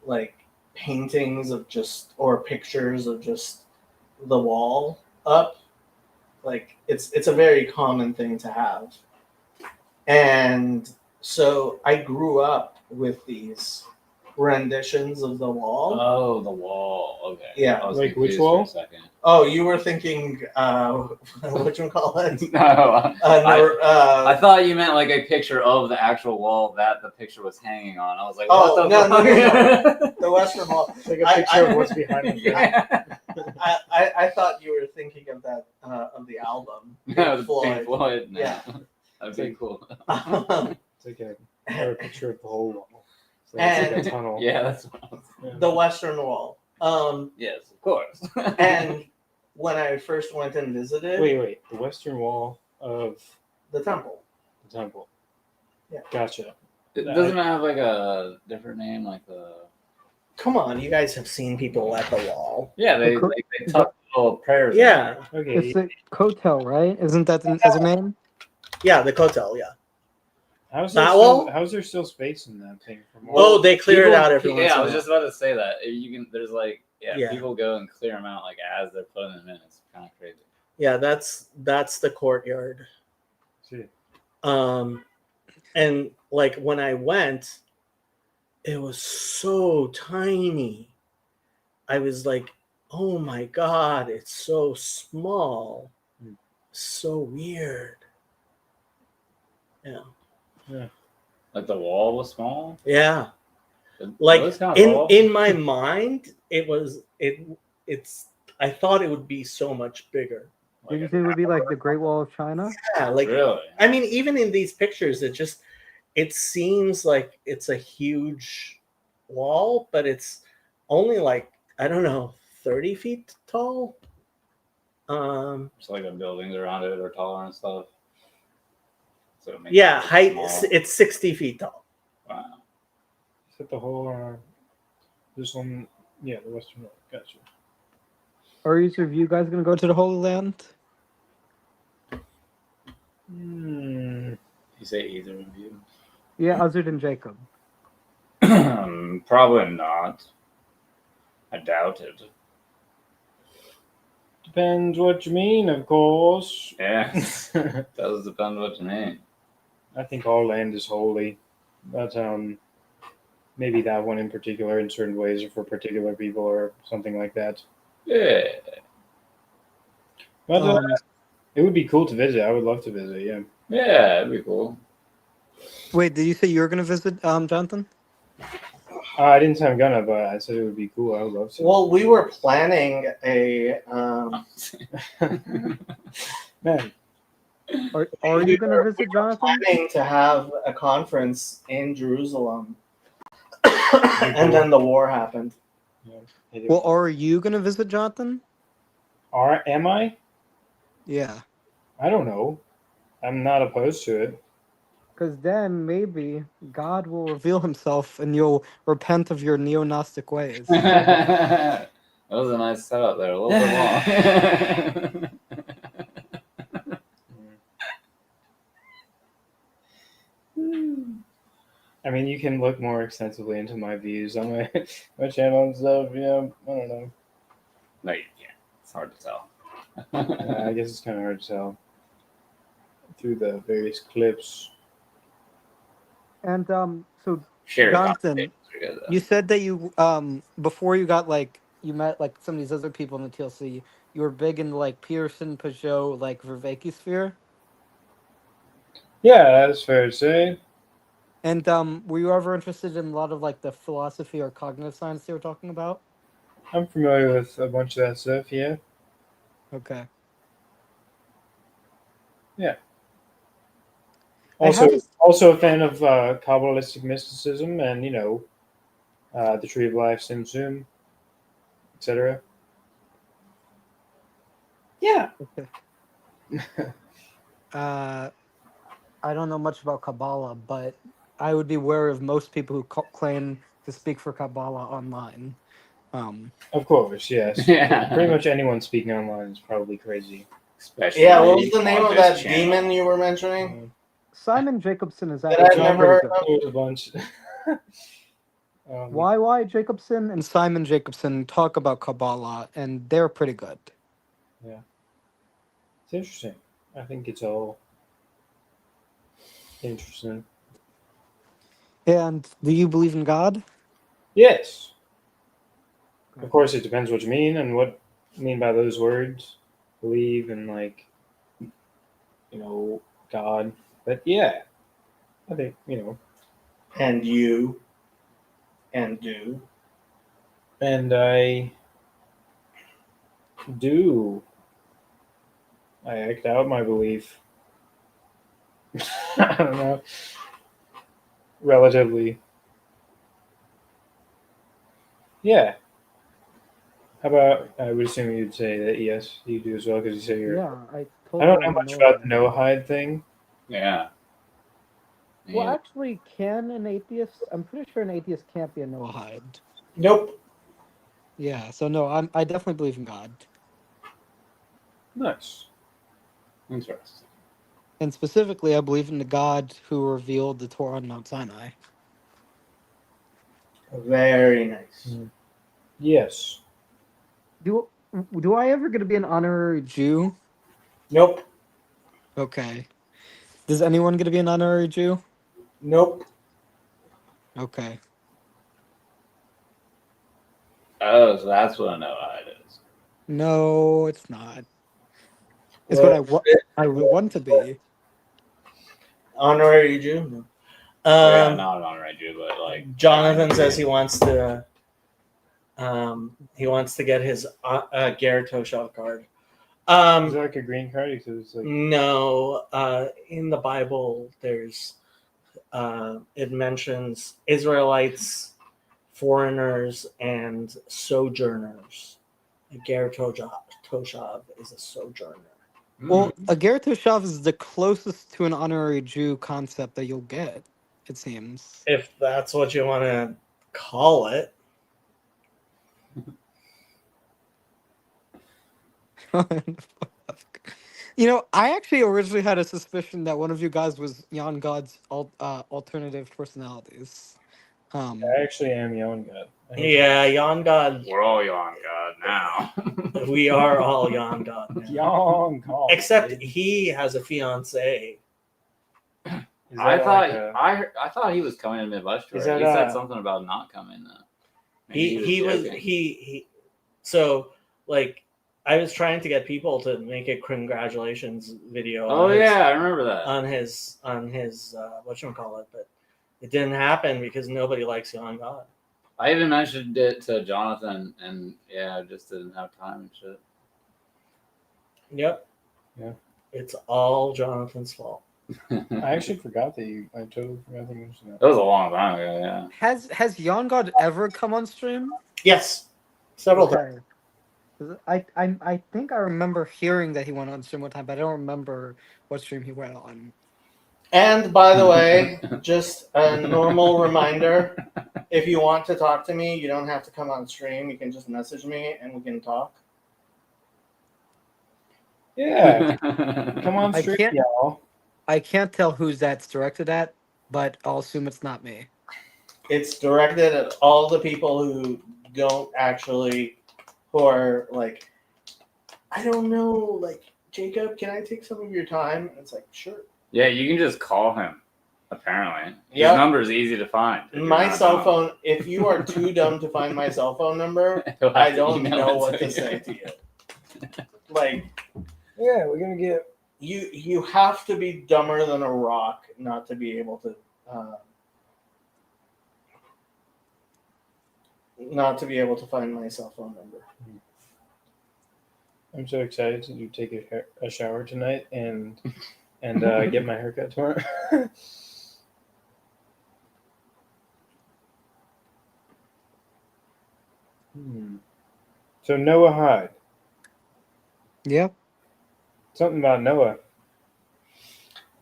like paintings of just or pictures of just the wall up. Like it's a very common thing to have. And so I grew up with these renditions of the wall. Oh, the wall. Okay. Yeah. I was Like which confused wall? For a second. Oh, you were thinking whatchamacallit? No, I I thought you meant like a picture of the actual wall that the picture was hanging on. I was like, Oh, what the no, fuck? no. The Western Wall. Take a I- picture I- of what's behind them. Yeah. I thought you were thinking of that of the album. No, Pink the Pink Floyd. No. Yeah. That'd be cool. It's like a picture of the whole wall. So it's like And- a tunnel. Yeah, that's what I was Yeah. The Western Wall. Yes, of course. And when I first went and visited Wait. The western wall of the temple. the temple. Yeah. Gotcha. Doesn't it have like a different name, like the? Come on, you guys have seen people at the wall. Yeah, they tuck little prayers. in Yeah, Okay. It's the Kotel, right? Isn't that the name? yeah, the Kotel, yeah. How's That there, wall? still, how's there still space in that thing? From Oh, they clear it People- out every once in Yeah, I a was while. just about to say that. You can. There's like, Yeah. people go and clear them out like as they're putting them in. It's kind of crazy. Yeah, that's the courtyard. See. And like when I went, it was so tiny. I was like, oh my god, it's so small. Hmm. So weird. Yeah. Like the wall was small. Yeah. It Like was kinda tall. in my mind, it's I thought it would be so much bigger. Did you say it would be like the Great Wall of China? Yeah, like really. I mean, even in these pictures, it seems like it's a huge wall, but it's only like, I don't know, 30 feet tall. It's like the buildings around it are taller and stuff. So it makes Yeah, it height. small. It's 60 feet tall. Wow. Is that the whole? This one, yeah, the Western Wall. Gotcha. Are either of you guys gonna go to the Holy Land? Hmm. You say either of you? Yeah, other than Jacob. Probably not. I doubt it. Depends what you mean, of course. Yeah, does depend what you mean. I think all land is holy, but maybe that one in particular, in certain ways, or for particular people, or something like that. Yeah. But Um, it would be cool to visit. I would love to visit. Yeah. Yeah, it'd be cool. Wait, did you say you were gonna visit, Jonathan? I didn't say I'm gonna, but I said it would be cool. I would love to. Well, we were planning a. Man, Are you gonna visit, Jonathan? Planning to have a conference in Jerusalem, and then the war happened. Well, are you gonna visit, Jonathan? am I? Yeah, I don't know. I'm not opposed to it. because then maybe God will reveal Himself, and you'll repent of your neo-Gnostic ways. That was a nice setup there. A little bit long. I mean, you can look more extensively into my views on my channel and stuff. Yeah, I don't know. No, you can't. It's hard to tell. Yeah, I guess it's kind of hard to tell through the various clips. And so Share Jonathan, conversations are good, though. you said that you before you got you met like some of these other people in the TLC, you were big into like Pearson, Peugeot, like Vervaeke sphere. Yeah, that's fair to say. And were you ever interested in a lot of like the philosophy or cognitive science they were talking about? I'm familiar with a bunch of that stuff. Yeah. Okay. Also, had also a fan of Kabbalistic mysticism and the Tree of Life, Tzimtzum, etc. Yeah. Okay. I don't know much about Kabbalah, but I would be wary of most people who claim to speak for Kabbalah online. Of course, yes. Yeah. Pretty much anyone speaking online is probably crazy. Especially Yeah. What was on the name of this that channel. demon you were mentioning? Simon Jacobson is That actually I've never pretty heard good. of. There's a bunch. YY Jacobson and Simon Jacobson talk about Kabbalah, and they're pretty good. It's interesting. I think it's all interesting. And do you believe in God? Yes. Of course, it depends what you mean and what you mean by those words. Believe in, God. But yeah, I think, And you. And do. and I do. I act out my belief. I don't know. Relatively. Yeah. How about, I would assume you'd say that yes, you do as well, because you say you're. Yeah, I I don't know much about the Noahide thing. Yeah. Well, Yeah. actually, can an atheist? I'm pretty sure an atheist can't be a Noahide. Nope. Yeah, so no, I definitely believe in God, Nice. Interesting. and specifically, I believe in the God who revealed the Torah on Mount Sinai. Very nice. Yes. Do I ever get to be an honorary Jew? Nope. Okay. Does anyone get to be an honorary Jew? Nope. Okay. Oh, so that's what a Noahide is. No, it's not. It's Well, what I would want to be. Honorary Jew? No. Yeah, not an honorary Jew, but like Jonathan says he wants to get his Garrett Toshaw card. Is it like a green card? Because it's like No, in the Bible, there's it mentions Israelites, foreigners, and sojourners. Ger Toshav is a sojourner. Well, a Ger Toshav is the closest to an honorary Jew concept that you'll get, it seems. If that's what you want to call it. You know, I actually originally had a suspicion that one of you guys was Jan God's alternative personalities. I actually am Yon God. I think Yeah, Yon God. We're all on God now. We are all Yon God. now. Yon God. Except he has a fiance. Is I that thought like a- I thought he was coming to Midwest. Is Right? that, He said uh, something about not coming. Though. Maybe He was joking. he so like I was trying to get people to make a congratulations video. Oh on his- yeah, I remember that. on his whatchamacallit, but it didn't happen because nobody likes Yon God. I even mentioned it to Jonathan, and yeah, I just didn't have time and shit. Yep. Yeah. It's all Jonathan's fault. I actually forgot that you. I totally forgot that you mentioned That that. was a long time ago. Yeah. Has Jan God ever come on stream? Yes. Several times. Okay. 'Cause I think I remember hearing that he went on stream one time, but I don't remember what stream he went on. And by the way, just a normal reminder, if you want to talk to me, you don't have to come on stream. You can just message me and we can talk. Yeah, come on I stream, can't- y'all. I can't tell who's that's directed at, but I'll assume it's not me. It's directed at all the people who don't actually, who are like, I don't know, like, Jacob, can I take some of your time? And it's like, sure. Yeah, you can just call him. Apparently, Yep. his number is easy to find. if you're My not cell dumb. phone, if you are too dumb to find my cell phone number, He'll have I to don't email know it what to you. say to you. Like, Yeah, we're gonna get. you have to be dumber than a rock not to be able to find my cell phone number. I'm so excited to take a shower tonight and get my haircut tomorrow. So Noah Hyde. Yeah. Something about Noah.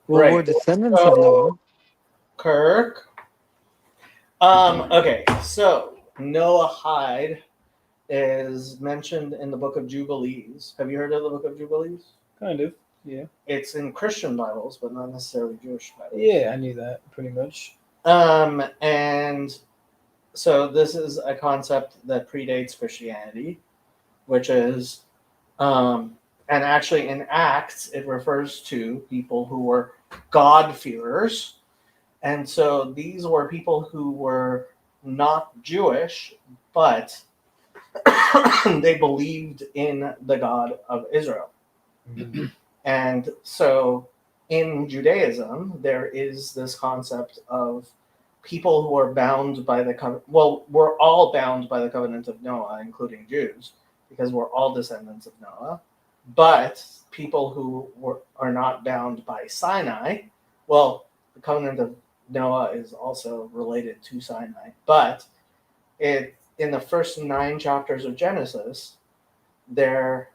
Well, Right. we're descendants So- of Noah. Kirk. Okay, so Noah Hyde is mentioned in the Book of Jubilees. Have you heard of the Book of Jubilees? Kind of. Yeah. It's in Christian Bibles, but not necessarily Jewish Bibles. Yeah, I knew that pretty much. And so this is a concept that predates Christianity, which is, and actually in Acts, it refers to people who were God-fearers. And so these were people who were not Jewish, but they believed in the God of Israel. And so in Judaism, there is this concept of people who are bound by the covenant. Well, we're all bound by the covenant of Noah, including Jews, because we're all descendants of Noah. But people who are not bound by Sinai, well, the covenant of Noah is also related to Sinai. But in the first 9 chapters of Genesis, there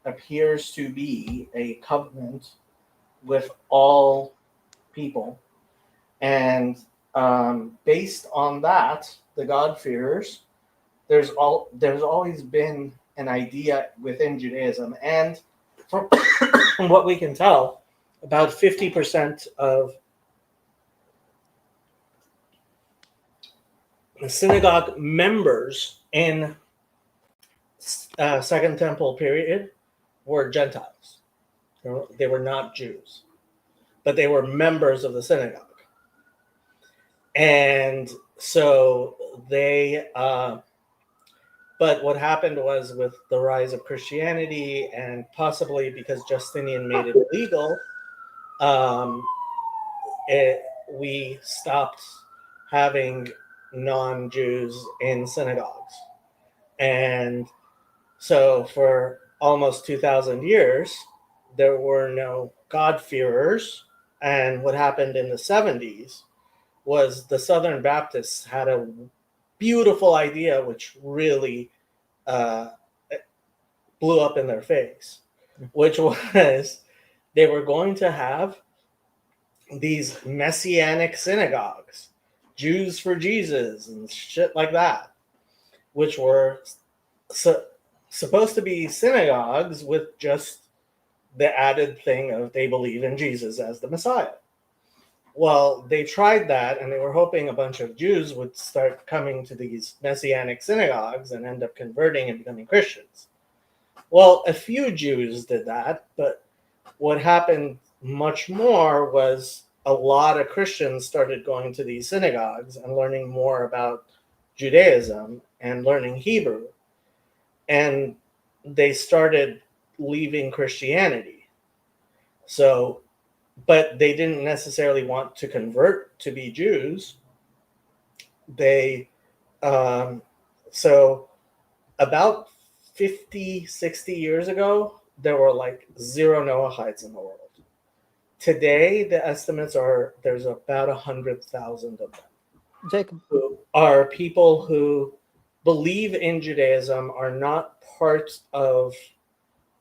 appears to be a covenant with all people. And based on that, the God-fearers, there's always been an idea within Judaism, and from what we can tell, about 50% of the synagogue members in Second Temple period were Gentiles. They were not Jews, but they were members of the synagogue. And so they, but what happened was with the rise of Christianity, and possibly because Justinian made it illegal, we stopped having non-Jews in synagogues. And so for almost 2,000 years, there were no God-fearers. And what happened in the 70s was the Southern Baptists had a beautiful idea which really blew up in their face, which was they were going to have these messianic synagogues, Jews for Jesus and shit like that, which were supposed to be synagogues with just the added thing of they believe in Jesus as the Messiah. Well, they tried that, and they were hoping a bunch of Jews would start coming to these messianic synagogues and end up converting and becoming Christians. Well, a few Jews did that, but what happened much more was a lot of Christians started going to these synagogues and learning more about Judaism and learning Hebrew. And they started leaving Christianity. So, but they didn't necessarily want to convert to be Jews. They, so about 50, 60 years ago, there were like 0 Noahides in the world. Today, the estimates are there's about 100,000 of them. Jacob, Who are people who believe in Judaism, are not part of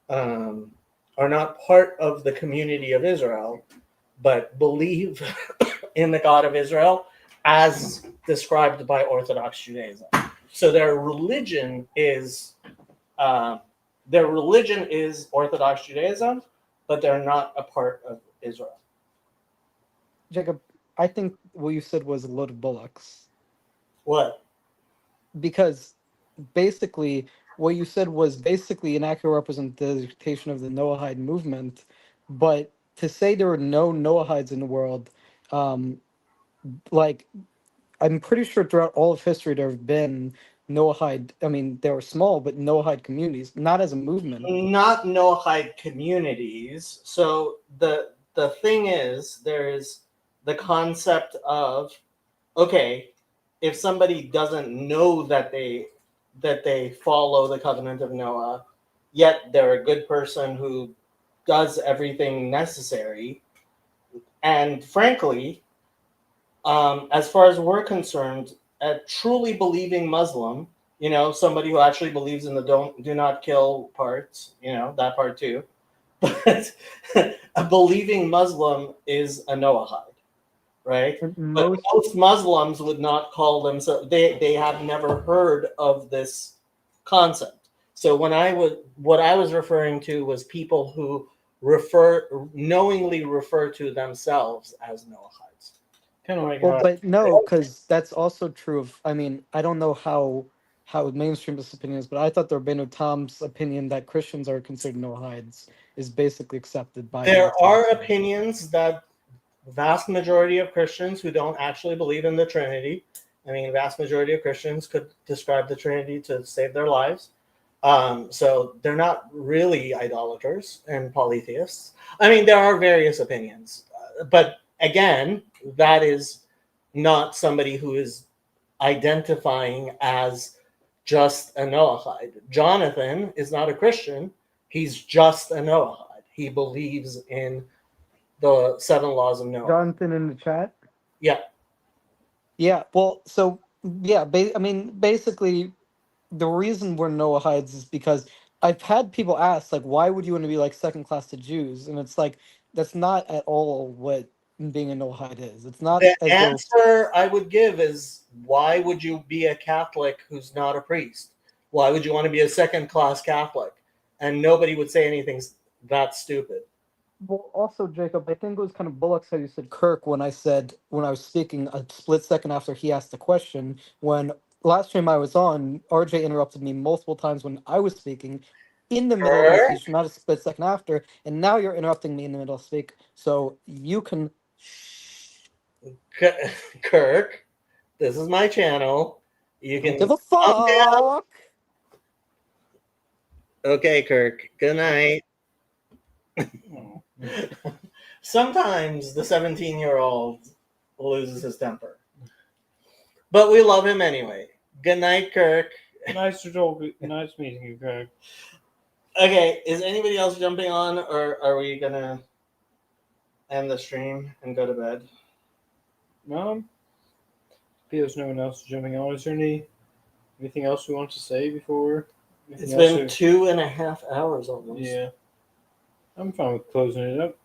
the community of Israel, but believe in the God of Israel as described by Orthodox Judaism. So their religion is Orthodox Judaism, but they're not a part of Israel. Jacob, I think what you said was a load of bullocks. What? Because basically what you said was basically an accurate representation of the Noahide movement, but to say there were no Noahides in the world, like I'm pretty sure throughout all of history there have been Noahide. I mean, they were small, but Noahide communities, not as a movement. Not Noahide communities. So the thing is, there is the concept of, okay, if somebody doesn't know that they follow the covenant of Noah, yet they're a good person who does everything necessary, and frankly, as far as we're concerned, a truly believing Muslim, somebody who actually believes in the do not kill parts, that part too, but a believing Muslim is a Noahide. Right, but most Muslims would not call themselves. They have never heard of this concept. So what I was referring to was people who knowingly refer to themselves as Noahides. Kind of like Well, how but no, because that's also true of. I mean, I don't know how mainstream this opinion is, but I thought the Rabbeinu Tom's opinion that Christians are considered Noahides is basically accepted by. There are opinions that vast majority of Christians who don't actually believe in the Trinity. I mean, vast majority of Christians could describe the Trinity to save their lives. So they're not really idolaters and polytheists. I mean, there are various opinions, but again, that is not somebody who is identifying as just a Noahide. Jonathan is not a Christian. He's just a Noahide. He believes in the 7 laws of Noah. Jonathan in the chat. Yeah. Yeah. Well, so yeah. I mean, basically, the reason we're Noahides is because I've had people ask, like, why would you want to be like second class to Jews? And it's like that's not at all what being a Noahide is. It's not. The as answer I would give is, why would you be a Catholic who's not a priest? Why would you want to be a second class Catholic? And nobody would say anything that stupid. Well, also, Jacob, I think it was kind of bullocks how you said Kirk when I was speaking a split second after he asked the question. When last stream I was on, RJ interrupted me multiple times when I was speaking in the middle of my speech, not a split second after, and now you're interrupting me in the middle of speak. So you can. Kirk, this is my channel. You can Give a fuck. Okay, Kirk. Good night. Sometimes the 17-year-old loses his temper, but we love him anyway. Good night, Kirk. nice meeting you, Craig. Okay, is anybody else jumping on, or are we gonna end the stream and go to bed? No. There's no one else jumping on. Is there anything else we want to say before? It's been 2.5 hours almost. Yeah. I'm fine with closing it up.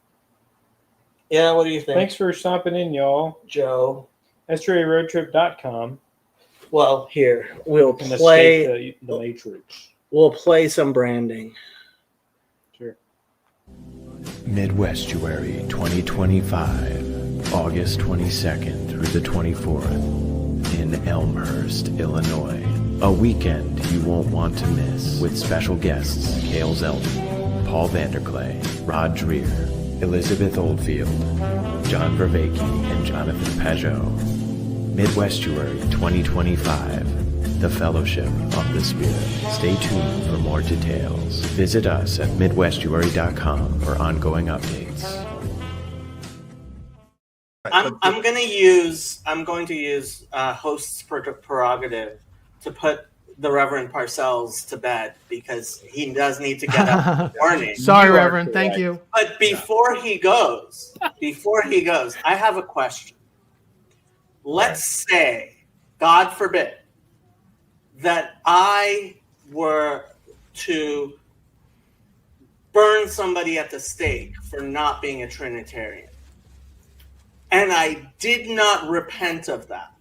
Yeah, what do you think, Thanks for stopping in, y'all. Joe? estuaryroadtrip.com Well, here we'll and play. escape the Matrix. We'll play some branding. Sure. Midwestuary 2025, August 22nd through the 24th in Elmhurst, Illinois. A weekend you won't want to miss with special guests Cale Zeldin, Paul Vanderklay, Rod Dreher, Elizabeth Oldfield, John Vervaeke, and Jonathan Pajot. Midwestuary 2025, the Fellowship of the Spirit. Stay tuned for more details. Visit us at midwestuary.com for ongoing updates. I'm going to use host's prerogative to put the Reverend Parcells to bed because he does need to get up in the morning. Sorry, You are Reverend. Thank correct. you. But before he goes, I have a question. Let's say, God forbid, that I were to burn somebody at the stake for not being a Trinitarian. And I did not repent of that.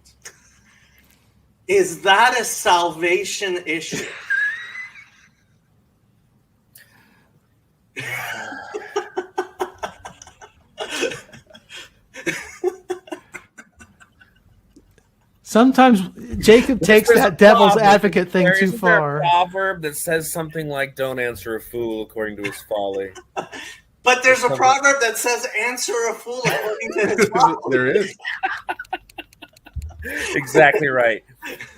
Is that a salvation issue? Sometimes Jacob takes There's a that devil's proverb. advocate thing too Isn't there far. a proverb that says something like, "Don't answer a fool according to his folly." But there's a proverb that says, answer a fool according to his folly. There is. Exactly right.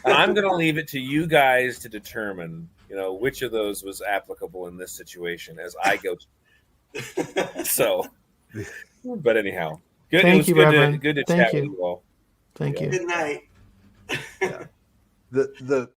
And I'm going to leave it to you guys to determine, which of those was applicable in this situation as I go. So, but anyhow, good. Thank it was you, good Reverend. to good to Thank chat you. with you all. Thank you. Good night. The